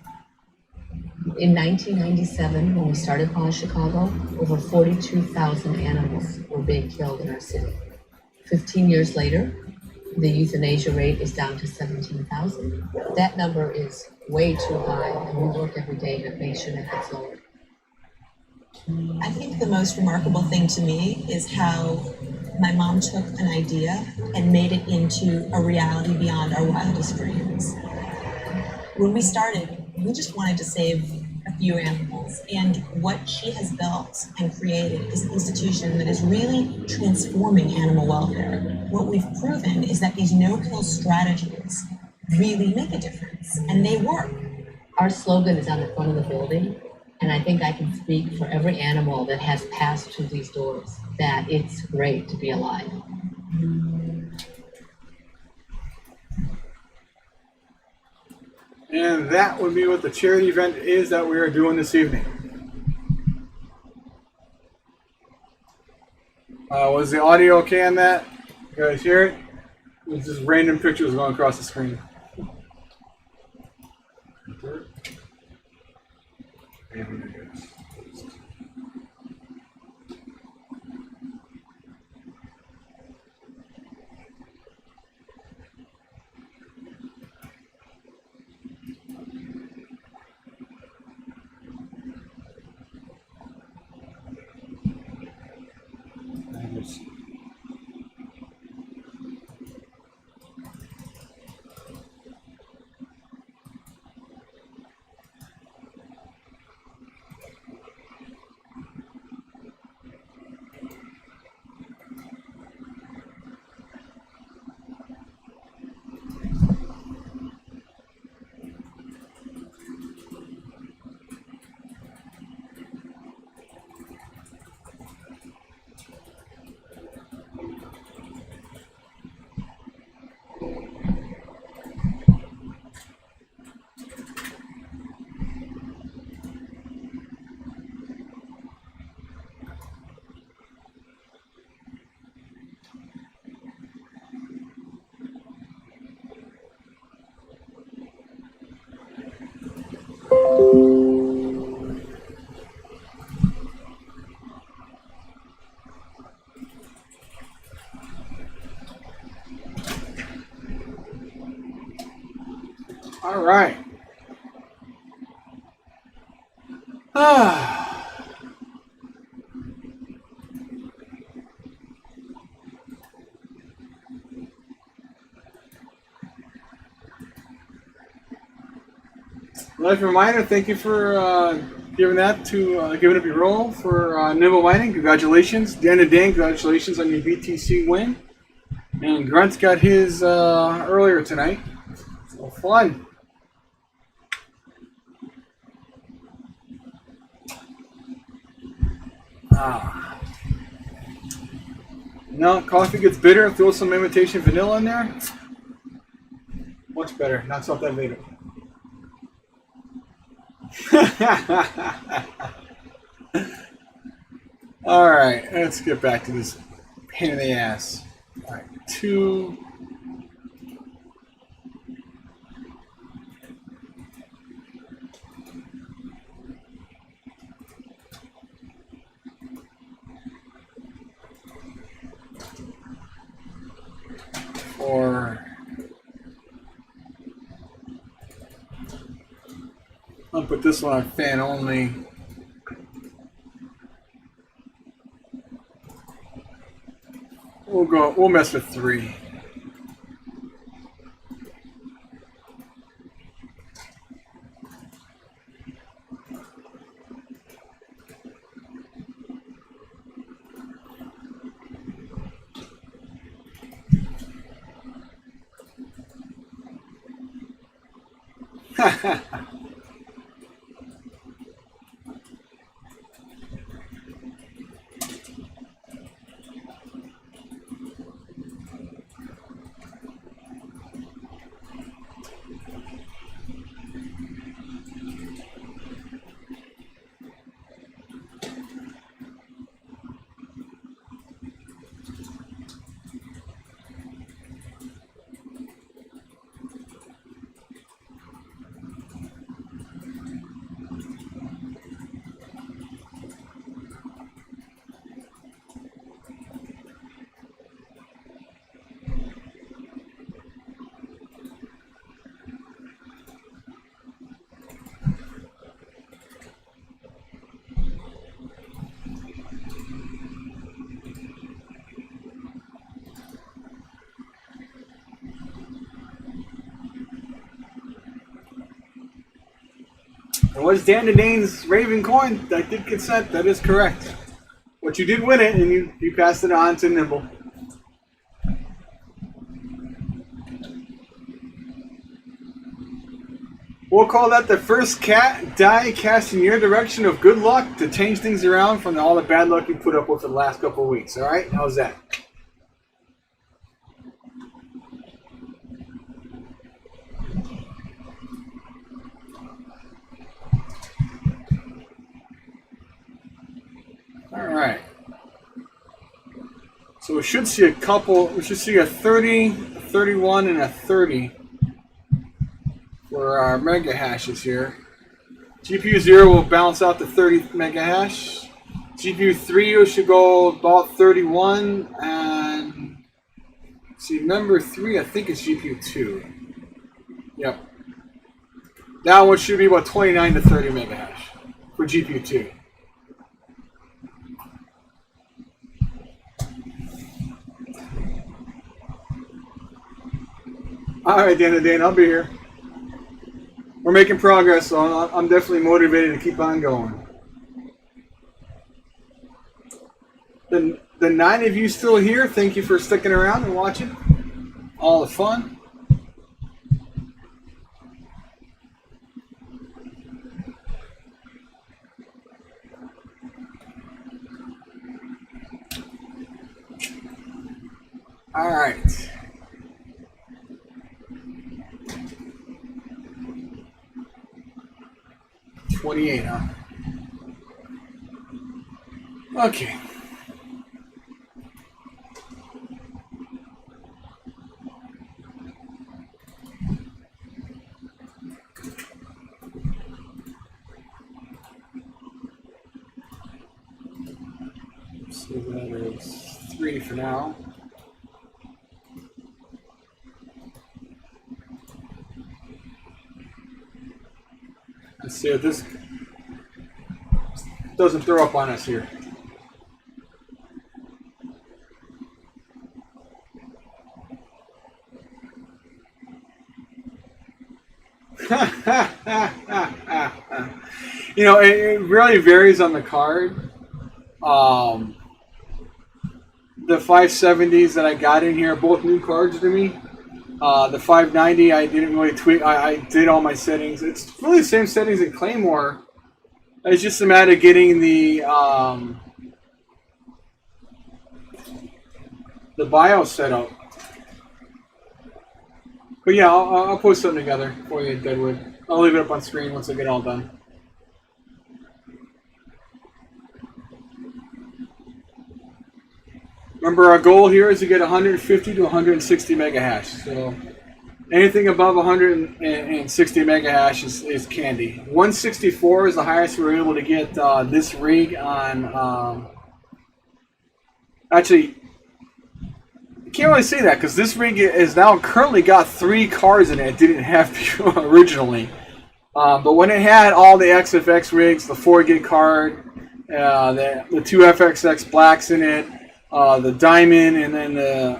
In 1997, when we started Paws Chicago, over 42,000 animals were being killed in our city. 15 years later, the euthanasia rate is down to 17,000. That number is way too high, and we work every day to make sure that gets lowered. I think the most remarkable thing to me is how my mom took an idea and made it into a reality beyond our wildest dreams. When we started, we just wanted to save a few animals, and what she has built and created is an institution that is really transforming animal welfare. What we've proven is that these no-kill strategies really make a difference, and they work. Our slogan is on the front of the building, and I think I can speak for every animal that has passed through these doors, that it's great to be alive. And that would be what the charity event is that we are doing this evening. Was the audio okay on that? You guys hear it? It's just random pictures going across the screen. All right. Life reminder, thank you for giving that to giving up your role for Nimble Mining. Congratulations. Dan and Dan, congratulations on your BTC win. And Grunt's got his earlier tonight. So fun. No, coffee gets bitter. Throw some imitation vanilla in there. Much better. Knocks off that later. All right, let's get back to this pain in the ass. All right, 2. Or I'll put this one on fan only. We'll mess with 3. It was Dan Dane's Raven coin. I did get sent. That is correct. But you did win it, and you passed it on to Nimble. We'll call that the first die cast in your direction of good luck to change things around from all the bad luck you put up with the last couple of weeks. All right? How's that? All right. So we should see a couple. We should see a 30, a 31, and a 30 for our mega hashes here. GPU 0 will balance out the 30 mega hash. GPU 3 should go about 31, and see, number 3 I think is GPU 2. Yep. That one should be about 29 to 30 mega hash for GPU 2. All right, Dan, I'll be here. We're making progress, so I'm definitely motivated to keep on going. The 9 of you still here, thank you for sticking around and watching all the fun. All right. $28, huh? Okay. So that is 3 for now. Let's see if this doesn't throw up on us here. You know, it really varies on the card. The 570s that I got in here are both new cards to me. The 590, I didn't really tweak. I did all my settings. It's really the same settings in Claymore. It's just a matter of getting the BIOS set up. But yeah, I'll put something together for you, Deadwood. I'll leave it up on screen once I get it all done. Remember, our goal here is to get 150 to 160 mega hash. So anything above 160 mega hash is candy. 164 is the highest we were able to get this rig on. Actually, you can't really say that because this rig is now currently got 3 cards in it. It didn't have originally. But when it had all the XFX rigs, the 4 gig card, the 2 FXX blacks in it, the diamond, and then the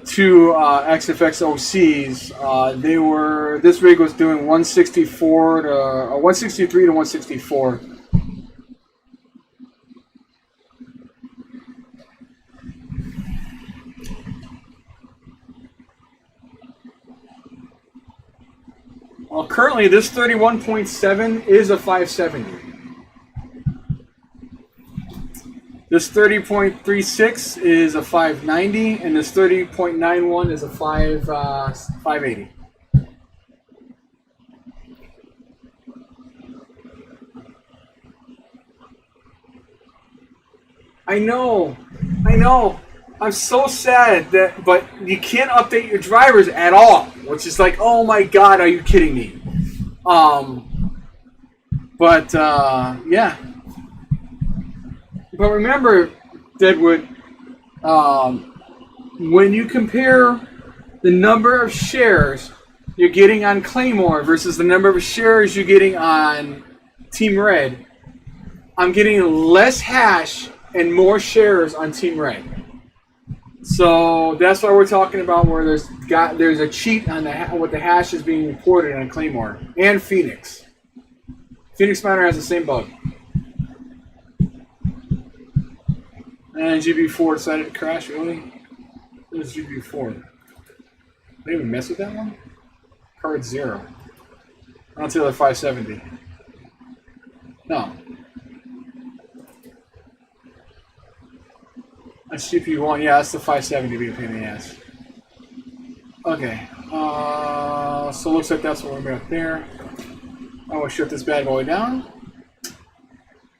2 XFX OCs, this rig was doing 164 to 163 to 164. Well, currently this 31.7 is a 570. This 30.36 is a 590, and this 30.91 is a 580. I know. I'm so sad but you can't update your drivers at all, which is like, oh my God, are you kidding me? Yeah. But remember, Deadwood, when you compare the number of shares you're getting on Claymore versus the number of shares you're getting on Team Red, I'm getting less hash and more shares on Team Red. So that's why we're talking about where there's a cheat on what the hash is being reported on Claymore and Phoenix. Phoenix Miner has the same bug. And GB4 decided to crash, really? Where's GB4? Did they even mess with that one? Card 0. Until the 570. No. That's GP1. Yeah, that's the 570 being a pain in the ass. Okay. So it looks like that's what we're going to there. I will shut this bad boy down.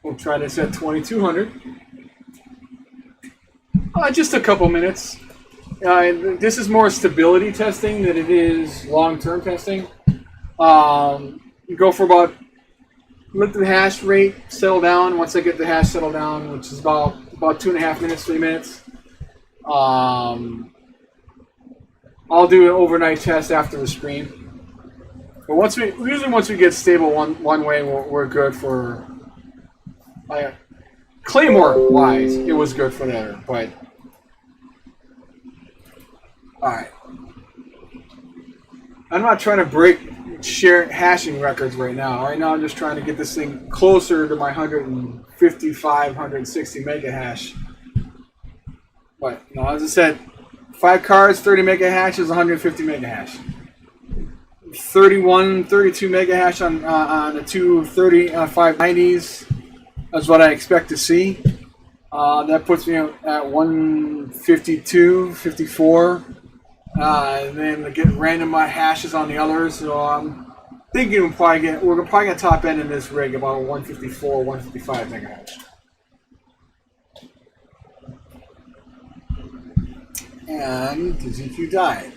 We'll try this at 2200. Just a couple minutes. This is more stability testing than it is long-term testing. You go for about, let the hash rate settle down. Once I get the hash settled down, which is about 2.5 minutes, 3 minutes, I'll do an overnight test after the stream. But usually once we get stable one way, we're good for. Claymore wise, it was good for there, but all right. I'm not trying to break hashing records right now. Right now, I'm just trying to get this thing closer to my 155, 160 mega hash. But as I said, 5 cards, 30 mega hash is 150 mega hash. 31, 32 mega hash on the 230 590s. That's what I expect to see. That puts me at 152, 54. And then to get random hashes on the others. So I'm thinking we're probably going to top end in this rig about 154, 155 mega hash. And the GPU died.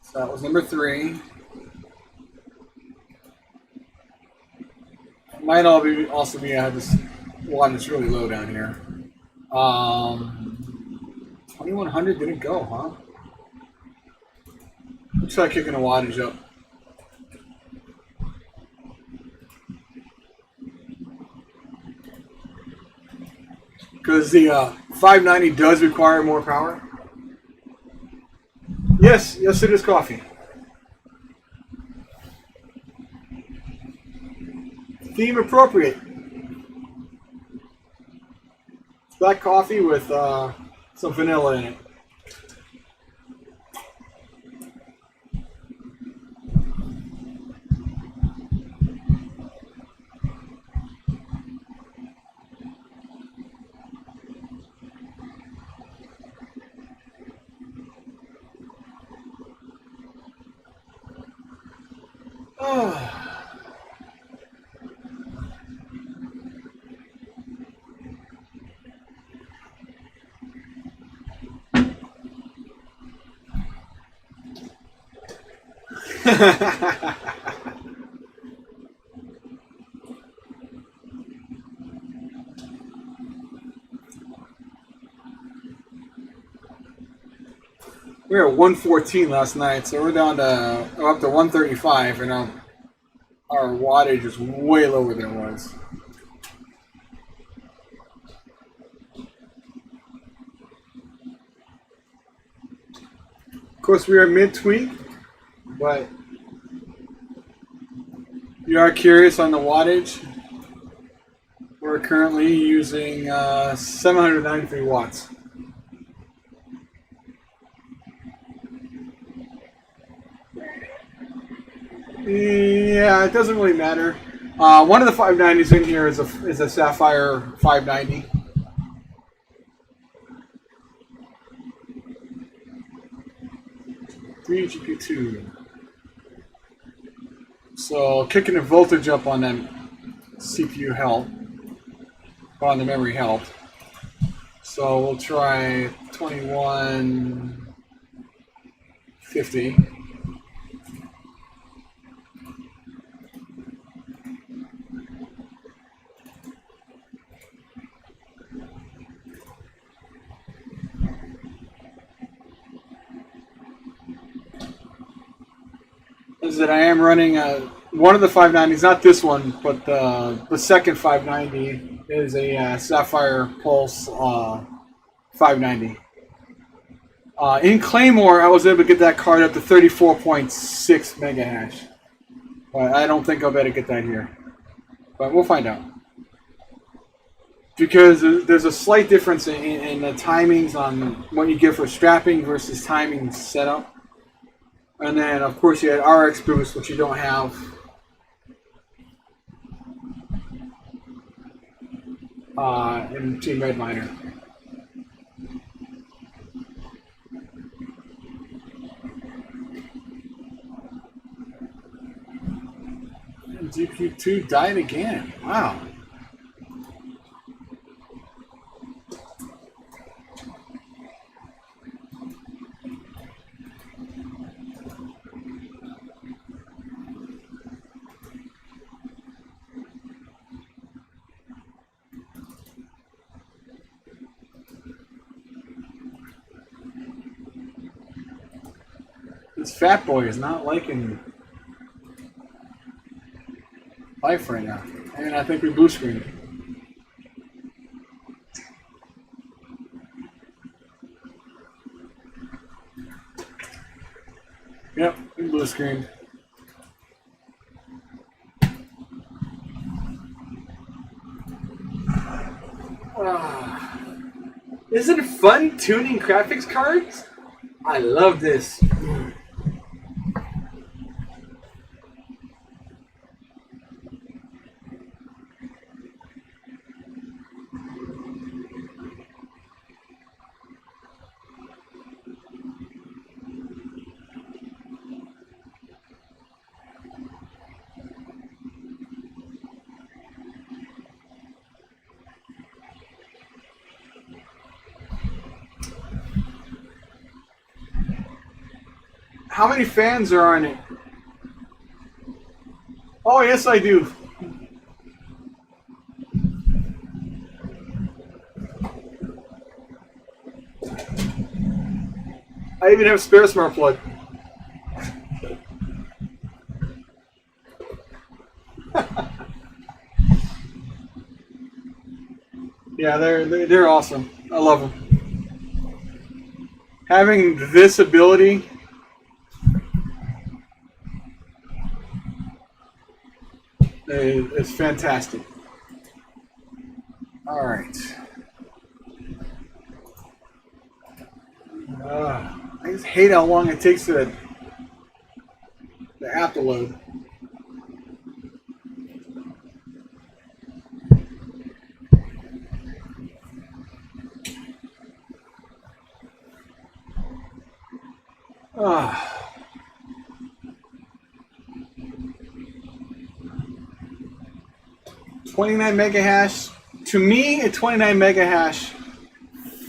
So that was number 3. It might also be I have this one that's really low down here. 2100 didn't go, huh? Let's try kicking the wattage up. Because the 590 does require more power. Yes, it is coffee. Theme appropriate. Black coffee with some vanilla in it. We were at 114 last night, so we're up to 135, and our wattage is way lower than it was. Of course, we are mid-tweak, but if you are curious on the wattage, we're currently using 793 watts. Yeah, it doesn't really matter. One of the 590s in here is a Sapphire 590. GP2. So kicking the voltage up on that CPU helped, on the memory helped. So we'll try 2150. is that I am running one of the 590s, not this one, but the second 590 is a Sapphire Pulse 590. In Claymore, I was able to get that card up to 34.6 mega hash. But I don't think I'll be able to get that here. But we'll find out. Because there's a slight difference in the timings on what you get for strapping versus timing setup. And then, of course, you had RX boost, which you don't have. In Team Redminer. And GP2 died again. Wow. This fat boy is not liking life right now. And I think we blue screened. Yep, we blue screened. Isn't it fun tuning graphics cards? I love this. How many fans are on it? Oh, yes, I do. I even have spare smart plug. Yeah, they're awesome. I love them. Having this ability is fantastic. All right. I just hate how long it takes the app to load. Ah. 29 mega hash. To me, at 29 mega hash,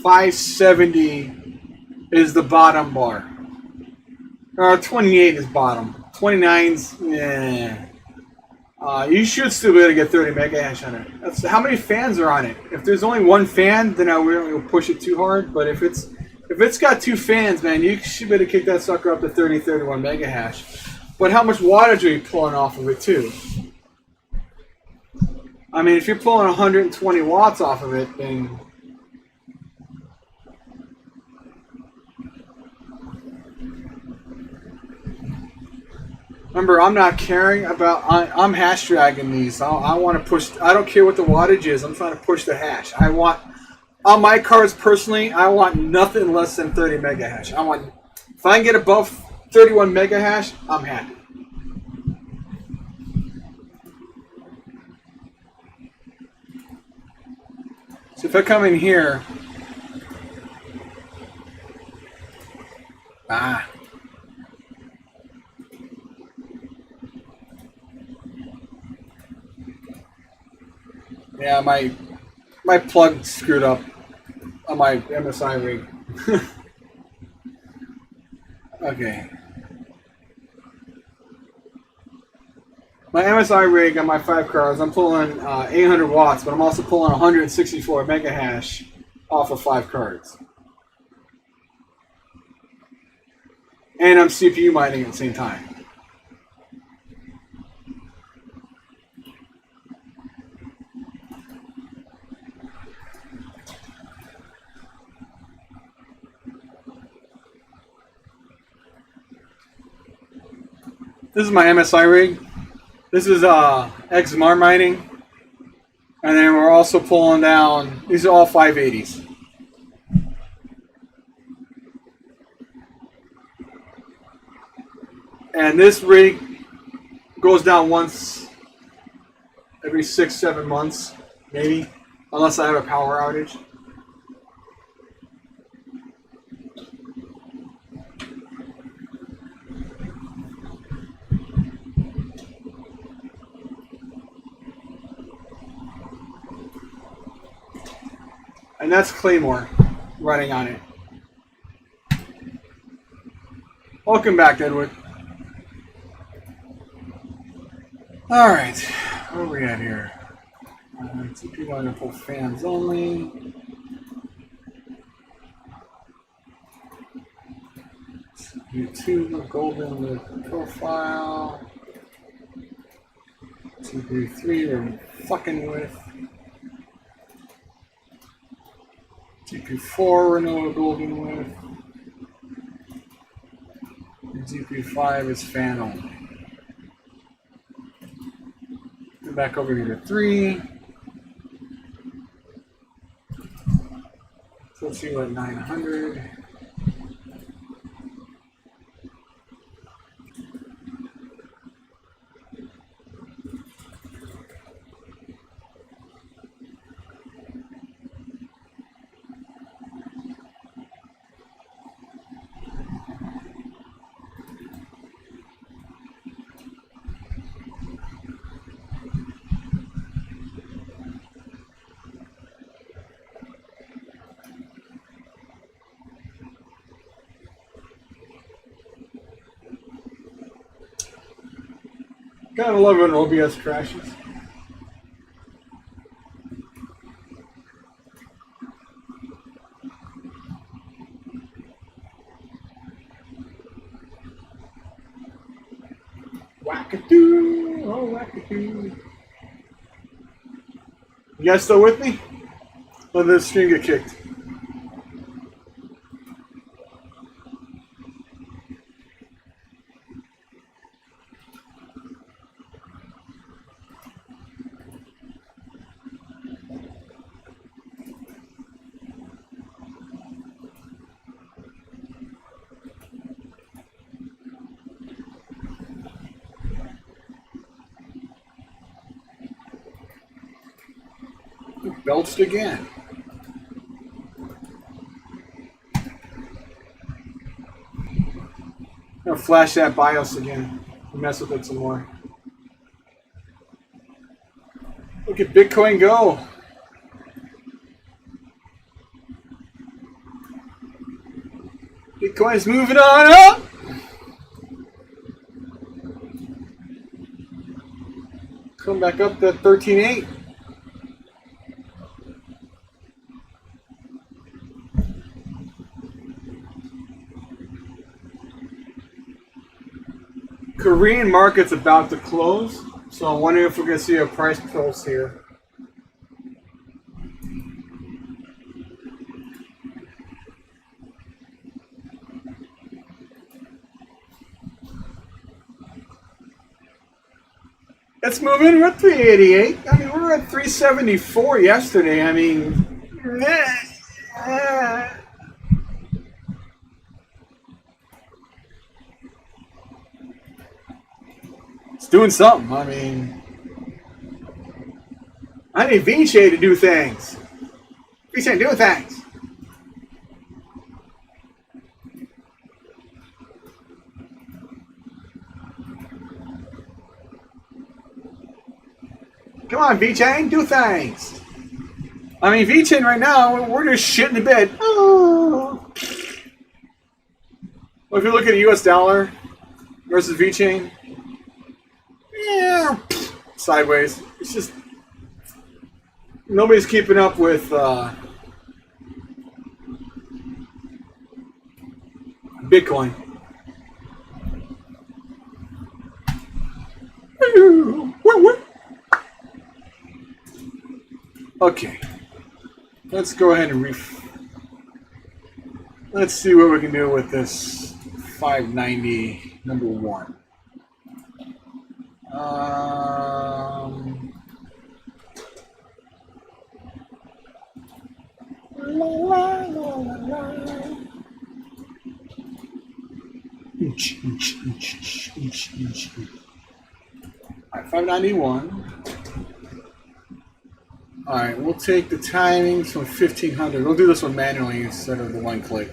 570 is the bottom bar. 28 is bottom. 29's, yeah. You should still be able to get 30 mega hash on it. That's how many fans are on it. If there's only one fan, then I won't push it too hard. But if it's got two fans, man, you should be able to kick that sucker up to 30, 31 mega hash. But how much wattage are you pulling off of it too? I mean, if you're pulling 120 watts off of it, then remember, I'm not caring about. I'm hash dragging these. I want to push. I don't care what the wattage is. I'm trying to push the hash. I want on my cards personally. I want nothing less than 30 mega hash. I want if I can get above 31 mega hash, I'm happy. So if I come in here, yeah, my plug screwed up on my MSI rig. Okay. My MSI rig on my 5 cards, I'm pulling 800 watts, but I'm also pulling 164 mega hash off of 5 cards. And I'm CPU mining at the same time. This is my MSI rig. This is XMR mining. And then we're also pulling down, these are all 580s. And this rig goes down once every 6-7 months, maybe, unless I have a power outage. And that's Claymore running on it. Welcome back, Edward. All right, where are we at here? TP wonderful fans only. YouTube golden with profile. 233 we're fucking with. GP4 Renault golden with. GP5 is fan only. Go back over here to 3. So let's see what 900. Gotta love when OBS crashes. Wackadoo! Oh, wackadoo. You guys still with me? Or did the stream get kicked? Belched again. I'm gonna flash that BIOS again. Mess with it some more. Look at Bitcoin go. Bitcoin's moving on up. Come back up to 13.8. Korean market's about to close, so I'm wondering if we're going to see a price pulse here. It's moving. We're at 388. I mean, we were at 374 yesterday. I mean, it's doing something. I mean, I need Vinci to do things. Vinci do things. Come on, V-Chain, do things. I mean, V-Chain right now, we're just shitting the bed. Oh. Well, if you look at the US dollar versus V-Chain, yeah, sideways. It's just, nobody's keeping up with Bitcoin. Okay, let's go ahead and let's see what we can do with this 590 number 1. Alright, 591. Alright, we'll take the timings from 1500. We'll do this one manually instead of the one click.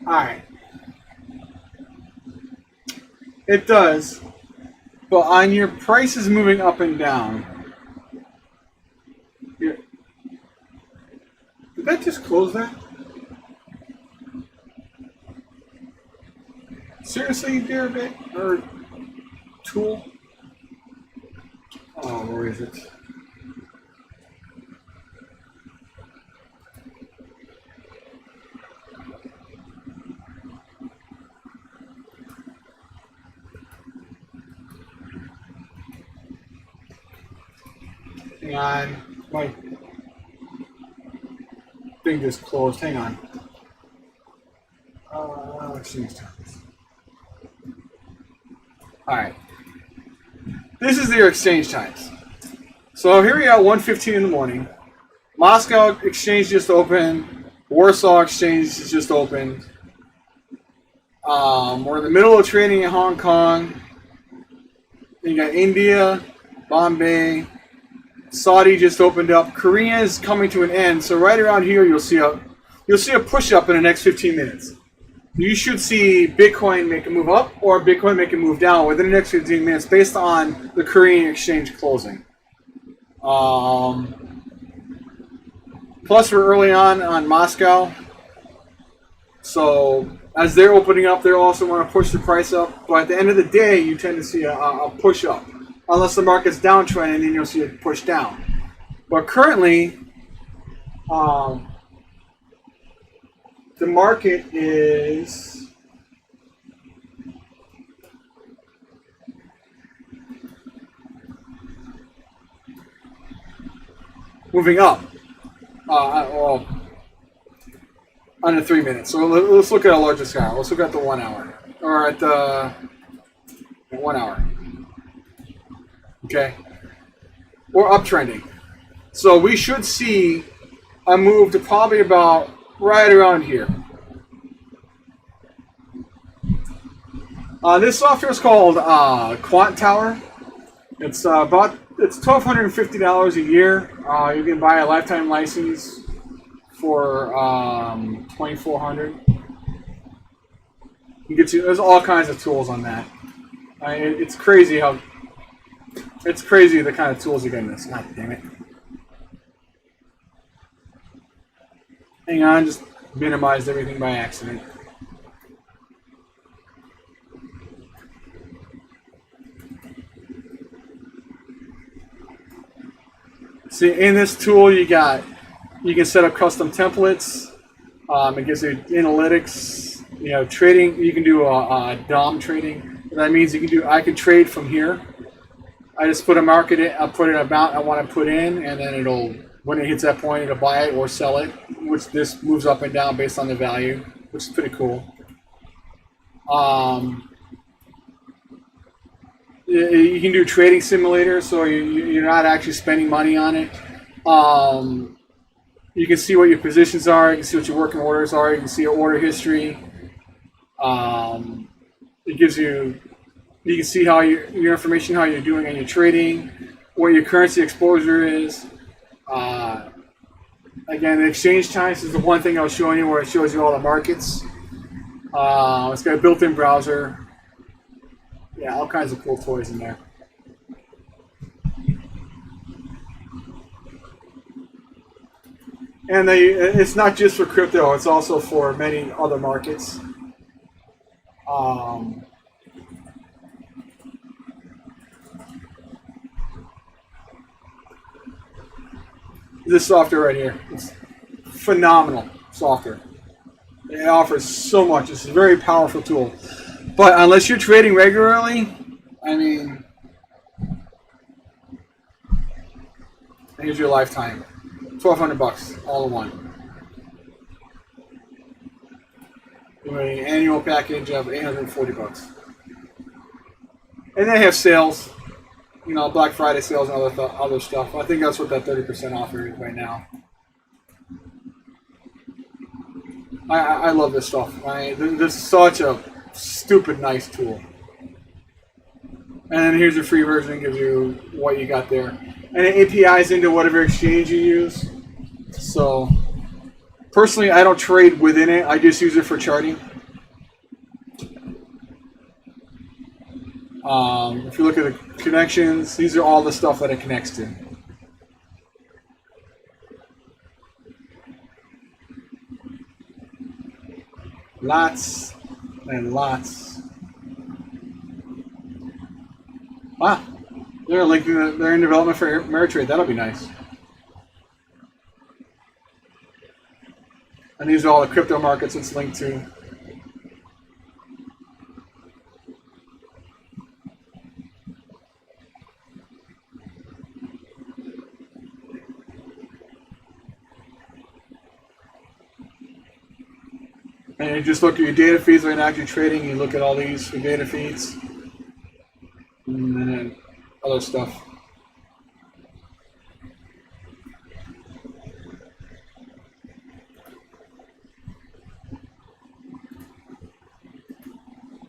Alright. It does. But on your prices moving up and down. Here. Did that just close that? Seriously, dear bit? Or tool? Oh, where is it? Hang on, my thing just closed. Hang on. Exchange times. All right. This is their exchange times. So here we are, 1:15 in the morning. Moscow exchange just opened. Warsaw exchange is just opened. We're in the middle of trading in Hong Kong. Then you got India, Bombay. Saudi just opened up. Korea is coming to an end, so right around here you'll see a push up in the next 15 minutes. You should see Bitcoin make a move up or Bitcoin make a move down within the next 15 minutes based on the Korean exchange closing. Plus we're early on Moscow, so as they're opening up, they also want to push the price up. But at the end of the day, you tend to see a push up. Unless the market's downtrending, then you'll see it push down. But currently, the market is moving up. Well, under 3 minutes. So let's look at a larger scale. Let's look at the 1 hour, or at the 1 hour. Okay, we're uptrending, so we should see a move to probably about right around here. This software is called Quant Tower. It's $1,250 a year. You can buy a lifetime license for $2,400. There's all kinds of tools on that. It's crazy the kind of tools you get in this. God damn it. Hang on, just minimized everything by accident. See, in this tool you can set up custom templates. It gives you analytics, trading. You can do a DOM trading. That means I can trade from here. I just put a market in, I put an amount I want to put in, and then when it hits that point, it'll buy it or sell it, which this moves up and down based on the value, which is pretty cool. You can do trading simulators, so you're not actually spending money on it. You can see what your positions are, you can see what your working orders are, you can see your order history. It gives you can see how your information, how you're doing on your trading, what your currency exposure is. Again, the exchange times is the one thing I was showing you where it shows you all the markets. It's got a built-in browser. Yeah, all kinds of cool toys in there. And it's not just for crypto, it's also for many other markets. This software right here, it's phenomenal software. It offers so much. It's a very powerful tool. But unless you're trading regularly, I mean, here's your lifetime. $1,200 all in one. An annual package of $840. And they have sales, you know, Black Friday sales and other stuff. I think that's what that 30% offer is right now. I love this stuff. This is such a stupid nice tool. And then here's your free version. It gives you what you got there. And it APIs into whatever exchange you use. So, personally, I don't trade within it. I just use it for charting. If you look at the connections, these are all the stuff that it connects to. Lots and lots. Wow, they're linking. They're in development for Ameritrade. That'll be nice. And these are all the crypto markets it's linked to. And you just look at your data feeds right now, you're trading, you look at all these for data feeds. And then other stuff.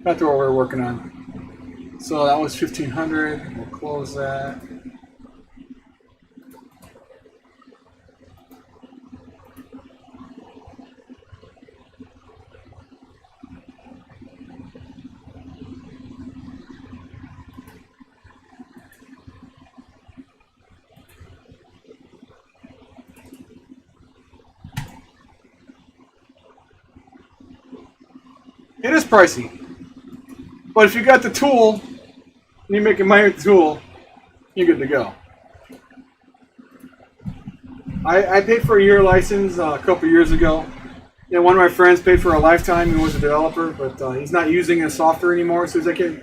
That's what we're working on. So that was 1,500. We'll close that. It is pricey, but if you got the tool and you're making money with the tool, you're good to go. I paid for a year license a couple years ago. You know, one of my friends paid for a lifetime. He was a developer, but he's not using his software anymore. So he's like, "Hey,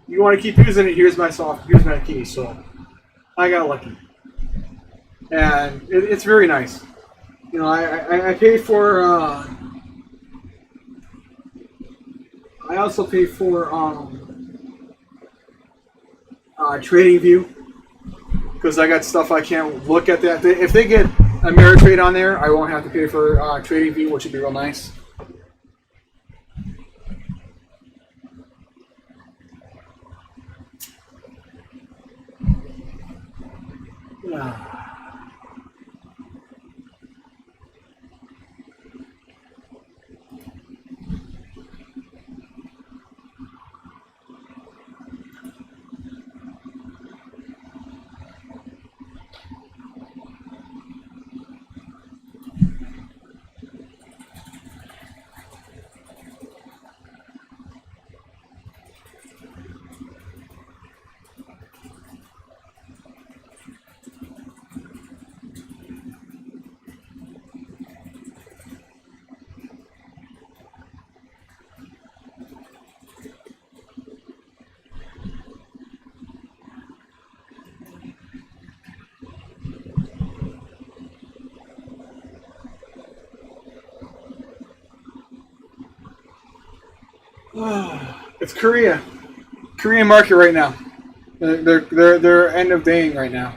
you want to keep using it? Here's my software. Here's my key." So I got lucky, and it's very nice. You know, I paid for. I also pay for TradingView because I got stuff I can't look at that. If they get Ameritrade on there, I won't have to pay for TradingView, which would be real nice. It's Korean market right now. They're end of daying right now.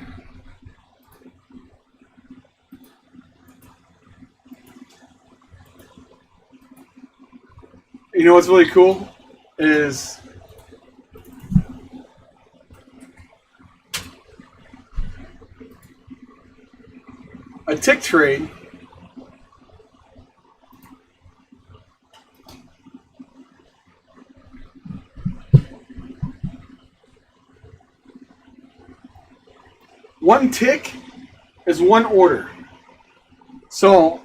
You know what's really cool is a tick trade. one tick is one order. So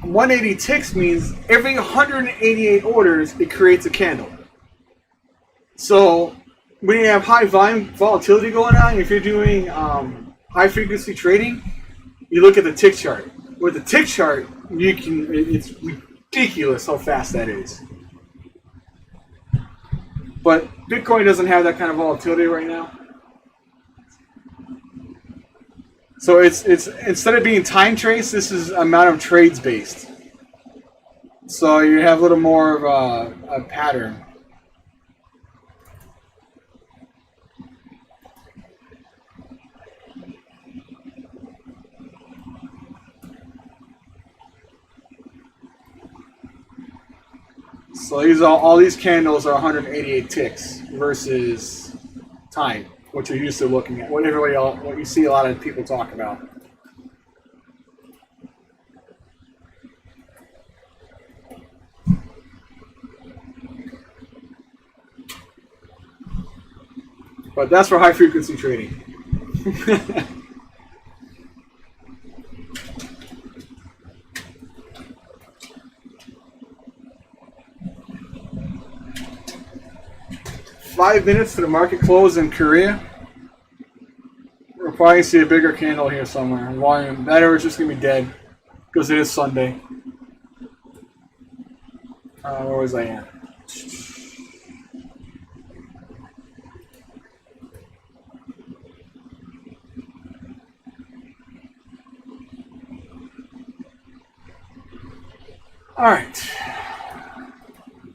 180 ticks means every 188 orders, it creates a candle. So when you have high volume volatility going on, if you're doing high frequency trading, you look at the tick chart. With the tick chart, it's ridiculous how fast that is. But Bitcoin doesn't have that kind of volatility right now. So it's instead of being time traced, this is amount of trades based. So you have a little more of a pattern. So all these candles are 188 ticks versus time, what you're used to looking at, what you see a lot of people talk about. But that's for high frequency trading. Five minutes to the market close in Korea. We'll probably see a bigger candle here somewhere. Volume, that area is just going to be dead because it is Sunday. Where was I at? All right.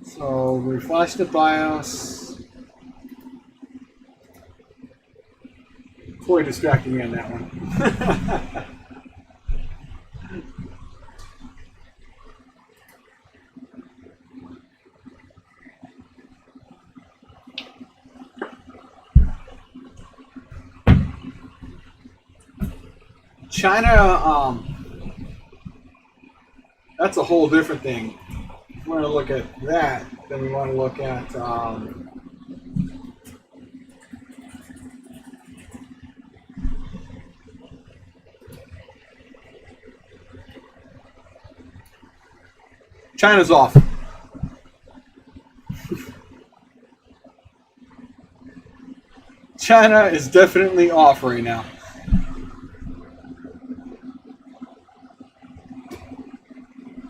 So we flash the BIOS. Boy, distracting me on that one. China, that's a whole different thing. If we want to look at that, then we want to look at China's off. China is definitely off right now.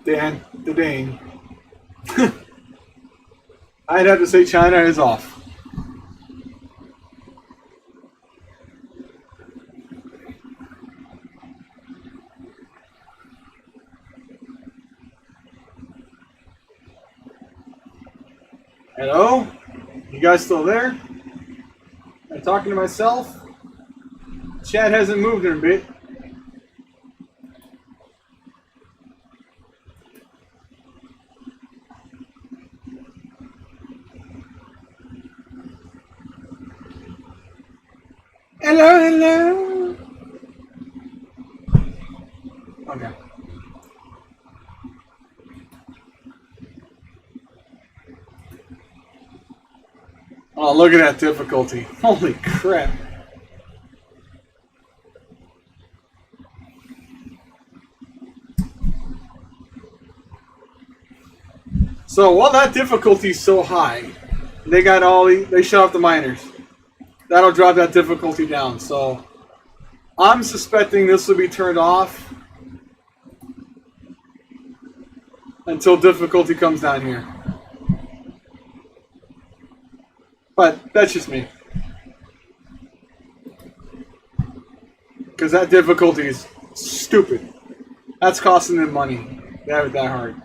Dan, the Dane. I'd have to say China is off. Hello? You guys still there? Am I talking to myself? Chat hasn't moved in a bit. Hello, hello. Okay. Oh, look at that difficulty. Holy crap. So while that difficulty is so high, they shut off the miners. That'll drop that difficulty down. So I'm suspecting this will be turned off until difficulty comes down here. But that's just me. Because that difficulty is stupid. That's costing them money. They have it that hard.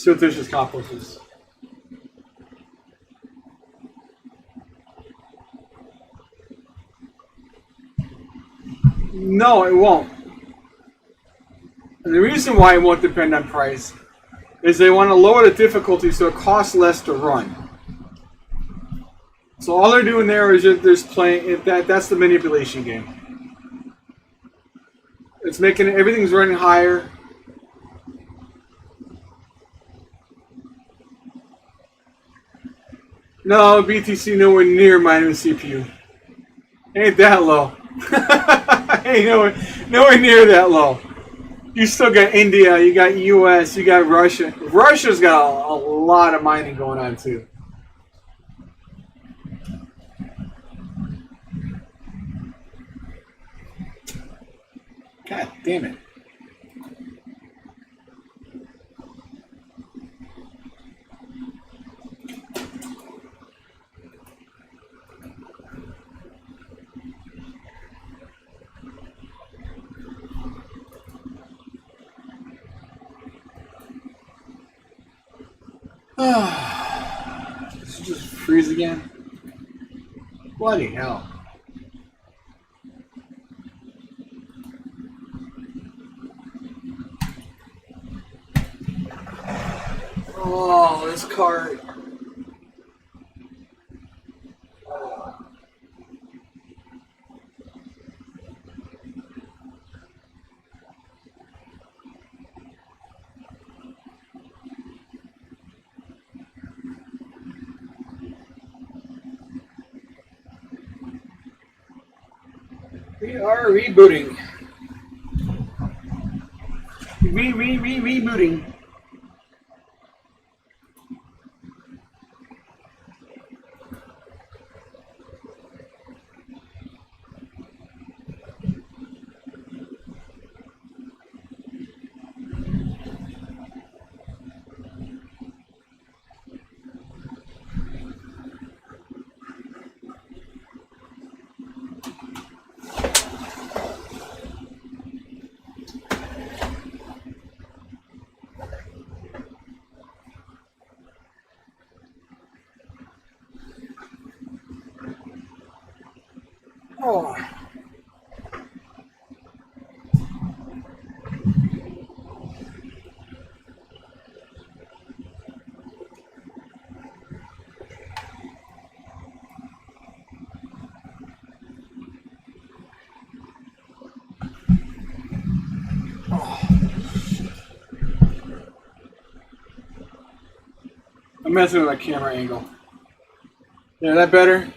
Surreptitious cockroaches. No, it won't. And the reason why it won't depend on price is they want to lower the difficulty so it costs less to run. So all they're doing there is just playing. That's the manipulation game. It's making everything's running higher. No, BTC nowhere near my new CPU. Ain't that low. Ain't nowhere near that low. You still got India, you got US, you got Russia. Russia's got a lot of mining going on too. God damn it. This will just freeze again. Bloody hell. Oh, this card. We are rebooting. Rebooting. Oh. I'm messing with my camera angle. Yeah, that better?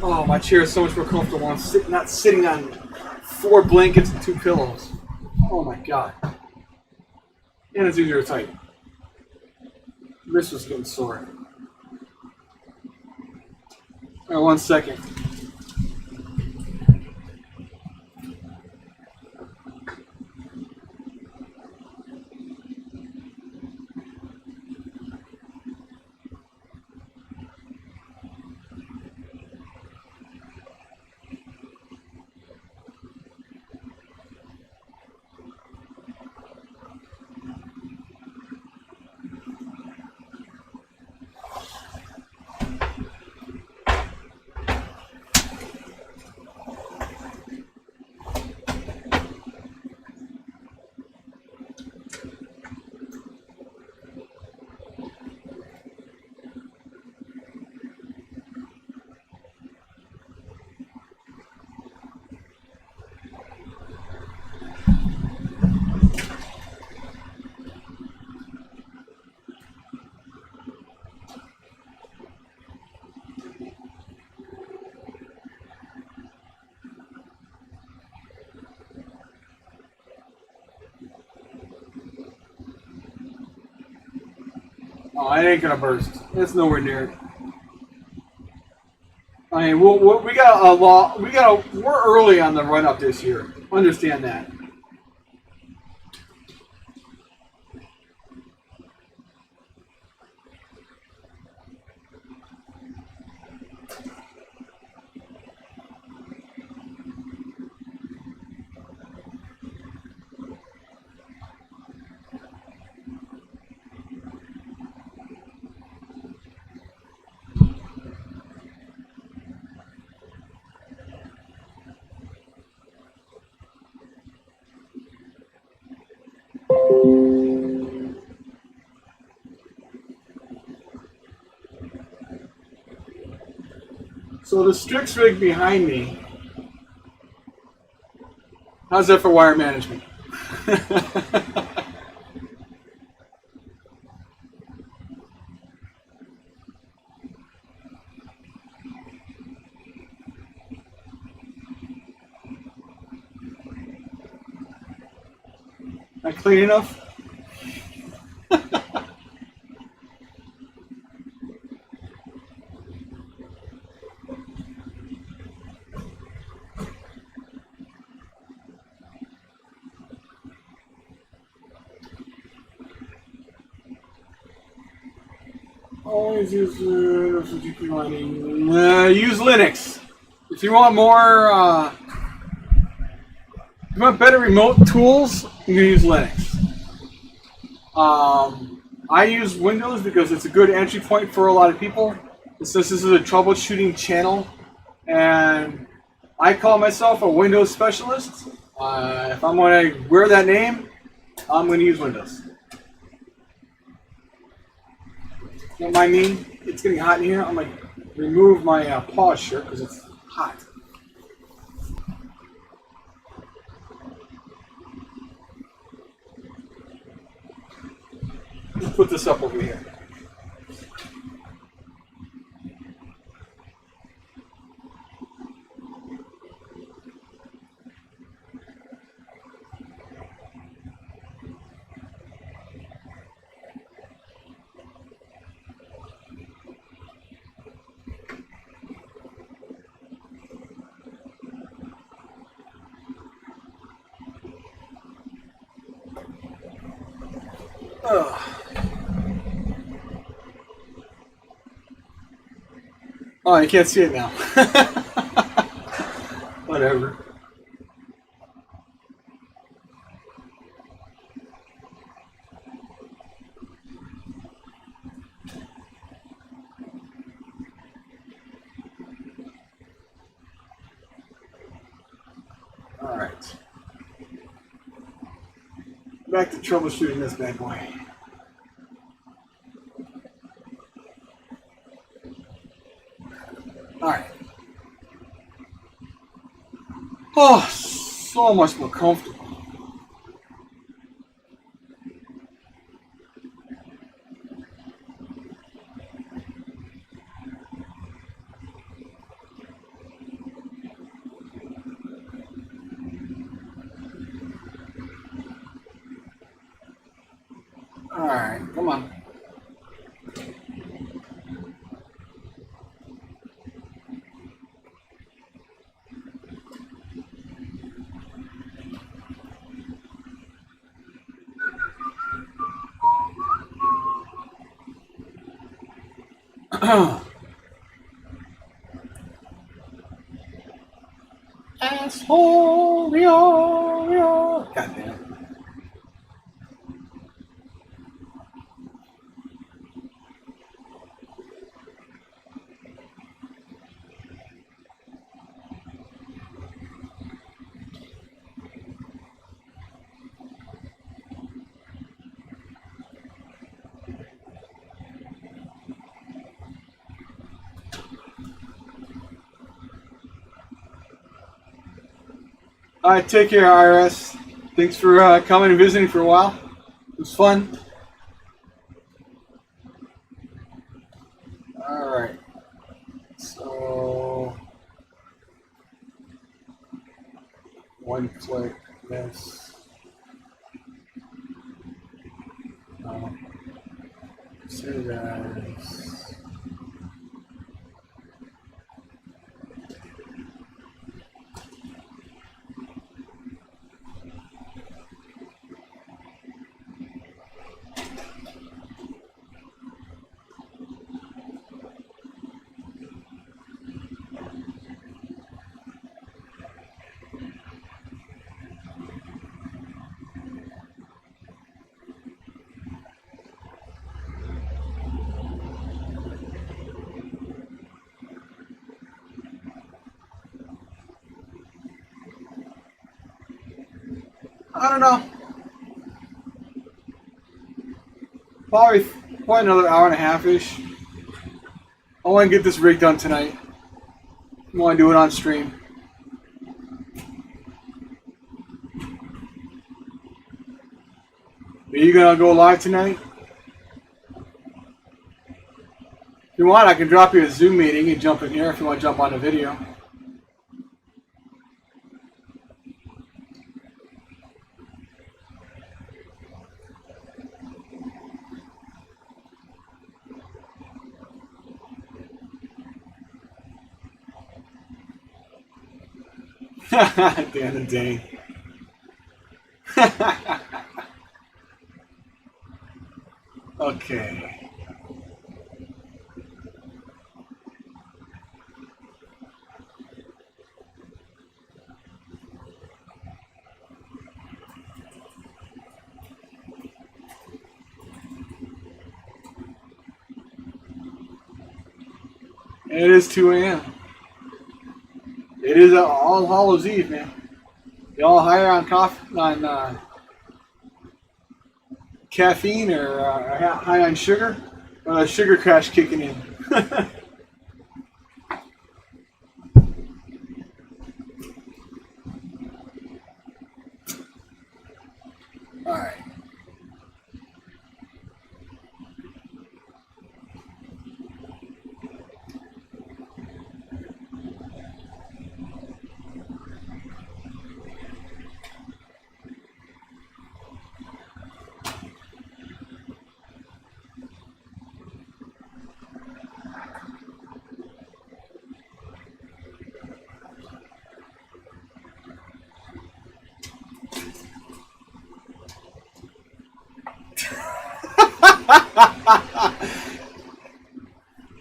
Oh, my chair is so much more comfortable. I'm not sitting on 4 blankets and 2 pillows. Oh my god. And it's easier to type. This was getting sore. Alright, 1 second. Oh, it ain't gonna burst. It's nowhere near it. I mean, we got a lot. We're early on the run up this year. Understand that. So the Strix rig behind me, how's that for wire management? Not clean enough? Always use GP mining. Use Linux. If you want more, if you want better remote tools, you can use Linux. I use Windows because it's a good entry point for a lot of people. Since this is a troubleshooting channel, and I call myself a Windows specialist. If I'm going to wear that name, I'm going to use Windows. Don't mind me. It's getting hot in here. I'm going to remove my Paws shirt because it's hot. Let's put this up over here. Oh, you can't see it now. Whatever. All right. Back to troubleshooting this bad boy. Alright. Oh, so much more comfortable. Alright, come on. Asshole, yo. God damn it. All right, take care, IRS. Thanks for coming and visiting for a while. It was fun. All right. So, one click, this. Save as. I don't know. Probably another hour and a half-ish. I want to get this rig done tonight. Want to do it on stream. Are you gonna go live tonight? If you want, I can drop you a Zoom meeting and jump in here if you want to jump on the video. Damn the day. Okay. It is 2 a.m. It is All Hallows Eve, man. Y'all higher on caffeine or high on sugar? Sugar crash kicking in. All right.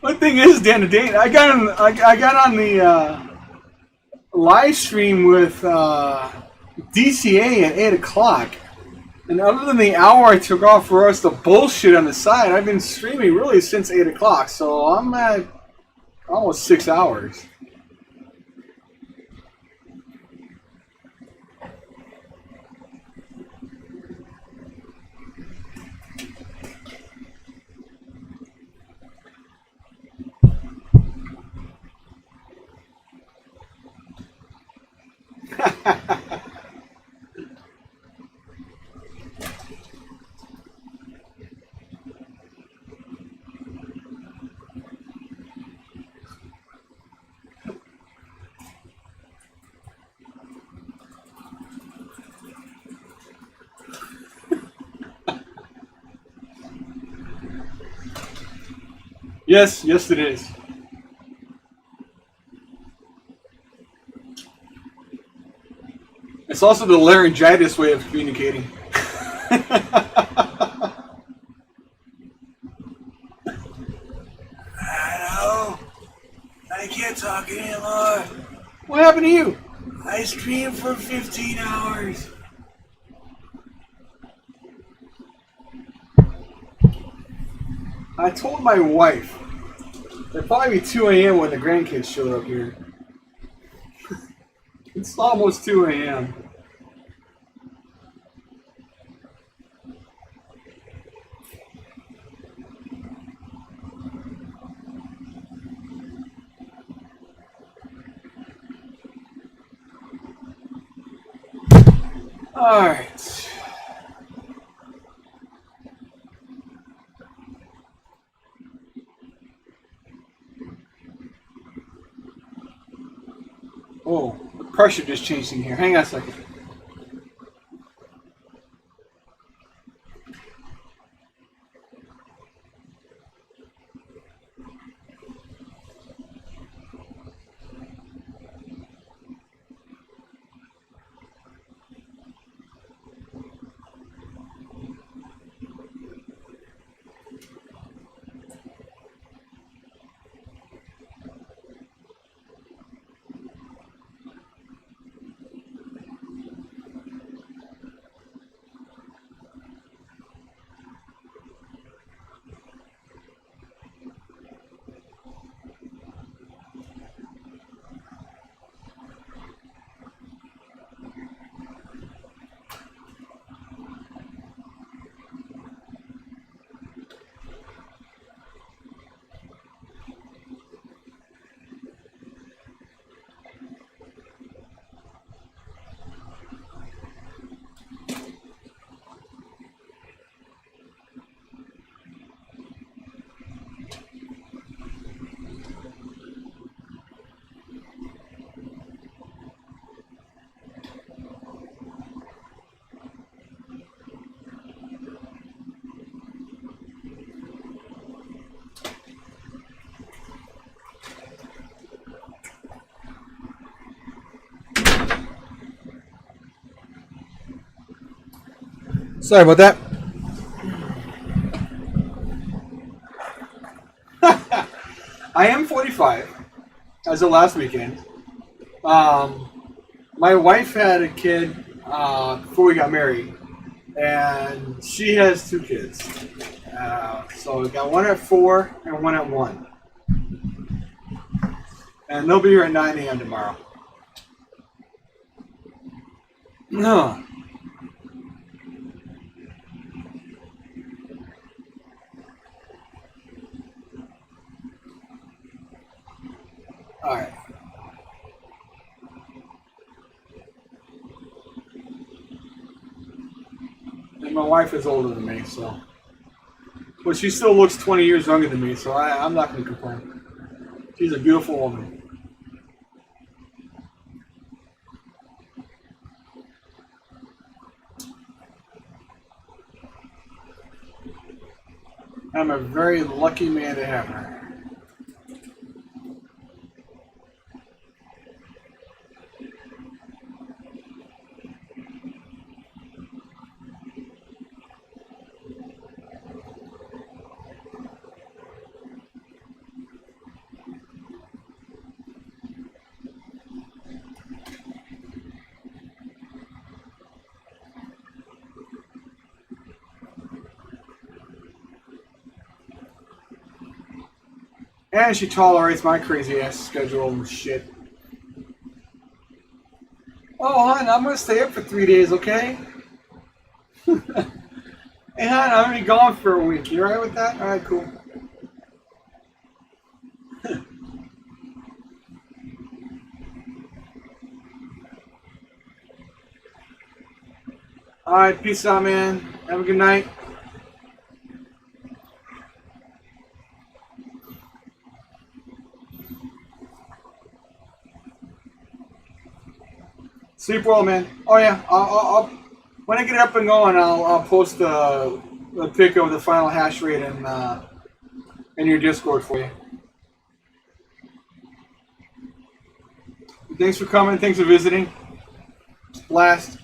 One thing is, Dan, I got on the live stream with DCA at 8 o'clock, and other than the hour I took off for us to bullshit on the side, I've been streaming really since 8 o'clock, so I'm at almost 6 hours. Yes, it is. It's also the laryngitis way of communicating. I know. I can't talk anymore. What happened to you? I streamed for 15 hours. I told my wife it'd probably be 2 a.m. when the grandkids showed up here. It's almost 2 a.m. All right. Oh, the pressure just changed in here. Hang on a second. Sorry about that. I am 45 as of last weekend. My wife had a kid before we got married, and she has 2 kids. So we got one at 4 and one at 1. And they'll be here at 9 a.m. tomorrow. No. Alright. And my wife is older than me, so. But she still looks 20 years younger than me, so I'm not going to complain. She's a beautiful woman. I'm a very lucky man to have her. And she tolerates my crazy ass schedule and shit. Oh, hon, I'm gonna stay up for 3 days, okay? Hey, hon, I'm gonna be gone for a week. You alright with that? Alright, cool. Alright, peace out, man. Have a good night. Sleep well, man. Oh yeah, I'll when I get it up and going, I'll post a pic of the final hash rate in your Discord for you. Thanks for coming. Thanks for visiting. Blast.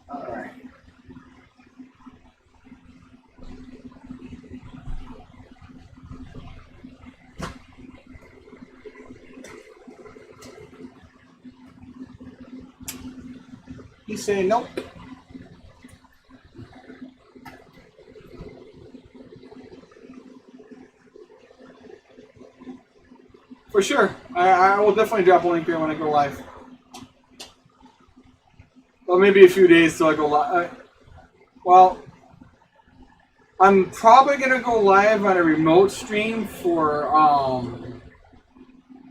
All right. He's saying nope. For sure. I will definitely drop a link here when I go live. Well, maybe a few days till I go live. Well, I'm probably going to go live on a remote stream for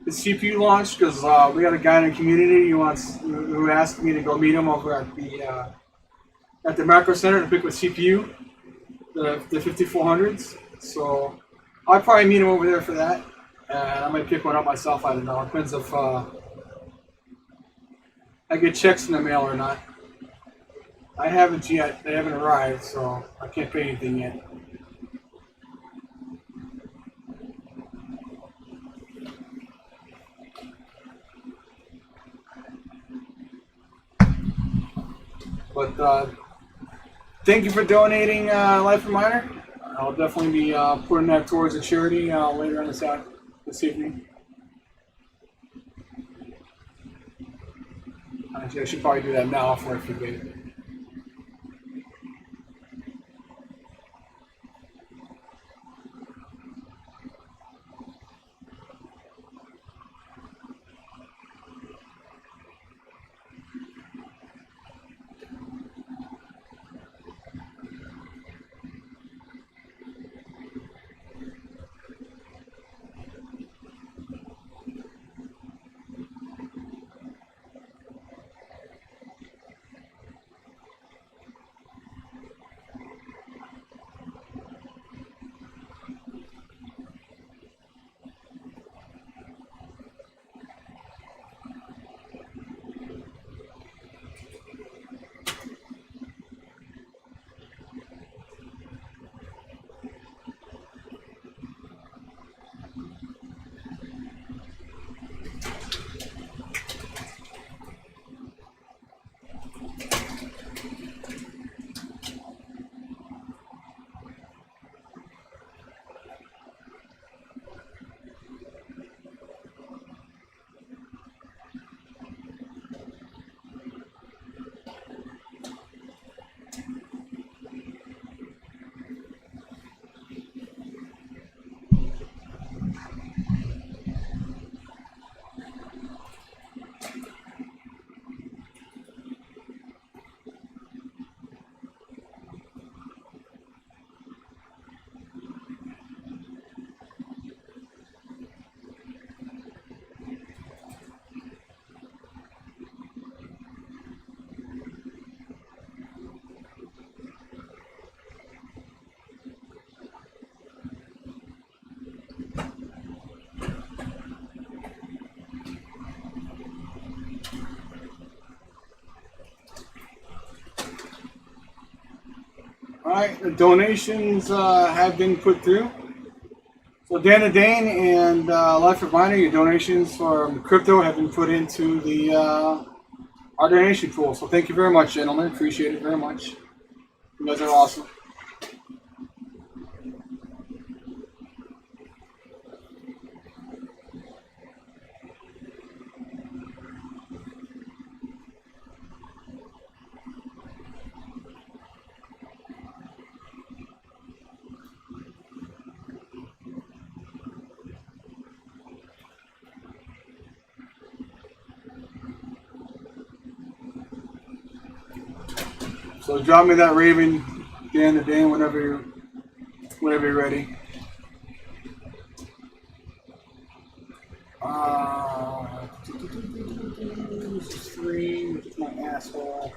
the CPU launch because we got a guy in the community who asked me to go meet him over at the macro center to pick with CPU, the 5400s. So I'll probably meet him over there for that. And I might pick one up myself. I don't know. It depends if I get checks in the mail or not. I haven't yet. They haven't arrived, so I can't pay anything yet. But thank you for donating Life Reminder. I'll definitely be putting that towards a charity later on this evening. Actually, I should probably do that now before I forget. right, the donations have been put through. So Dana Dane and Life Reminder, your donations for crypto have been put into the our donation pool. So thank you very much, gentlemen. Appreciate it very much. You guys are awesome. So drop me that Raven, Dan the Dan, whenever you're ready. This is 3, which is my asshole.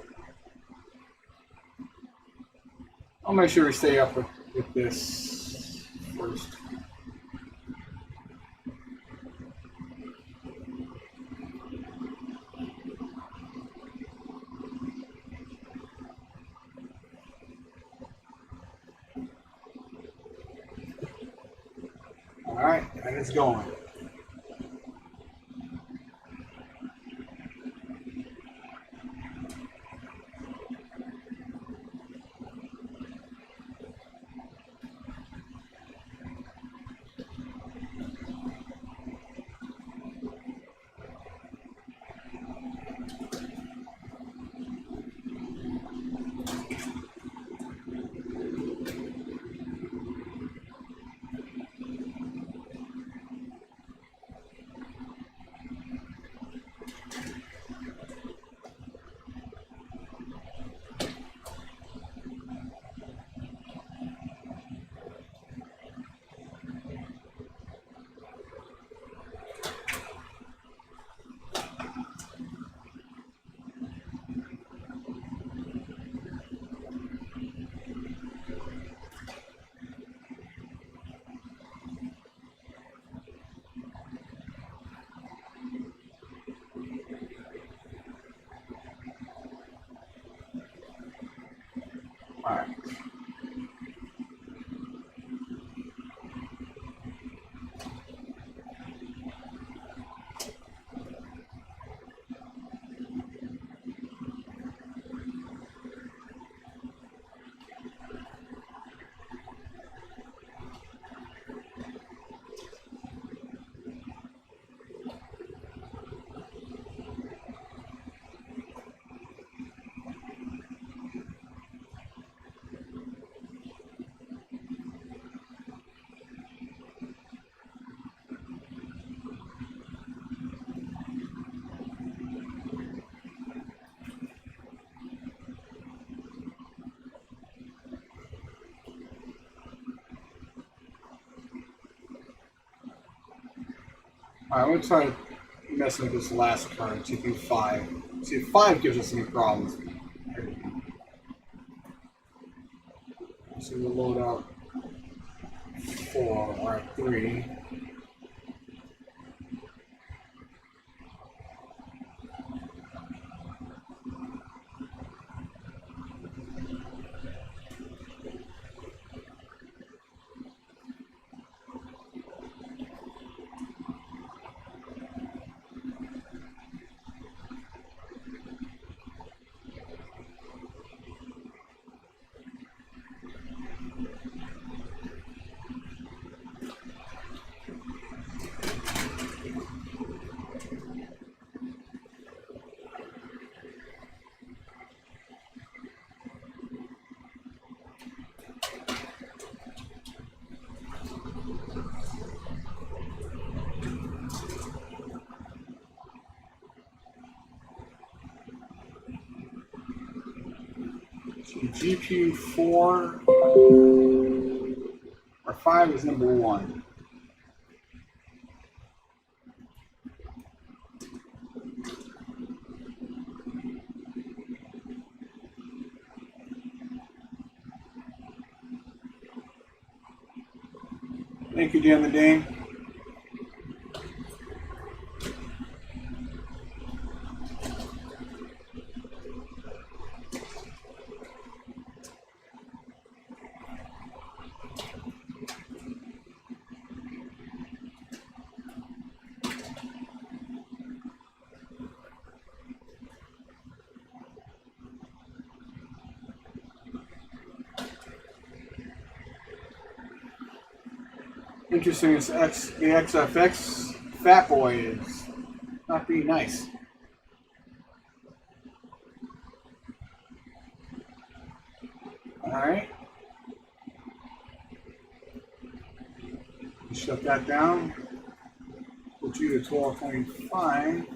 I'll make sure we stay up with this first. All right, and it's going. All right. I'm going to try to mess with this last card, see if 5. See if 5 gives us any problems. So we'll load out 4 or 3. GPU 4 or 5 is number 1. Thank you, Dan the Dane. Interesting is the XFX Fat Boy is not being nice. Alright. Shut that down. Put you to 12.5.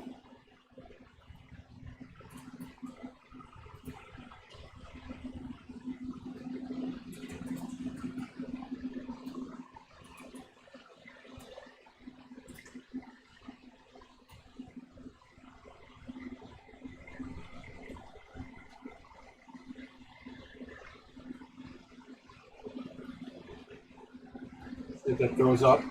See if that goes up.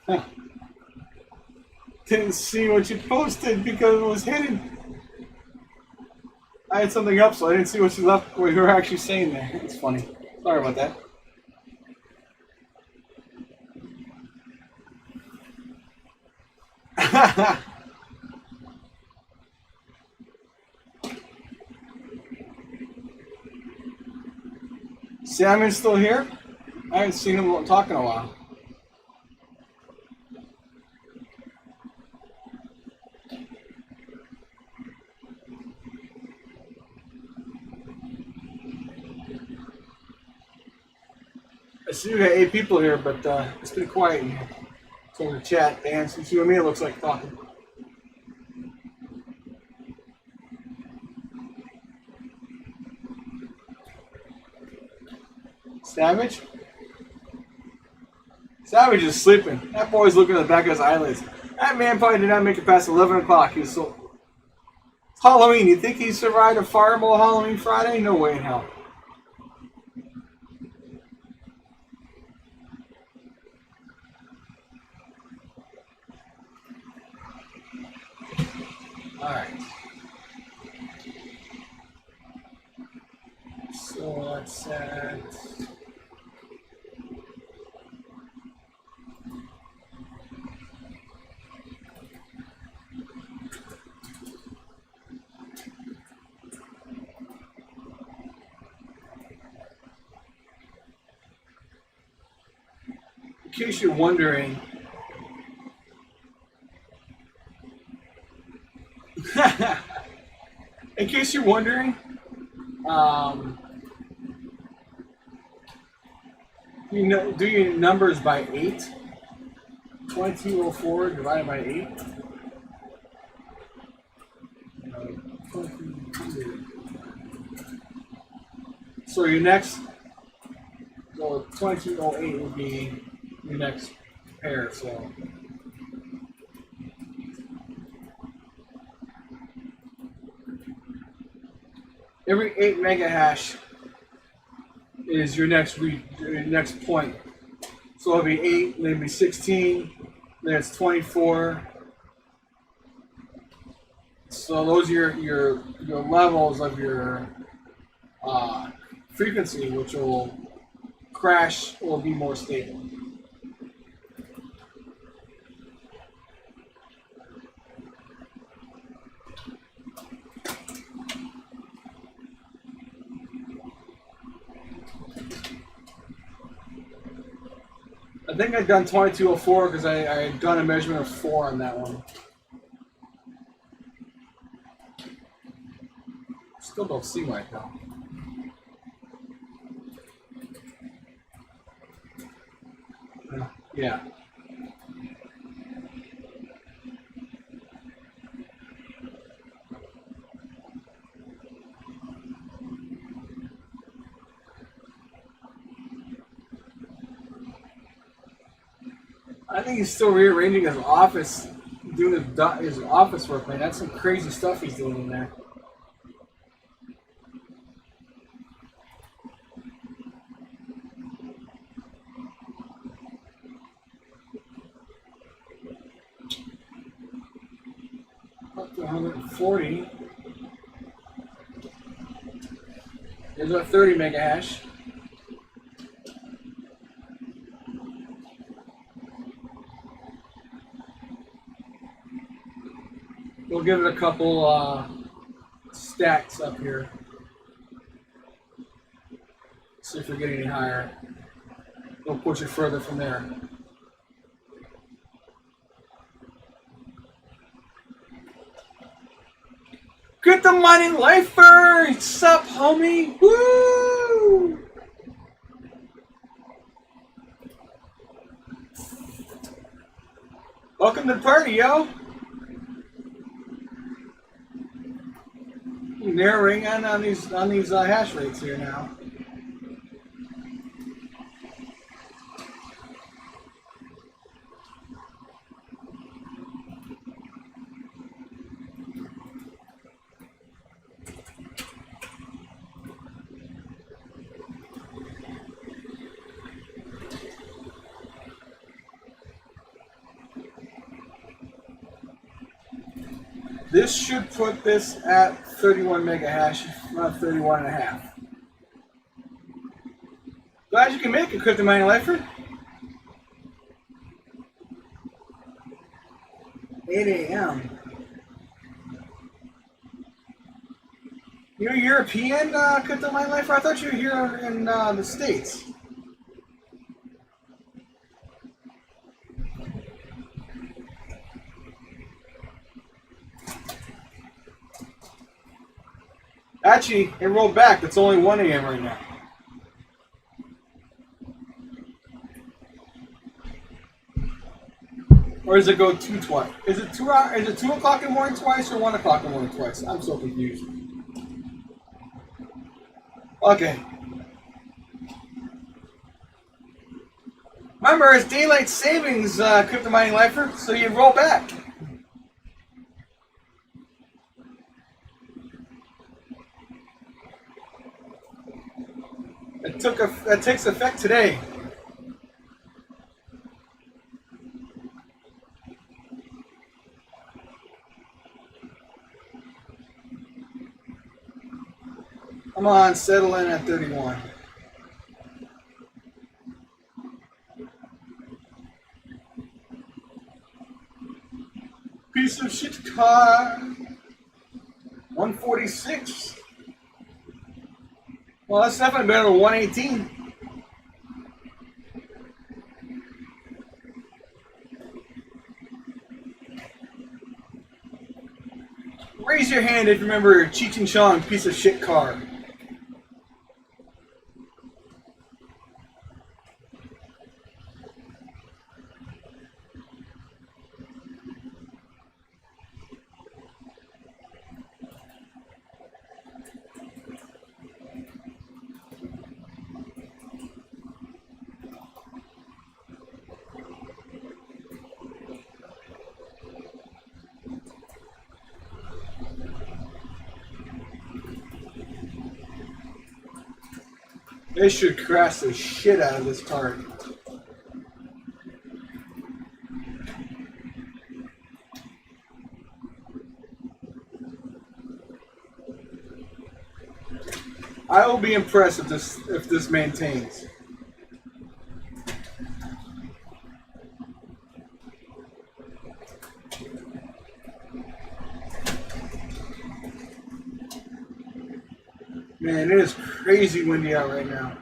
Huh. Didn't see what you posted because it was hidden. I had something up, so I didn't see what you left. What you were actually saying there. It's funny. Sorry about that. Sammy's still here? I haven't seen him talk in a while. I see we got 8 people here, but it's been quiet in here. So in the chat, Dan, since you and me, it looks like talking. Savage? Savage is sleeping. That boy's looking at the back of his eyelids. That man probably did not make it past 11 o'clock. He was so... It's Halloween. You think he survived a fireball Halloween Friday? No way in hell. Alright. So that's set. In case you're wondering, in case you're wondering, you know, do your numbers by 8. 2204 divided by 8. 2200. So your next, so 2208 would be your next pair. So every 8 mega hash is your next point. So it'll be 8, then it'll be 16, then it's 24. So those are your levels of your frequency, which will crash or be more stable. I think I've done 2204 because I had done a measurement of 4 on that one. Still don't see right though. Yeah. I think he's still rearranging his office, doing his office work, man. That's some crazy stuff he's doing in there. Up to 140. There's our 30 mega hash. We'll give it a couple stacks up here. See if we get any higher. We'll push it further from there. Get the money, lifer! What's up, homie? Woo! Welcome to the party, yo! Narrowing on these hash rates here now. This should put this at 31 mega hash, not 31 and a half. Glad you can make it, Crypto Mining Lifer. 8 a.m. You're European, Crypto Mining Lifer? I thought you were here in the States. Actually, it rolled back. It's only 1 a.m. right now. Or does it go twice? Is it 2 hours? Is it 2 o'clock in the morning twice or 1 o'clock in the morning twice? I'm so confused. Okay. Remember, it's daylight savings, Crypto Mining Lifer, so you roll back. That takes effect today. Come on, settle in at 31. Piece of shit car. 146. Well, that's definitely better than 118. Raise your hand if you remember Cheech and Chong, piece of shit car. They should crash the shit out of this card. I will be impressed if this maintains. Man, it is crazy windy out right now.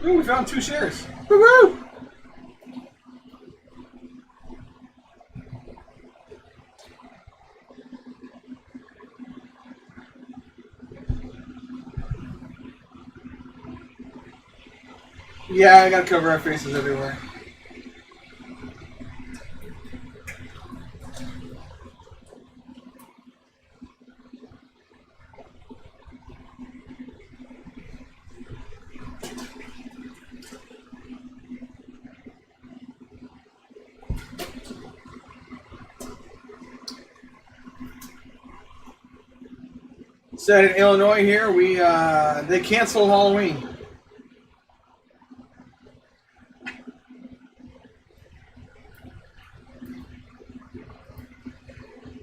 Ooh, we found 2 shares. Woo-hoo! Yeah, I gotta cover our faces everywhere. Said in Illinois here, they canceled Halloween.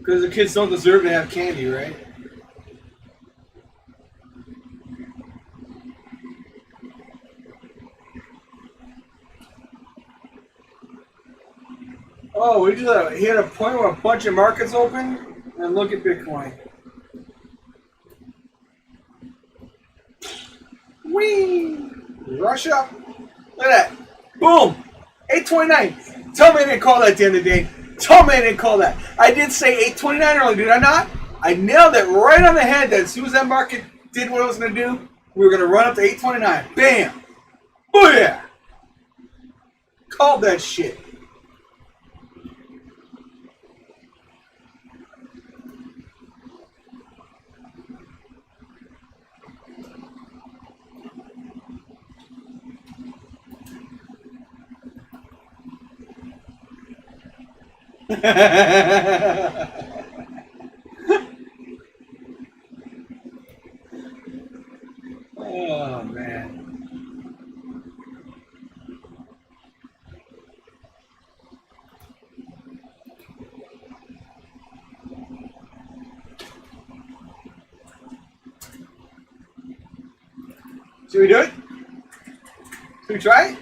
Because the kids don't deserve to have candy, right? Oh, we just hit a point where a bunch of markets open, and look at Bitcoin. Whee! Rush up. Look at that. Boom! 829. Tell me I didn't call that at the end of the day. Tell me I didn't call that. I did say 829 earlier, did I not? I nailed it right on the head that as soon as that market did what I was going to do, we were going to run up to 829. Bam! Oh yeah! Called that shit. Oh man. Should we do it? Should we try it?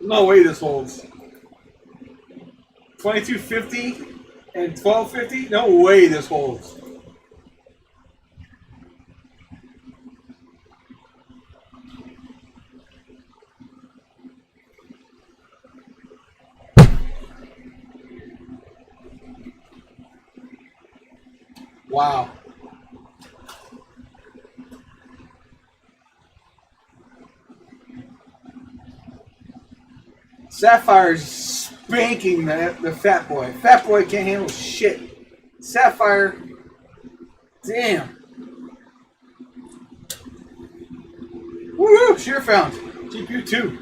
No way this holds. 2250 and 1250? No way this holds. Wow. Sapphire's spanking the fat boy. Fat boy can't handle shit. Sapphire, damn. Woo! Sure found. GPU 2.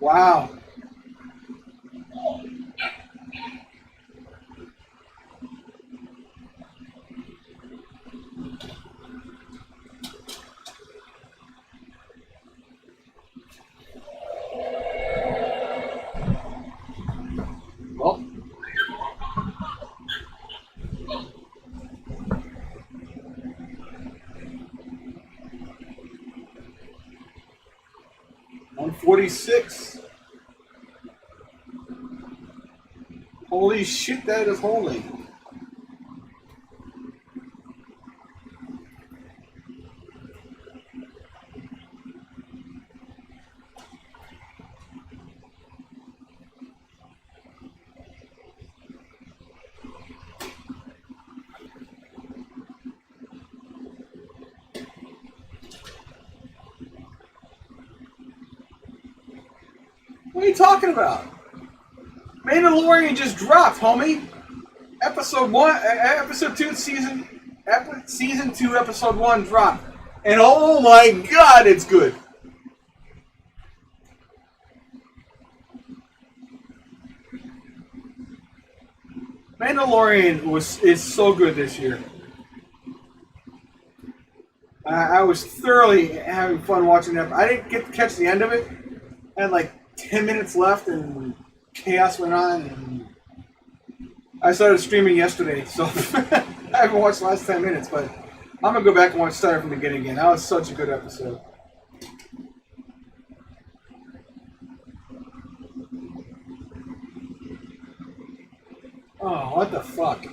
Wow. Well, $146. Holy shit, that is holding. What are you talking about? Mandalorian just dropped, homie. Episode 2, season 2, episode 1 dropped. And oh my god, it's good. Mandalorian is so good this year. I was thoroughly having fun watching that. I didn't get to catch the end of it. I had like 10 minutes left and chaos went on. And I started streaming yesterday, so I haven't watched the last 10 minutes, but I'm going to go back and watch Start from the beginning again. That was such a good episode. what the fuck?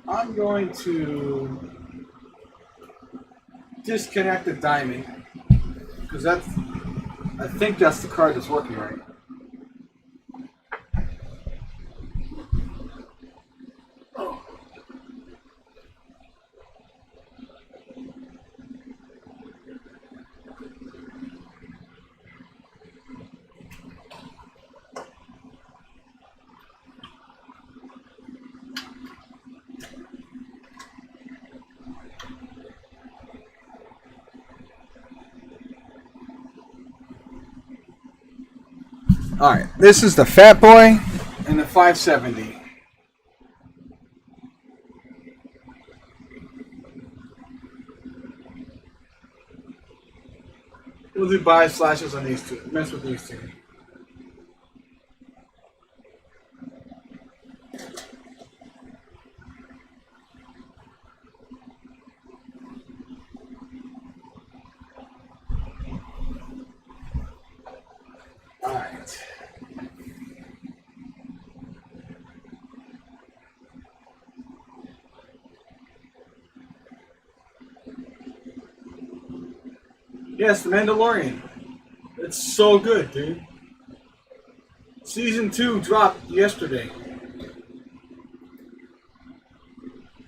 I'm going to disconnect the diamond because I think that's the card that's working right. Alright, this is the Fat Boy and the 570. We'll do buys slashes on these two. Mess with these two. Alright. Yes, The Mandalorian. It's so good, dude. Season 2 dropped yesterday.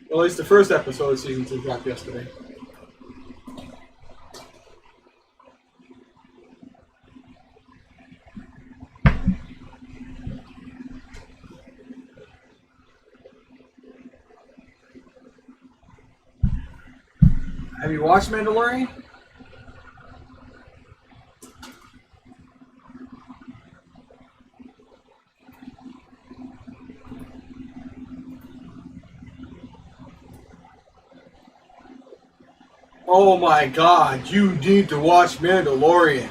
Well, at least the first episode of Season 2 dropped yesterday. Have you watched Mandalorian? Oh my god, you need to watch Mandalorian.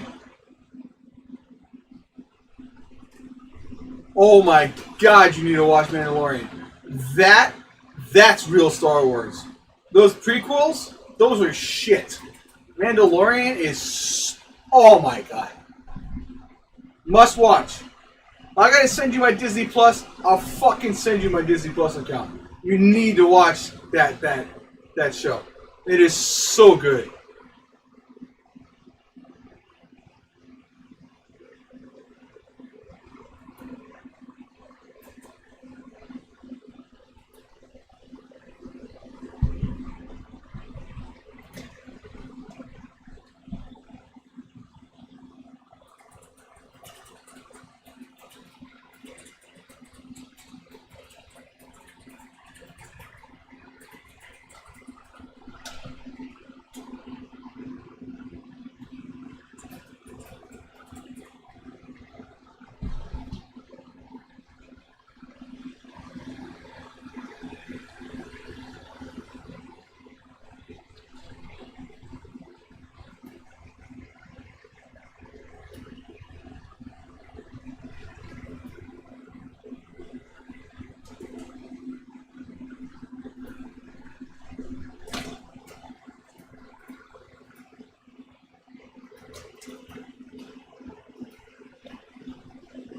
Oh my god, you need to watch Mandalorian. That's real Star Wars. Those prequels, those are shit. Mandalorian is, oh my god. Must watch. I gotta send you my Disney Plus. I'll fucking send you my Disney Plus account. You need to watch that show. It is so good.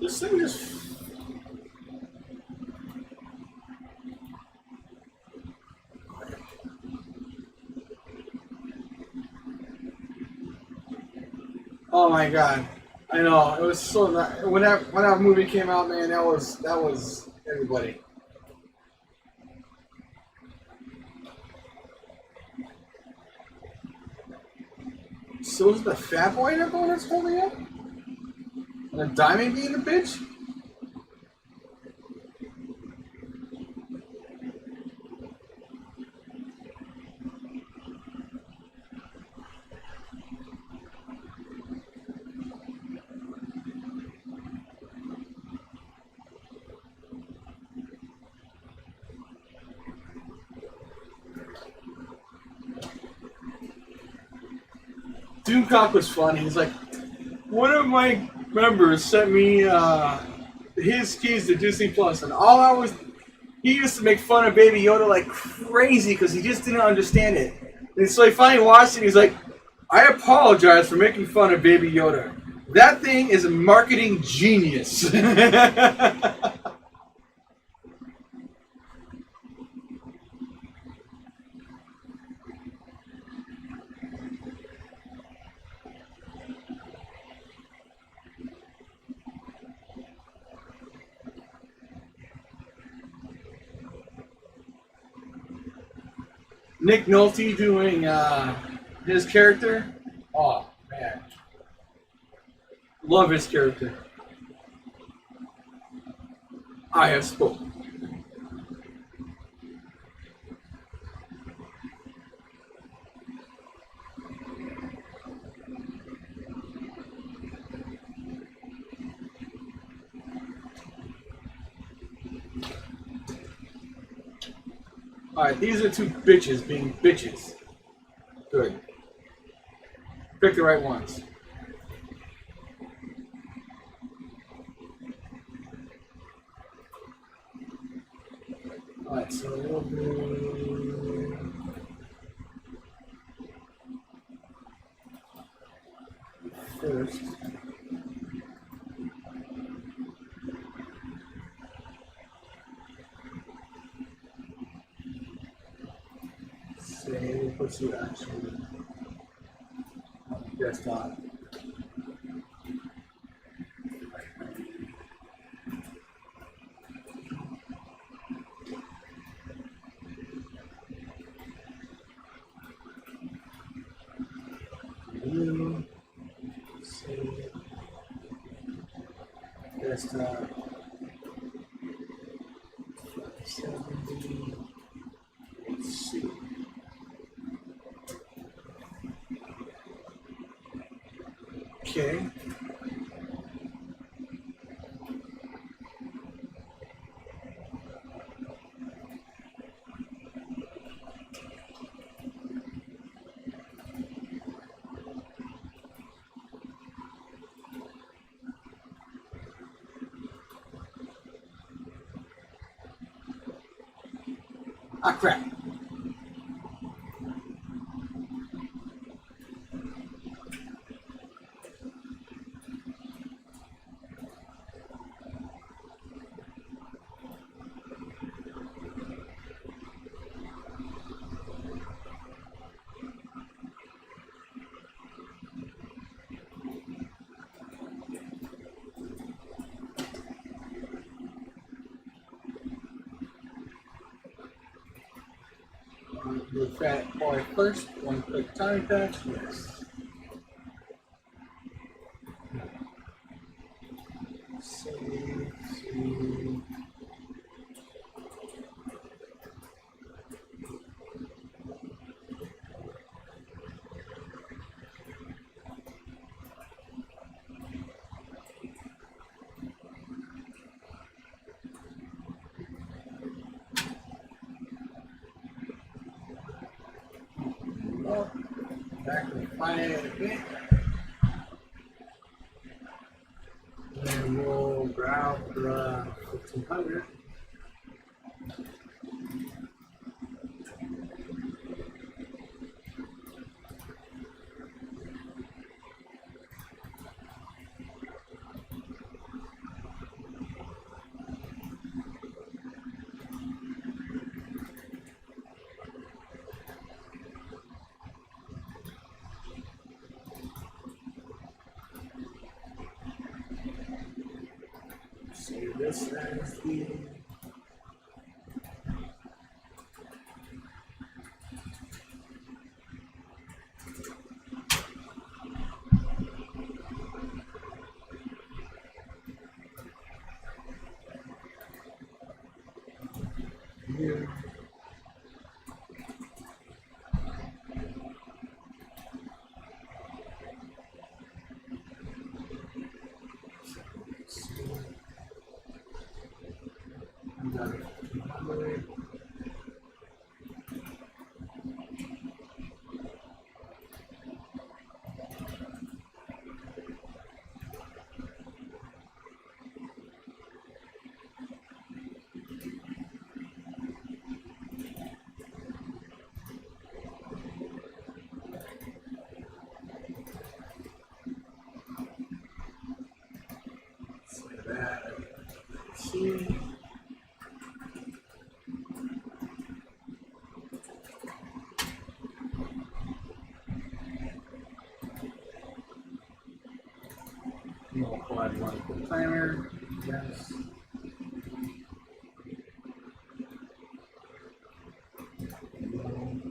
This thing just... Oh my god. I know. It was so nice. When that movie came out, man, that was everybody. So is the Fat Boy that one that's holding up? And a diamond being a bitch? Doomcock was funny. He's like, one of my members sent me his keys to Disney Plus, and all I was he used to make fun of Baby Yoda like crazy because he just didn't understand it. And so he finally watched it and he's like, I apologize for making fun of Baby Yoda. That thing is a marketing genius. Nick Nolte doing his character. Oh, man. Love his character. I have spoken. Alright, these are two bitches being bitches. Good. Pick the right ones. Alright, so we'll do first. Say we'll put you actually on the desktop. New, save, desktop, 70, let's see. Okay. Ah, crap. Do fat boy first, one quick time patch, yes. Save, save. Oh, back to the finance bit. And we'll grab the 1500. Save this as the here. that. See. No chronological timer. Yes. No.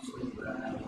So that.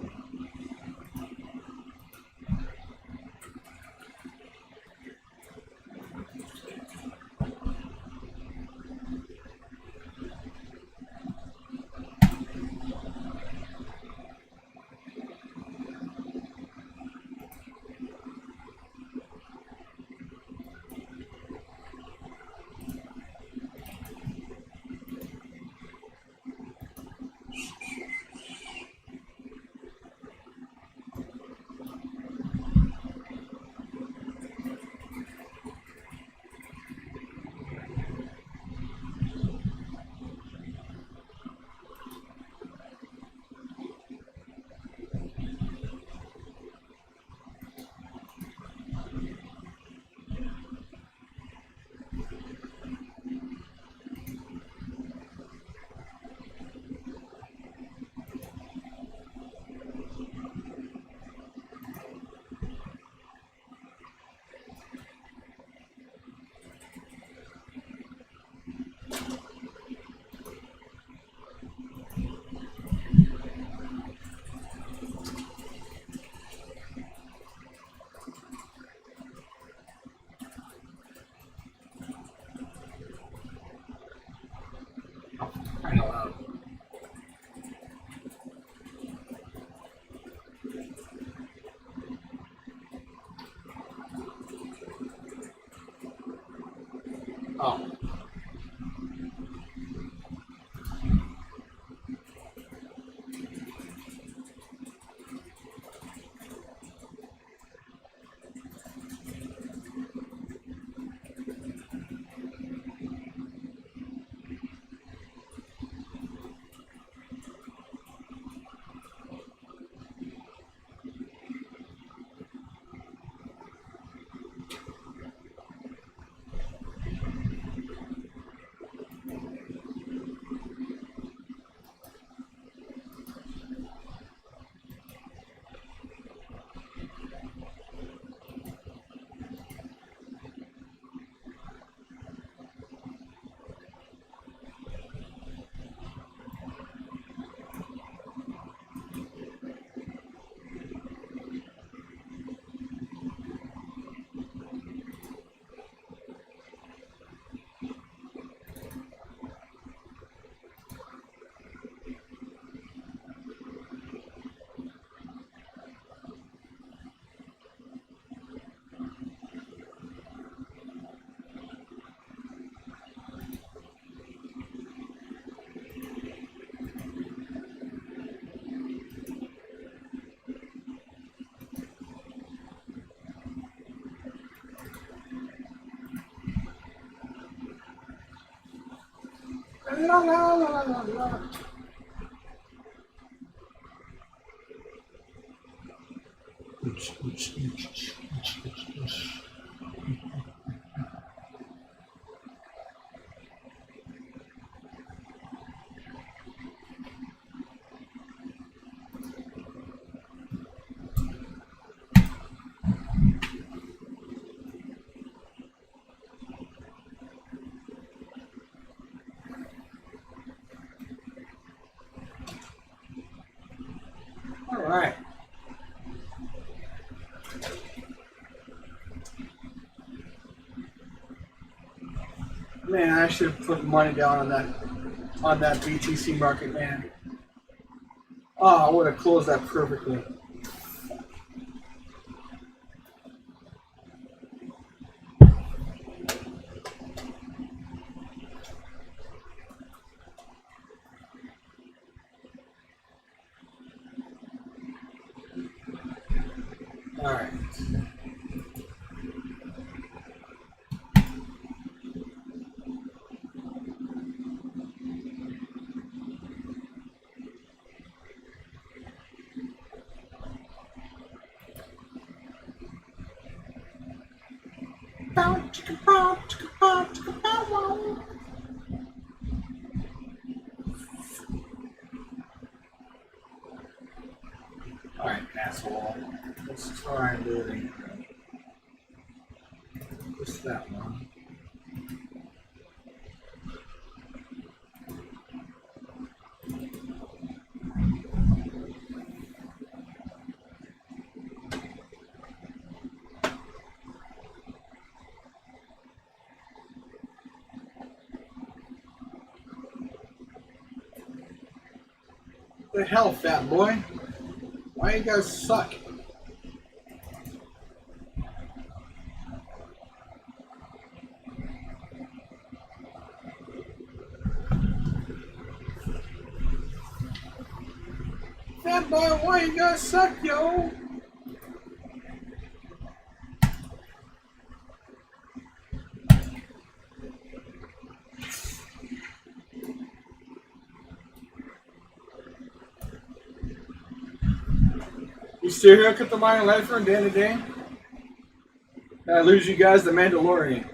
I know. Oh. La, la, la, la, la. All right. Man, I should have put money down on that BTC market, man. Oh, I would have closed that perfectly. All right. Alright, asshole. Let's try and do it again. Just that one. The hell, fat boy? Why you guys suck? Fat boy, why you guys suck, yo? You still here, cut the mind life for day to day? I lose you guys the Mandalorian.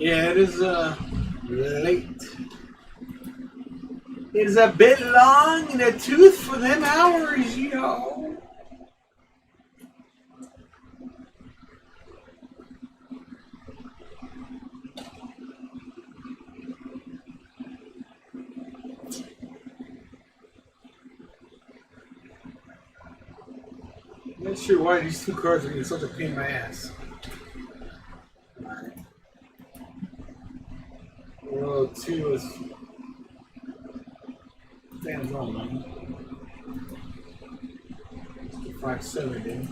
Yeah, it is late. It is a bit long in the tooth for them hours, you know. I'm not sure why these two cards are getting such a pain in my ass. Alright. Well, 2 is stands on, man. 570.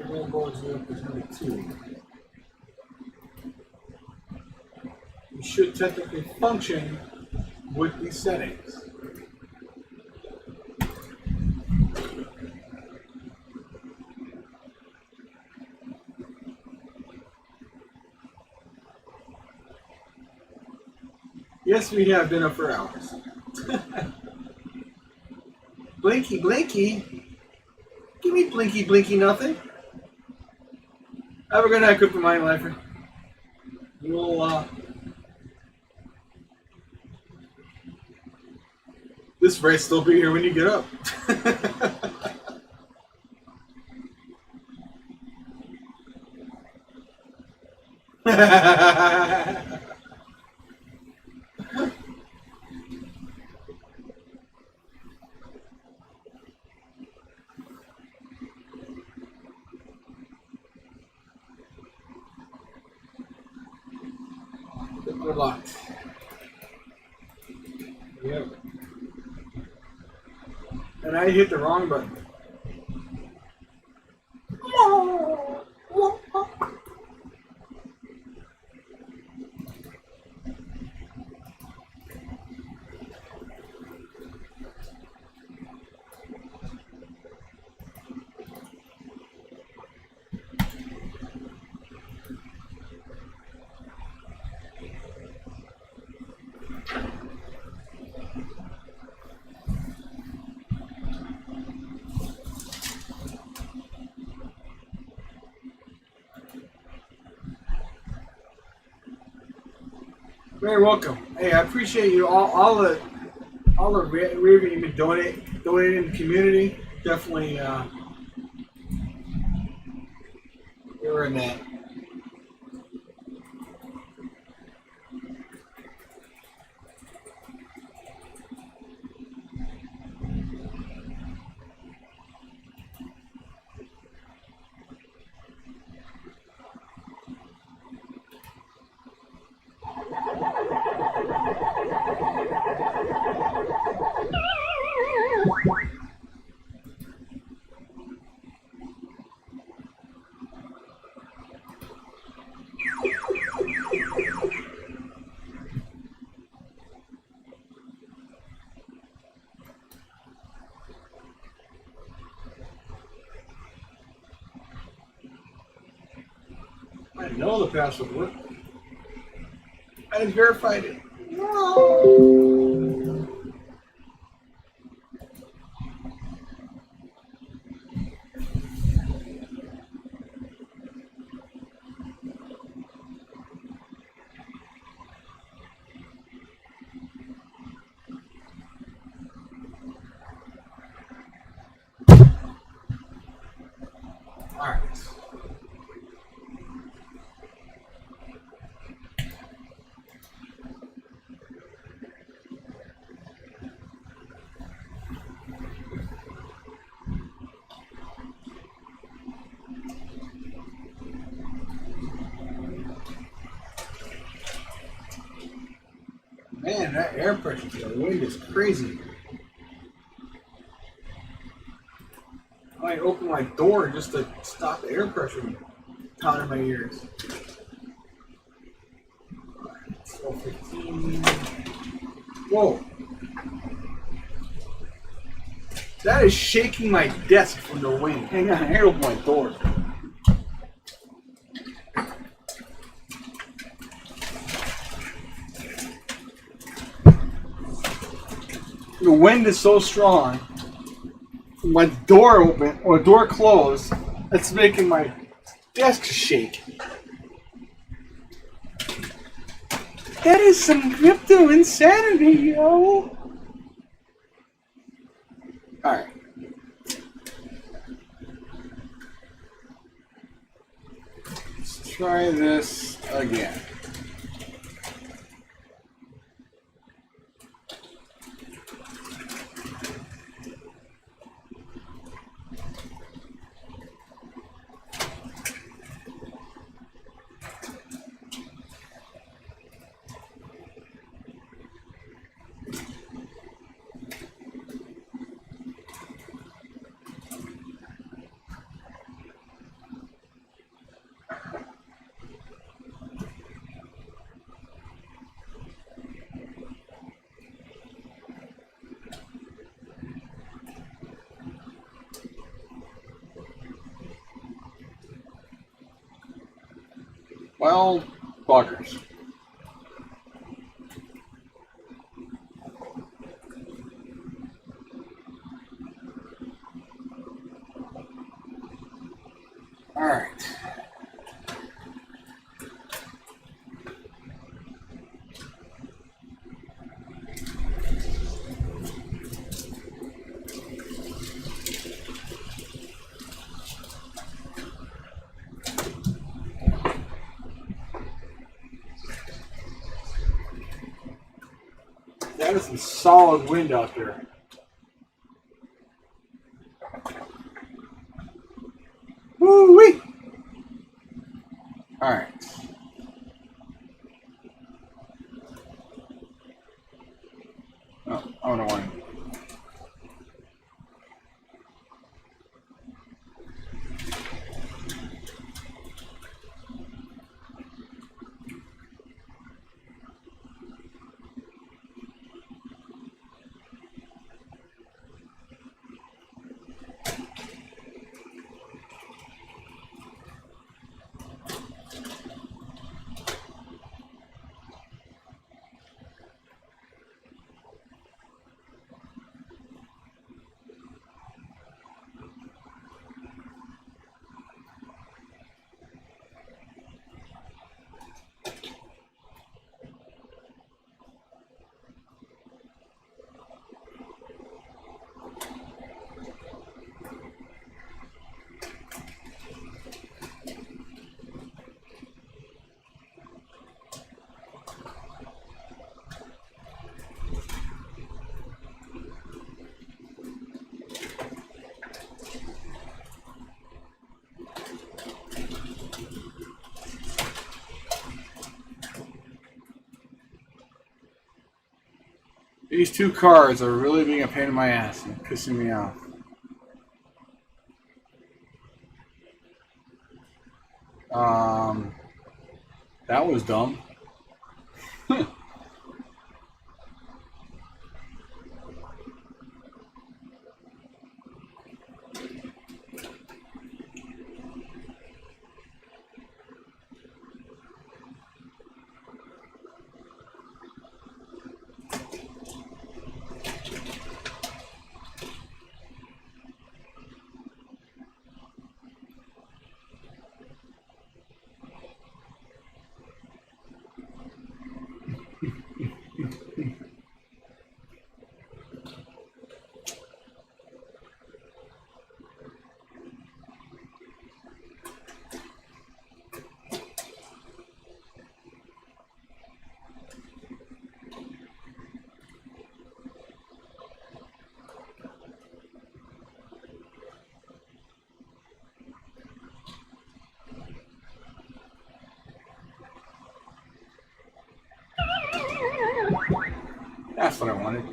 We'll go to number 2. You should technically function with these settings. Yes, we have been up for hours. Blinky, blinky. Give me blinky, blinky, nothing. Have a good night, Crypto Mind Lifer. We'll, this race still be here when you get up. We're locked. Yep. And I hit the wrong button. Very welcome. Hey, I appreciate you all the revenue you've been donating in the community. Definitely, you're in that. know the password worked. I just verified it. Alright. Man, that air pressure to the wind is crazy. I might open my door just to stop the air pressure from pounding my ears. 12:15. Whoa. That is shaking my desk from the wind. Hang on, I gotta open my door. The wind is so strong. My door open or door closed. It's making my desk shake. That is some crypto insanity, yo. Alright. Let's try this again. Well, buggers. All right. That is some solid wind out there. Woo-wee! All right. Oh, I don't want to. These two cars are really being a pain in my ass and pissing me off. That was dumb. what I wanted.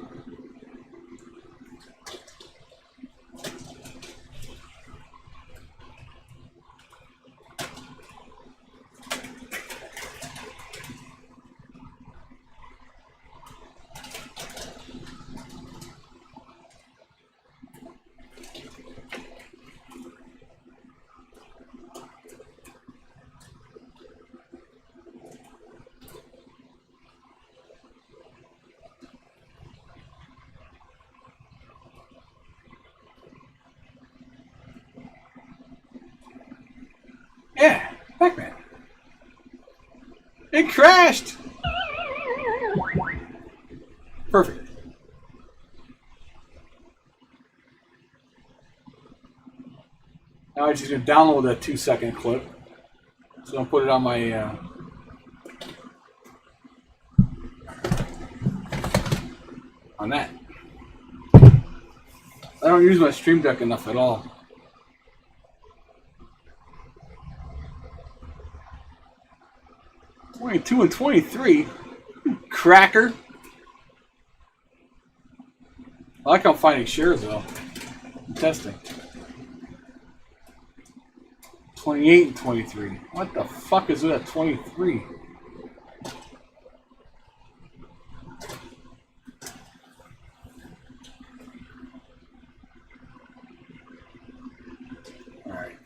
Yeah, Pac-Man. It crashed! Perfect. Now I just gonna download that 2-second clip. So I'll put it on my on that. I don't use my Stream Deck enough at all. $22 and $23, cracker. I like how I'm finding shares though. I'm testing. 28 and 23. What the fuck is that 23? Alright.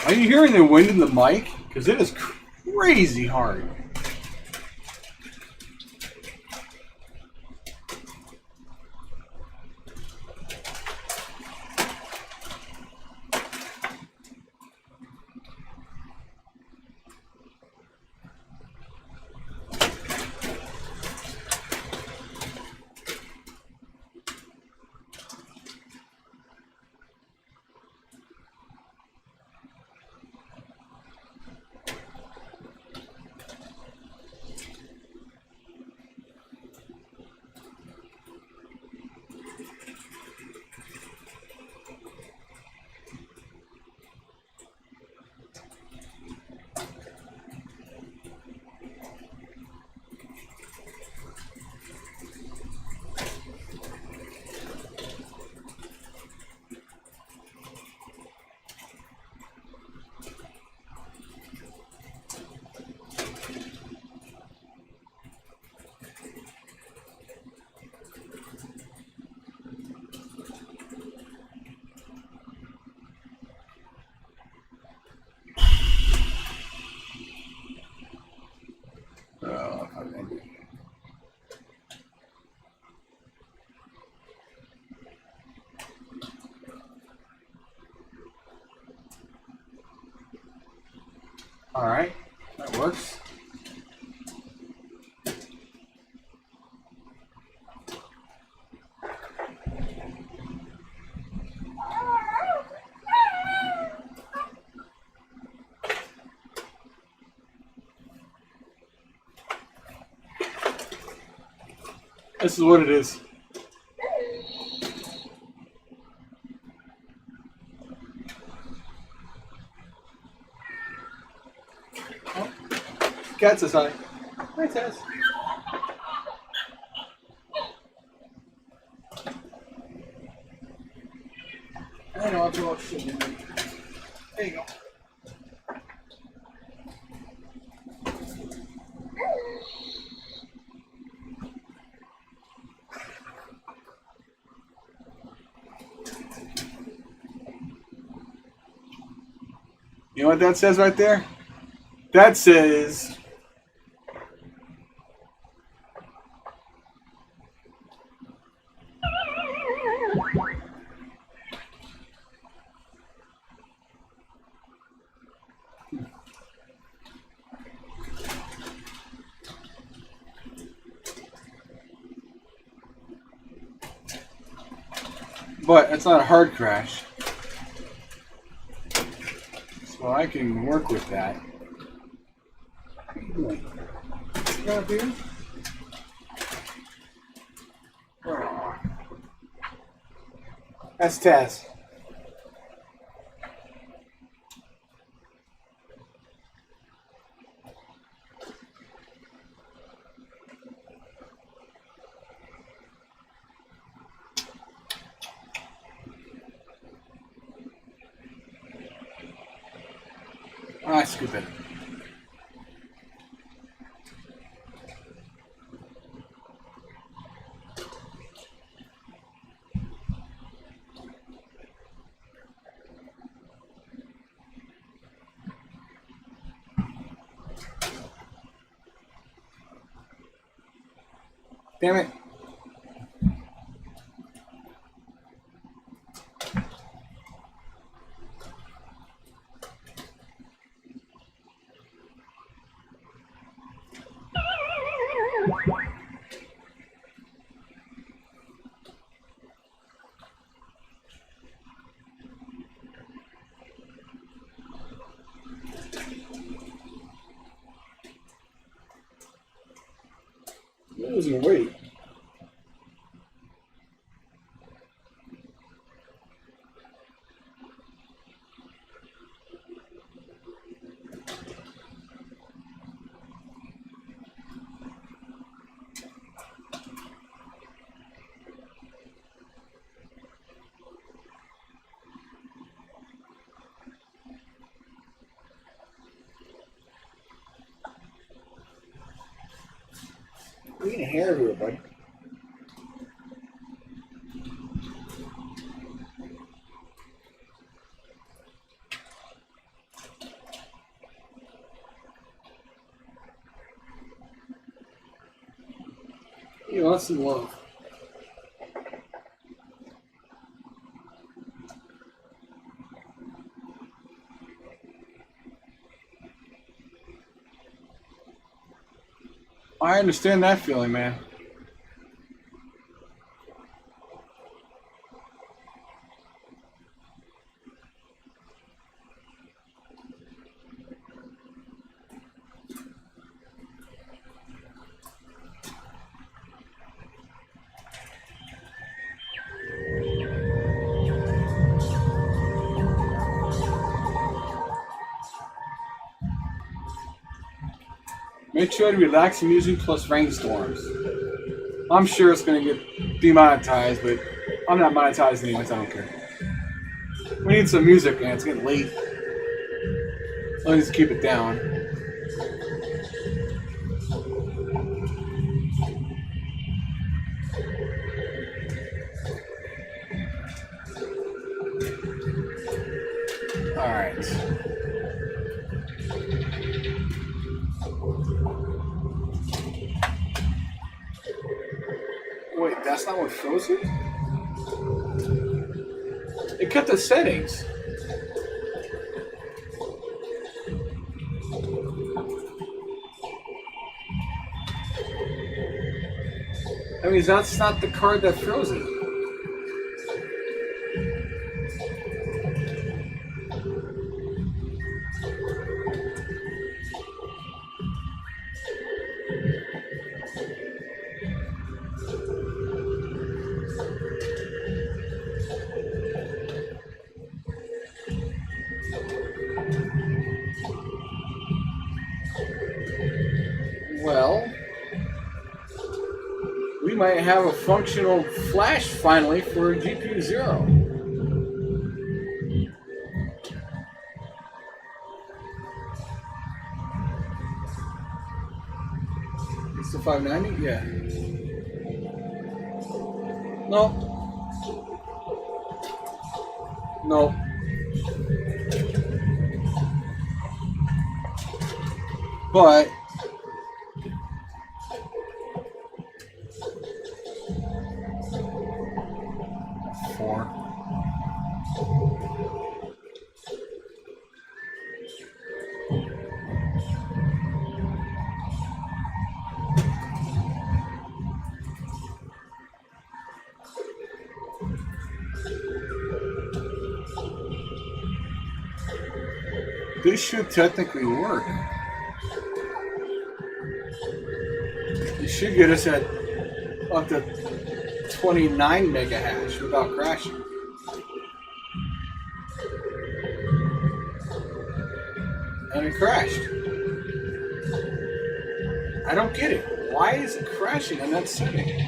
Are you hearing the wind in the mic? Because it is crazy hard. All right, that works. This is what it is. Oh, Cat says hi. Hi, Tess. I know, I'll throw out shit in there. There you go. You know what that says right there? That says but it's not a hard crash. So I can work with that. What are you doing? You got a beer? That's Taz. scoop it. Damn it. Losing weight. You're getting hair everywhere, buddy. He wants some love. I understand that feeling, man. Make sure to relax music plus rainstorms. I'm sure it's going to get demonetized, but I'm not monetizing anyways, I don't care. We need some music, man. It's getting late. Let's keep it down. Alright. Wait, that's not what froze it? It cut the settings. I mean, that's not the card that froze it. Well, we might have a functional flash finally for GPU 0. It's the 590? Yeah. No. No. But this should technically work. It should get us at up to 29 mega hash without crashing. And it crashed. I don't get it. Why is it crashing on that setting?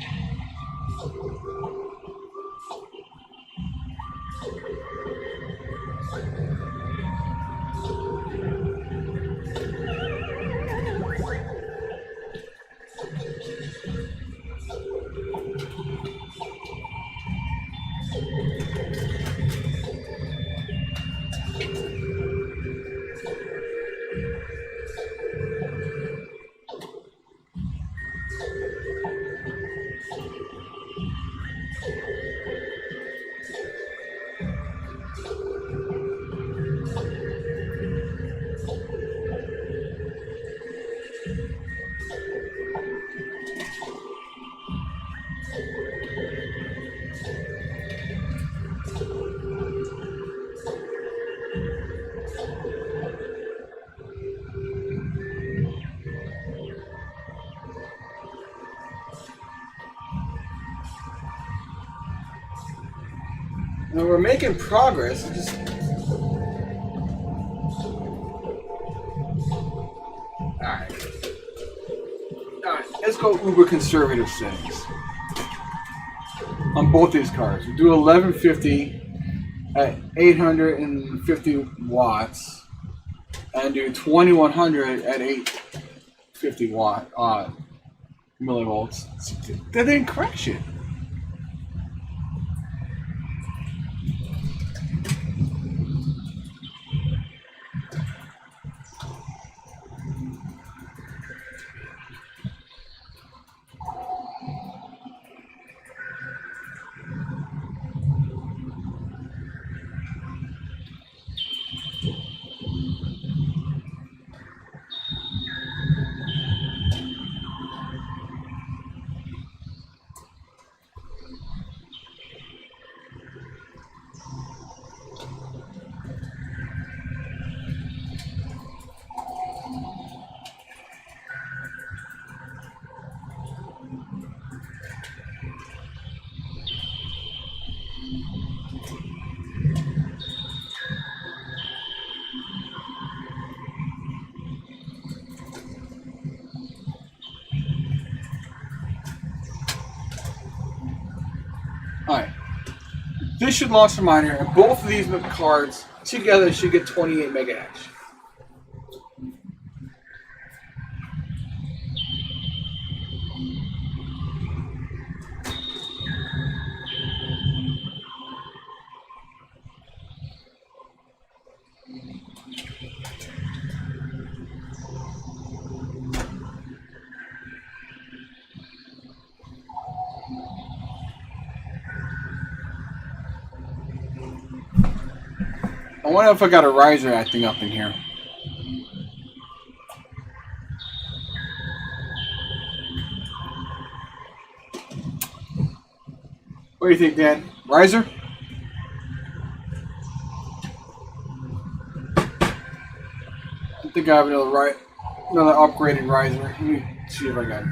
And we're making progress. Just alright. Alright, let's go uber conservative settings. On both these cars. We do 1150 at 850 watts. And do 2100 at 850 millivolts. That didn't crash it. Alright, this should launch the miner, and both of these cards together should get 28 megahash. I wonder if I got a riser acting up in here. What do you think, Dan? Riser? I think I have another upgraded riser. Let me see if I got it.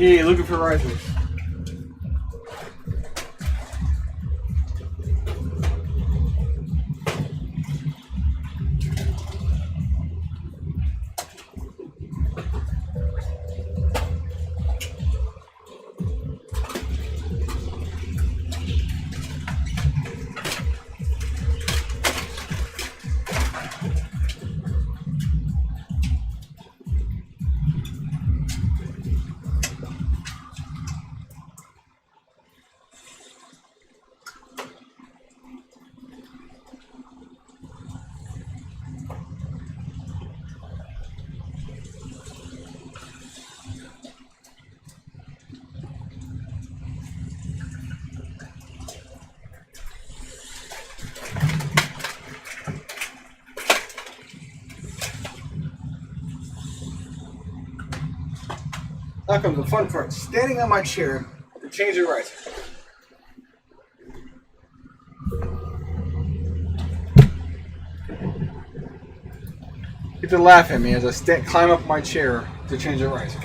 Yeah, looking for risers. Now comes the fun part, standing on my chair to change the riser. You get to laugh at me as I climb up my chair to change the riser.